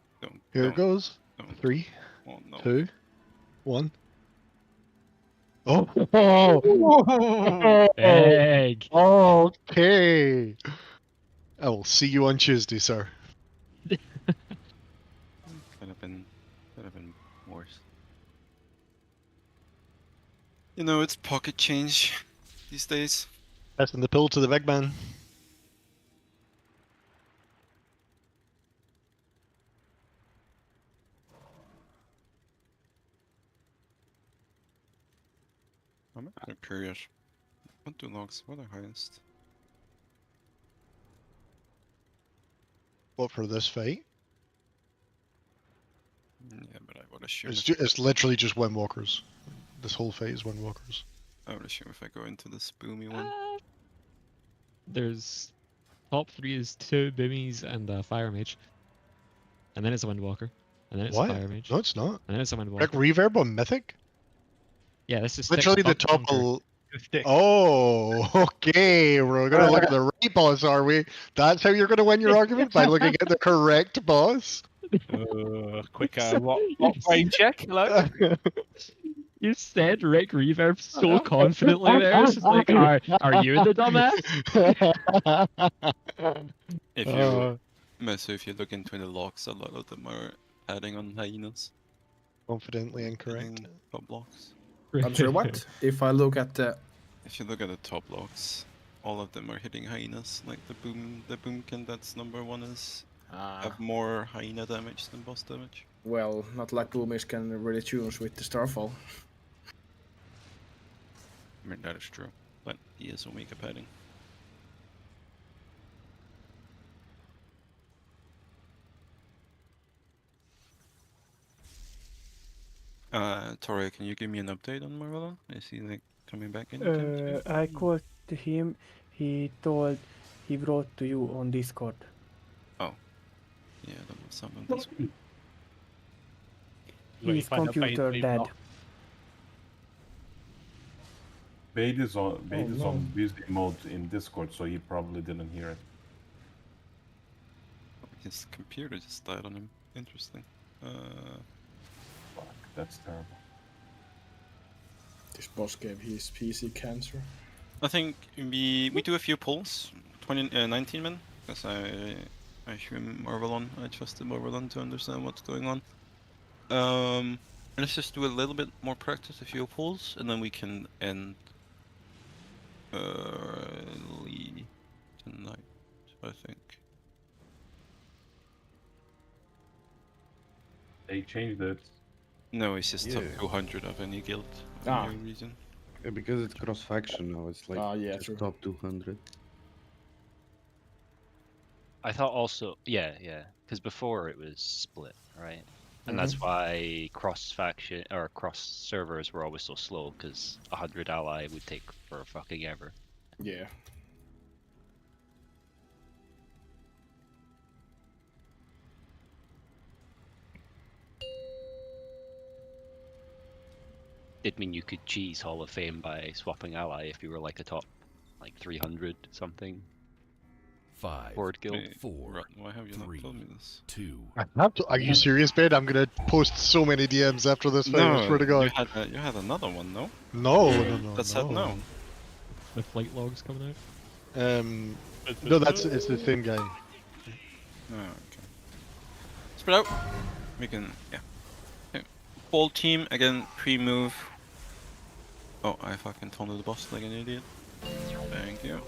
Here it goes. Don't. 3, Oh, no. 2, 1. Oh! Egg. Okay. I will see you on Tuesday, sir. Could have been worse. You know, it's pocket change these days. Passing the pill to the big man. I'm kind of curious. What do logs? What are highest? What for this fight? Yeah, but I would assume. It's literally just windwalkers. This whole fight is windwalkers. I would assume if I go into this boomy one. There's top 3 is 2 Boomies and a Fire Mage. And then it's a Windwalker. And then it's What? a Fire Mage. No, it's not. And then it's a Windwalker. Like reverb on Mythic? Yeah, this is literally the top. Oh, okay. We're gonna look at the right boss, are we? That's how you're gonna win your argument by looking at the correct boss. Quick brain check. Hello. You said Rick Reverb so confidently there. It's just like, are you the dumbass? If you if you look into the logs, a lot of them are adding on hyenas. Confidently incorrect. Top logs. I'm sorry, what? If I look at the... If you look at the top logs, all of them are hitting hyenas. Like the boomkin that's number 1 is have more hyena damage than boss damage. Well, not like Boomies can really choose with the Starfall. I mean, that is true, but he is Omega padding. Tori, can you give me an update on Marvelon? Is he like coming back anytime soon? I called him. He told he wrote to you on Discord. Oh, yeah, that was someone this week. His computer dead. Bade is on no. busy mode in Discord, so he probably didn't hear it. His computer just died on him. Interesting. Fuck, that's terrible. This boss gave his PC cancer. I think we do a few polls, 19 men, because I assume Marvelon. I trusted Marvelon to understand what's going on. Let's just do a little bit more practice, a few polls, and then we can end early tonight, I think. They changed it. No, it's just top Yeah. 200 of any guild for Ah. no reason. Yeah, because it's cross faction now. It's like yeah, just true. top 200. I thought also, yeah, because before it was split, right? And that's why cross faction or cross servers were always so slow, because 100 ally would take for fucking ever. Yeah. Did mean you could cheese Hall of Fame by swapping ally if you were like a top, like 300 something. 5, Horde guild. 4, Why have you 3, not told me this? 2. Are you serious, Ben? I'm gonna post so many DMs after this fight. I swear to God. You had another one, no? No. That said no. The flight logs coming out. No, it's the same guy. Oh, okay. Spread out. We can, yeah. Okay. Ball team again. Pre-move. Oh, I fucking taunted the boss like an idiot. Thank you.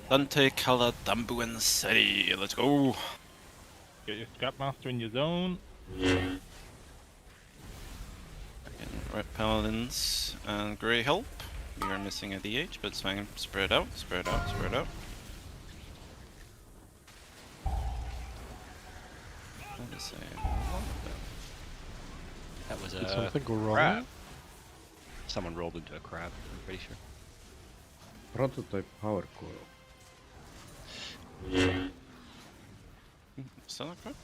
Dante, Kala, Dambu, and Seri. Let's go. Get your Scrapmaster in your zone. Again, Red Paladins and Grey Help. We are missing a DH, but it's fine. Spread out, spread out, spread out. That is a lot of them. That was Did a something go wrong? crab. Someone rolled into a crab, I'm pretty sure. Prototype power coil. Still a crab?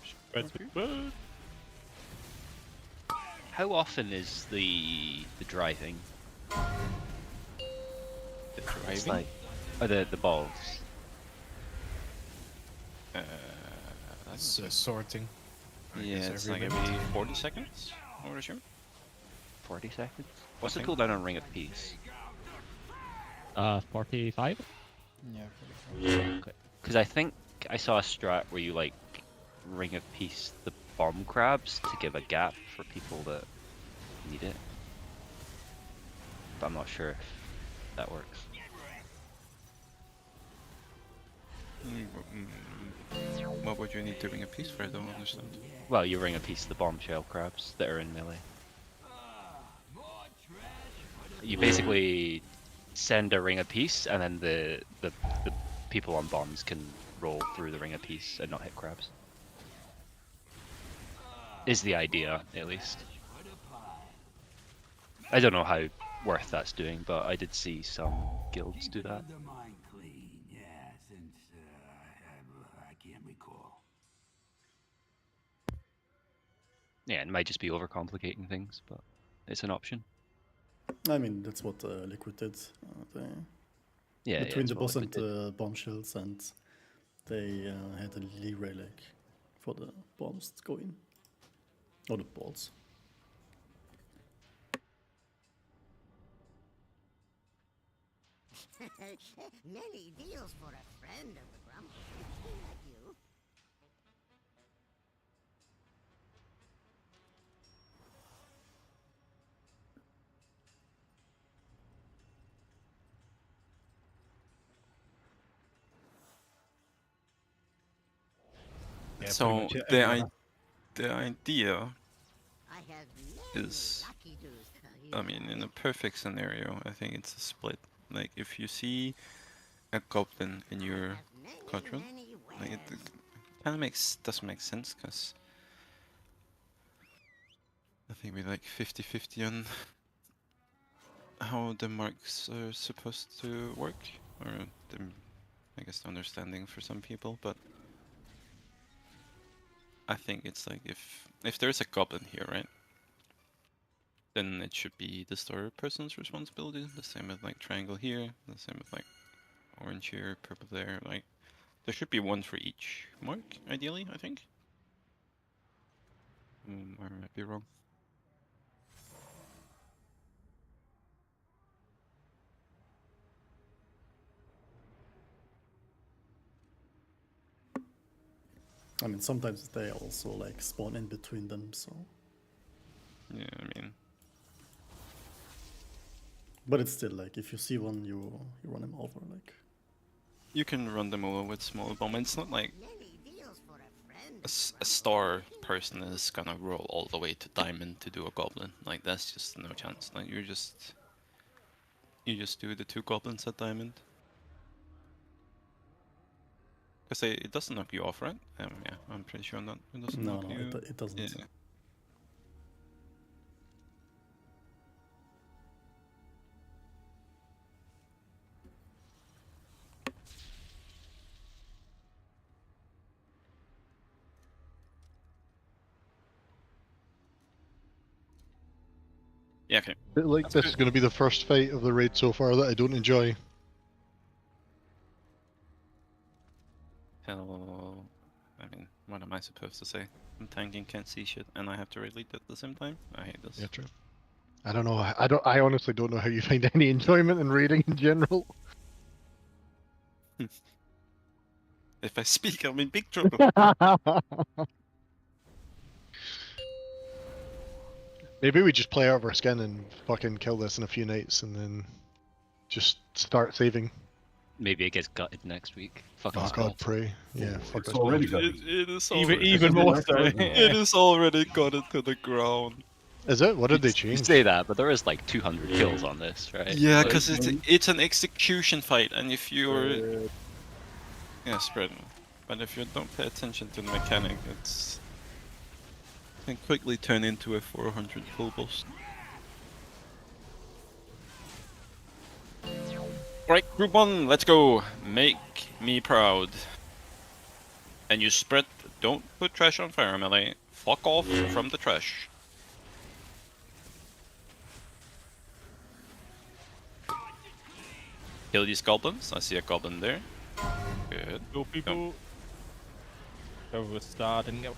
How often is the driving? The It's driving? like, the balls. That's sorting. I Yeah, guess it's like minute. every 40 seconds, I would assume. 40 seconds? What's the think. cooldown on Ring of Peace? 45? Yeah. Because I think I saw a strat where you like Ring of Peace the bomb crabs to give a gap for people that need it. But I'm not sure if that works. What would you need to bring a piece for? I don't understand. Well, you Ring of Peace the bombshell crabs that are in melee. You basically send a Ring of Peace, and then the people on bombs can roll through the Ring of Peace and not hit crabs. Is the idea, at least. I don't know how worth that's doing, but I did see some guilds do that. Yeah, it might just be overcomplicating things, but it's an option. I mean, that's what Liquid did. Between the boss and the bombshells, and they had a leeway like for the bombs to go in. Or the balls. Many deals for a friend of the Grumbles. Not you. Yeah, So pretty much the idea is, I mean, in a perfect scenario, I think it's a split. Like if you see a goblin in your quadrant, like it kind of doesn't make sense because I think we like 50-50 on how the marks are supposed to work, or the, I guess the understanding for some people, but I think it's like if there's a goblin here, right? Then it should be the store person's responsibility. The same with like triangle here, the same with like orange here, purple there, like there should be one for each mark, ideally, I think. I might be wrong. I mean, sometimes they also like spawn in between them, so. Yeah, I mean. But it's still like if you see one, you run him over, like. You can run them over with small bomb. It's not like a star person is gonna roll all the way to diamond to do a goblin. Like that's just no chance. Like you just do the 2 goblins at diamond. Because it doesn't knock you off, right? Yeah, I'm pretty sure not. It doesn't knock you. No, it doesn't. Yeah. Yeah, okay. Like this is going to be the first fight of the raid so far that I don't enjoy. Hell, I mean, what am I supposed to say? I'm tanking, can't see shit, and I have to relate at the same time. I hate this. Yeah, true. I don't know. I honestly don't know how you find any enjoyment in raiding in general. If I speak, I'm in big trouble. Maybe we just play out of our skin and fucking kill this in a few nights and then just start saving. Maybe it gets gutted next week. Fucking Oh spell. god, pray. Yeah, fuck It's this already bullshit. gutted. It is Even more so. It is already got it to the ground. Is it? What did they You change? say that, but there is like 200 kills on this, right? Yeah, Like, because it's an execution fight, and if you're yeah, spread. But if you don't pay attention to the mechanic, it's can quickly turn into a 400 full boss. Right, group 1, let's go. Make me proud. And you spread. Don't put trash on fire, melee. Fuck off from the trash. Kill these goblins. I see a goblin there. Good. Go people. Go with a star, didn't get.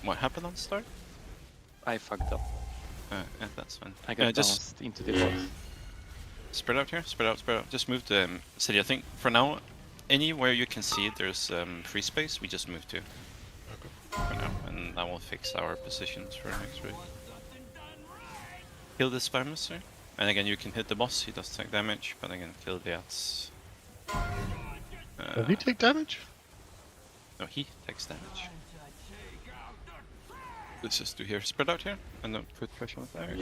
What happened on start? I fucked up. Yeah, that's fine. I got just bounced into the box. spread out here. Spread out. Spread out. Just move to city. I think for now, anywhere you can see there's free space, we just move to. For now, and that will fix our positions for next raid. Kill the spy master, and again you can hit the boss. He does take damage, but again kill the ads. Does he take damage? No, he takes damage. Let's just do here. Spread out here, and don't put pressure on fire.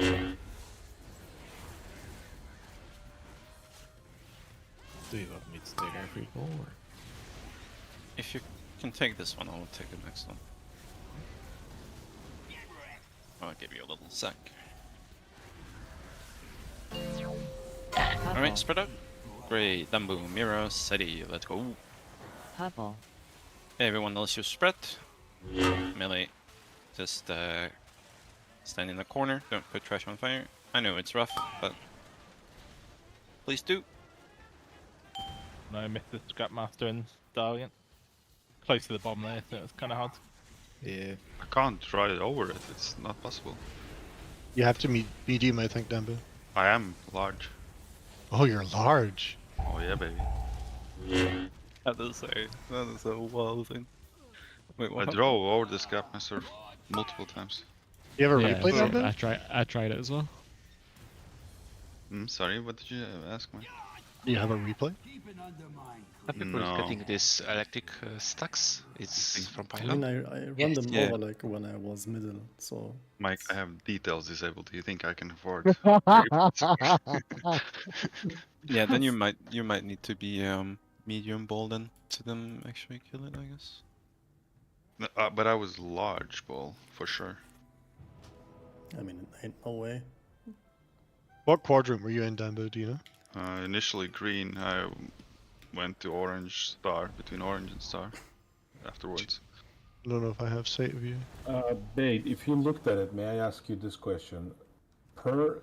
Do you want me to take every ball? Or? If you can take this one, I will take the next one. I'll give you a little sack. Alright, spread out. Great, then boom, Miro, City, let's go. Purple. Hey, everyone else, you spread. Melee, just stand in the corner, don't put trash on fire. I know it's rough, but please do. No, I missed the Scrapmaster and Stallion. Close to the bomb there, so it's kind of hard. Yeah. I can't ride over it. It's not possible. You have to meet medium, I think, Dambu. I am large. Oh, you're large. Oh yeah, baby. That is a wild thing. Wait, what I happened? drove over the Scrapmaster multiple times. You ever Yeah, replay so Dambu? I tried it as well. Sorry, what did you ask me? Do you have a replay? Are people getting this electric stacks? It's from I Pylon. mean, I run them over like when I was middle, so. Mike, I have details disabled. Do you think I can afford? Yeah, then you might need to be medium ball then to them actually kill it, I guess. But I was large ball for sure. I mean, ain't no way. What quadrant were you in, Dambo? Do you know? Initially green, I went to orange star, between orange and star afterwards. I don't know if I have sight of you. Bait, if you looked at it, may I ask you this question? Per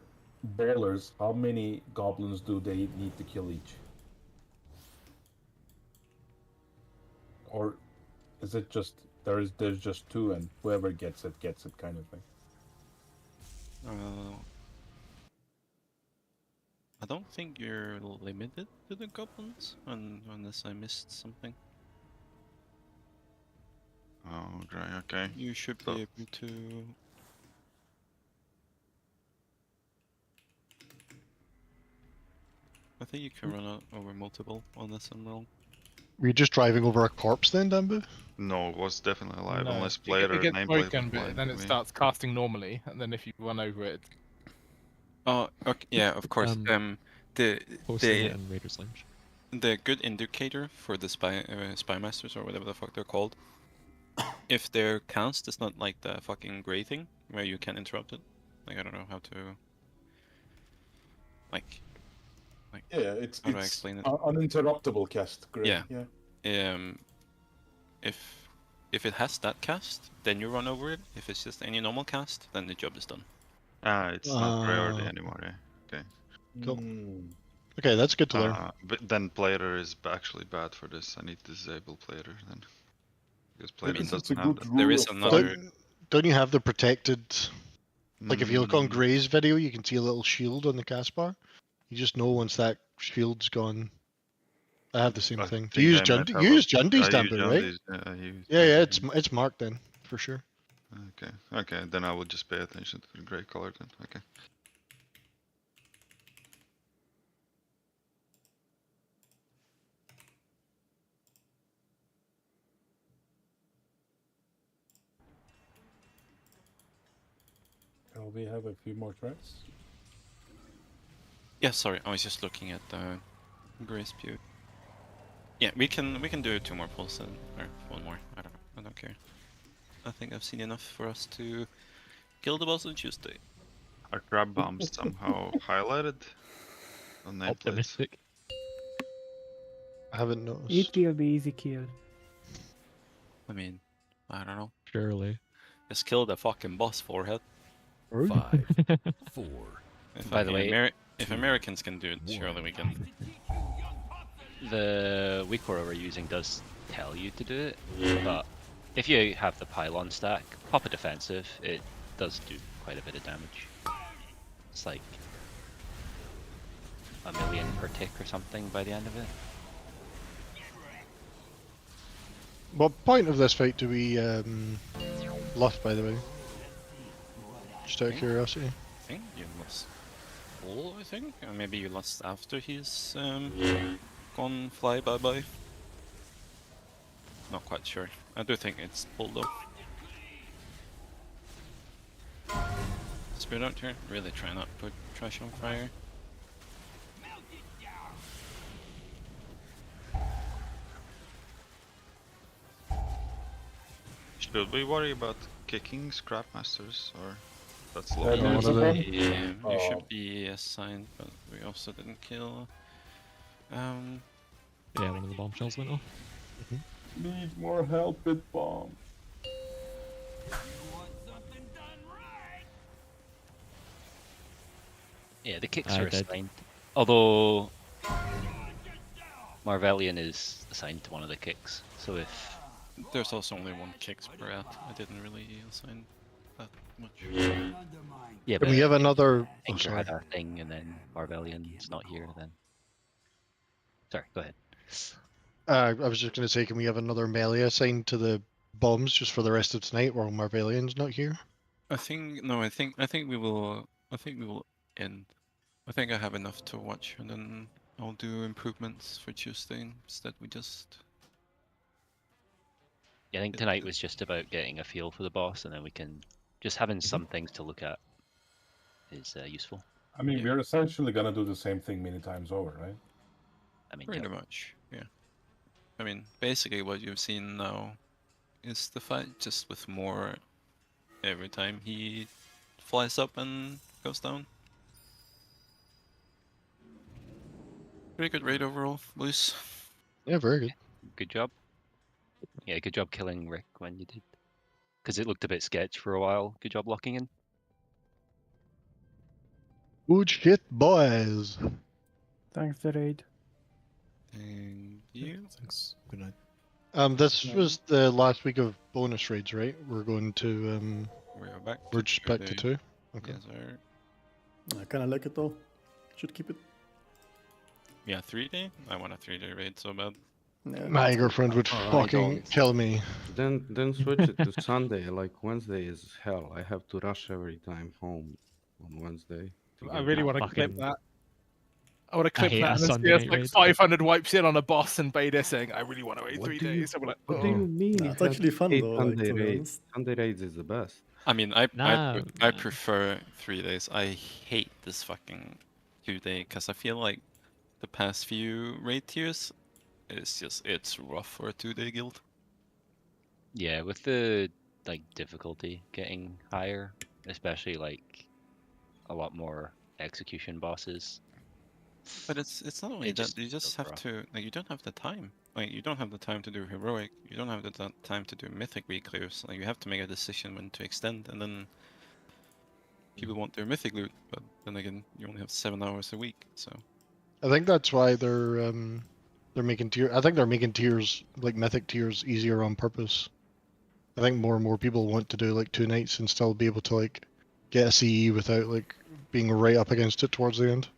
ballers, how many goblins do they need to kill each? Or is it just there's just two and whoever gets it kind of thing? I don't think you're limited to the goblins, unless I missed something. Oh, great, okay. You should be able to... I think you can run over multiple, unless I'm wrong. Were you just driving over a corpse then, Dambo? No, it was definitely alive, No, unless it player gets nameplate broken, was but blind then to it me. starts casting normally, and then if you run over it. Oh, okay, yeah, of course. Posting it in Raiders Lounge. The good indicator for the spy masters or whatever the fuck they're called, if their cast is not like the fucking gray thing where you can interrupt it. Like I don't know how to. Like. Yeah, it's how do I explain it? uninterruptible cast. Great. Yeah. Yeah. If it has that cast, then you run over it. If it's just any normal cast, then the job is done. Ah, it's not priority anymore. Yeah. Okay. Cool. Okay, that's good to learn. But then player is actually bad for this. I need to disable player then. Because player doesn't have that. There is another. Don't you have the protected? Like if you look on Mm. Gray's video, you can see a little shield on the cast bar. You just know once that shield's gone. I have the same thing. Do you use you use Jundies, Dambo, right? Yeah, it's marked then for sure. Okay, then I will just pay attention to the gray color then. Okay. We have a few more tracks. Yeah, sorry, I was just looking at the gray spew. Yeah, we can do 2 more pulls then, or 1 more. I don't care. I think I've seen enough for us to kill the boss on Tuesday. Are crab bombs somehow highlighted on nameplates? Optimistic. I haven't noticed. It will be easy kill. I mean, I don't know. Surely. Just kill the fucking boss, forehead. 5, 4. By the way, if Americans can do it, surely we can. The weak aura we're using does tell you to do it, but if you have the pylon stack, pop a defensive, it does do quite a bit of damage. It's like 1 million per tick or something by the end of it. What point of this fight do we lost, by the way? Just out of curiosity. I think you lost all, I think? Or maybe you lost after he's gone fly bye-bye. Not quite sure. I do think it's pulled though. Spirit out here, really try not to put trash on fire. Should we worry about kicking scrap masters or that's Yeah, low? Yeah, you should be assigned, but we also didn't kill. Yeah, one of the bombshells went off. Need more help with bomb. Yeah, the kicks are assigned. Although Marvellian is assigned to one of the kicks, so if there's also only 1 kick per out, I didn't really assign that much. Yeah, Can but we have another? Anchor had our thing, and then Marvellian's not here. Then sorry, go ahead. I was just going to say, can we have another melee assigned to the bombs just for the rest of tonight while Marvellian's not here? I think no. I think we will. I think we will end. I think I have enough to watch, and then I'll do improvements for Tuesday instead. We just. Yeah, I think tonight was just about getting a feel for the boss, and then we can just having some things to look at is useful. I mean, we're essentially gonna do the same thing many times over, right? I mean, pretty much, yeah. I mean, basically what you've seen now is the fight, just with more every time he flies up and goes down. Pretty good raid overall, Luis. Yeah, very good. Good job. Yeah, good job killing Rick when you did. Because it looked a bit sketch for a while. Good job locking in. Good shit, boys. Thanks, the raid. Thank you. Thanks. Good night. This was the last week of bonus raids, right? We're going to we're just back to 2. Okay. Yes, sir. I kind of like it though. Should keep it. Yeah, 3-day? I want a 3-day raid so bad. Yeah, My girlfriend would fucking kill me. Then switch it to Sunday. Like Wednesday is hell. I have to rush every time home on Wednesday. I really want to clip that. I want to I clip hate that a and then Sunday see us night like raid. 500 wipes in on a boss and Bader saying, "I really want to wait 3 days." I'm like, What do you mean? Nah, it's actually fun though. Like, Sunday to be raids. honest. Sunday raids is the best. I mean, I Nah, prefer 3 days. I hate this fucking 2-day because I feel like the past few raid tiers, it's rough for a 2-day guild. Yeah, with the like difficulty getting higher, especially like a lot more execution bosses. But it's not only It that, you just feels have rough. to, like, you don't have the time. Like, you don't have the time to do heroic, you don't have the time to do mythic reclears. Like, you have to make a decision when to extend, and then people want their mythic loot, but then again, you only have 7 hours a week, so. I think that's why they're making tier. I think they're making tiers like mythic tiers easier on purpose. I think more and more people want to do like 2 nights and still be able to like get a CE without like being right up against it towards the end.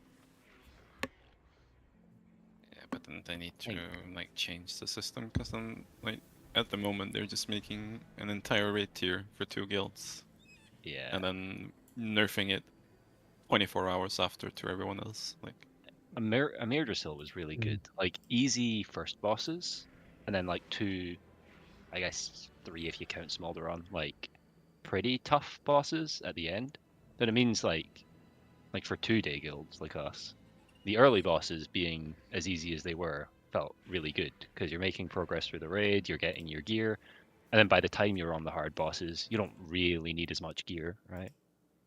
Yeah, but then they need to like change the system, because then like at the moment they're just making an entire raid tier for 2 guilds. Yeah. And then nerfing it 24 hours after to everyone else. Like, Amir Drasil was really good. Like easy first bosses, and then like 2, I guess 3 if you count Smolderon, like pretty tough bosses at the end. But it means like for 2-day guilds like us, the early bosses being as easy as they were felt really good because you're making progress through the raid, you're getting your gear, and then by the time you're on the hard bosses, you don't really need as much gear, right?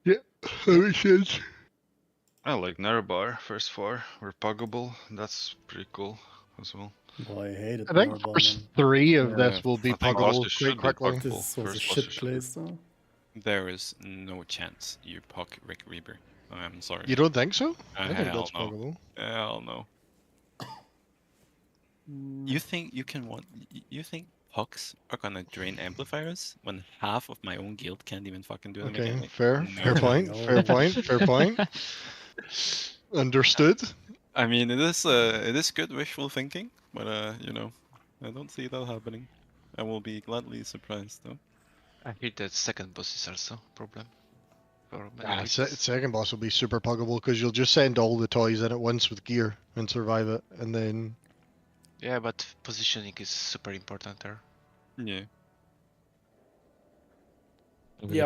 Yeah, that makes sense. I like Narabar. First 4 were puggable. That's pretty cool as well. Boy, I hated I think Narbonne, first man. 3 of this will be I think puggable bosses quite should be quickly. puggable. This was a First shit bosses should be. place though. there is no chance you puck Rick Reaper. I'm sorry. You don't think so? I think Hell that's no. puggable. Hell no. You think you can want? You think pucks are gonna drain amplifiers when half of my own guild can't even fucking do the Okay, mechanic? fair No. point, fair point, fair point. Understood. I mean, it is good wishful thinking, but you know, I don't see that happening. I will be gladly surprised though. I hear that second boss is also a problem for many Ah, people. second boss will be super puggable because you'll just send all the toys in at once with gear and survive it, and then. Yeah, but positioning is super important there. Yeah. Yeah,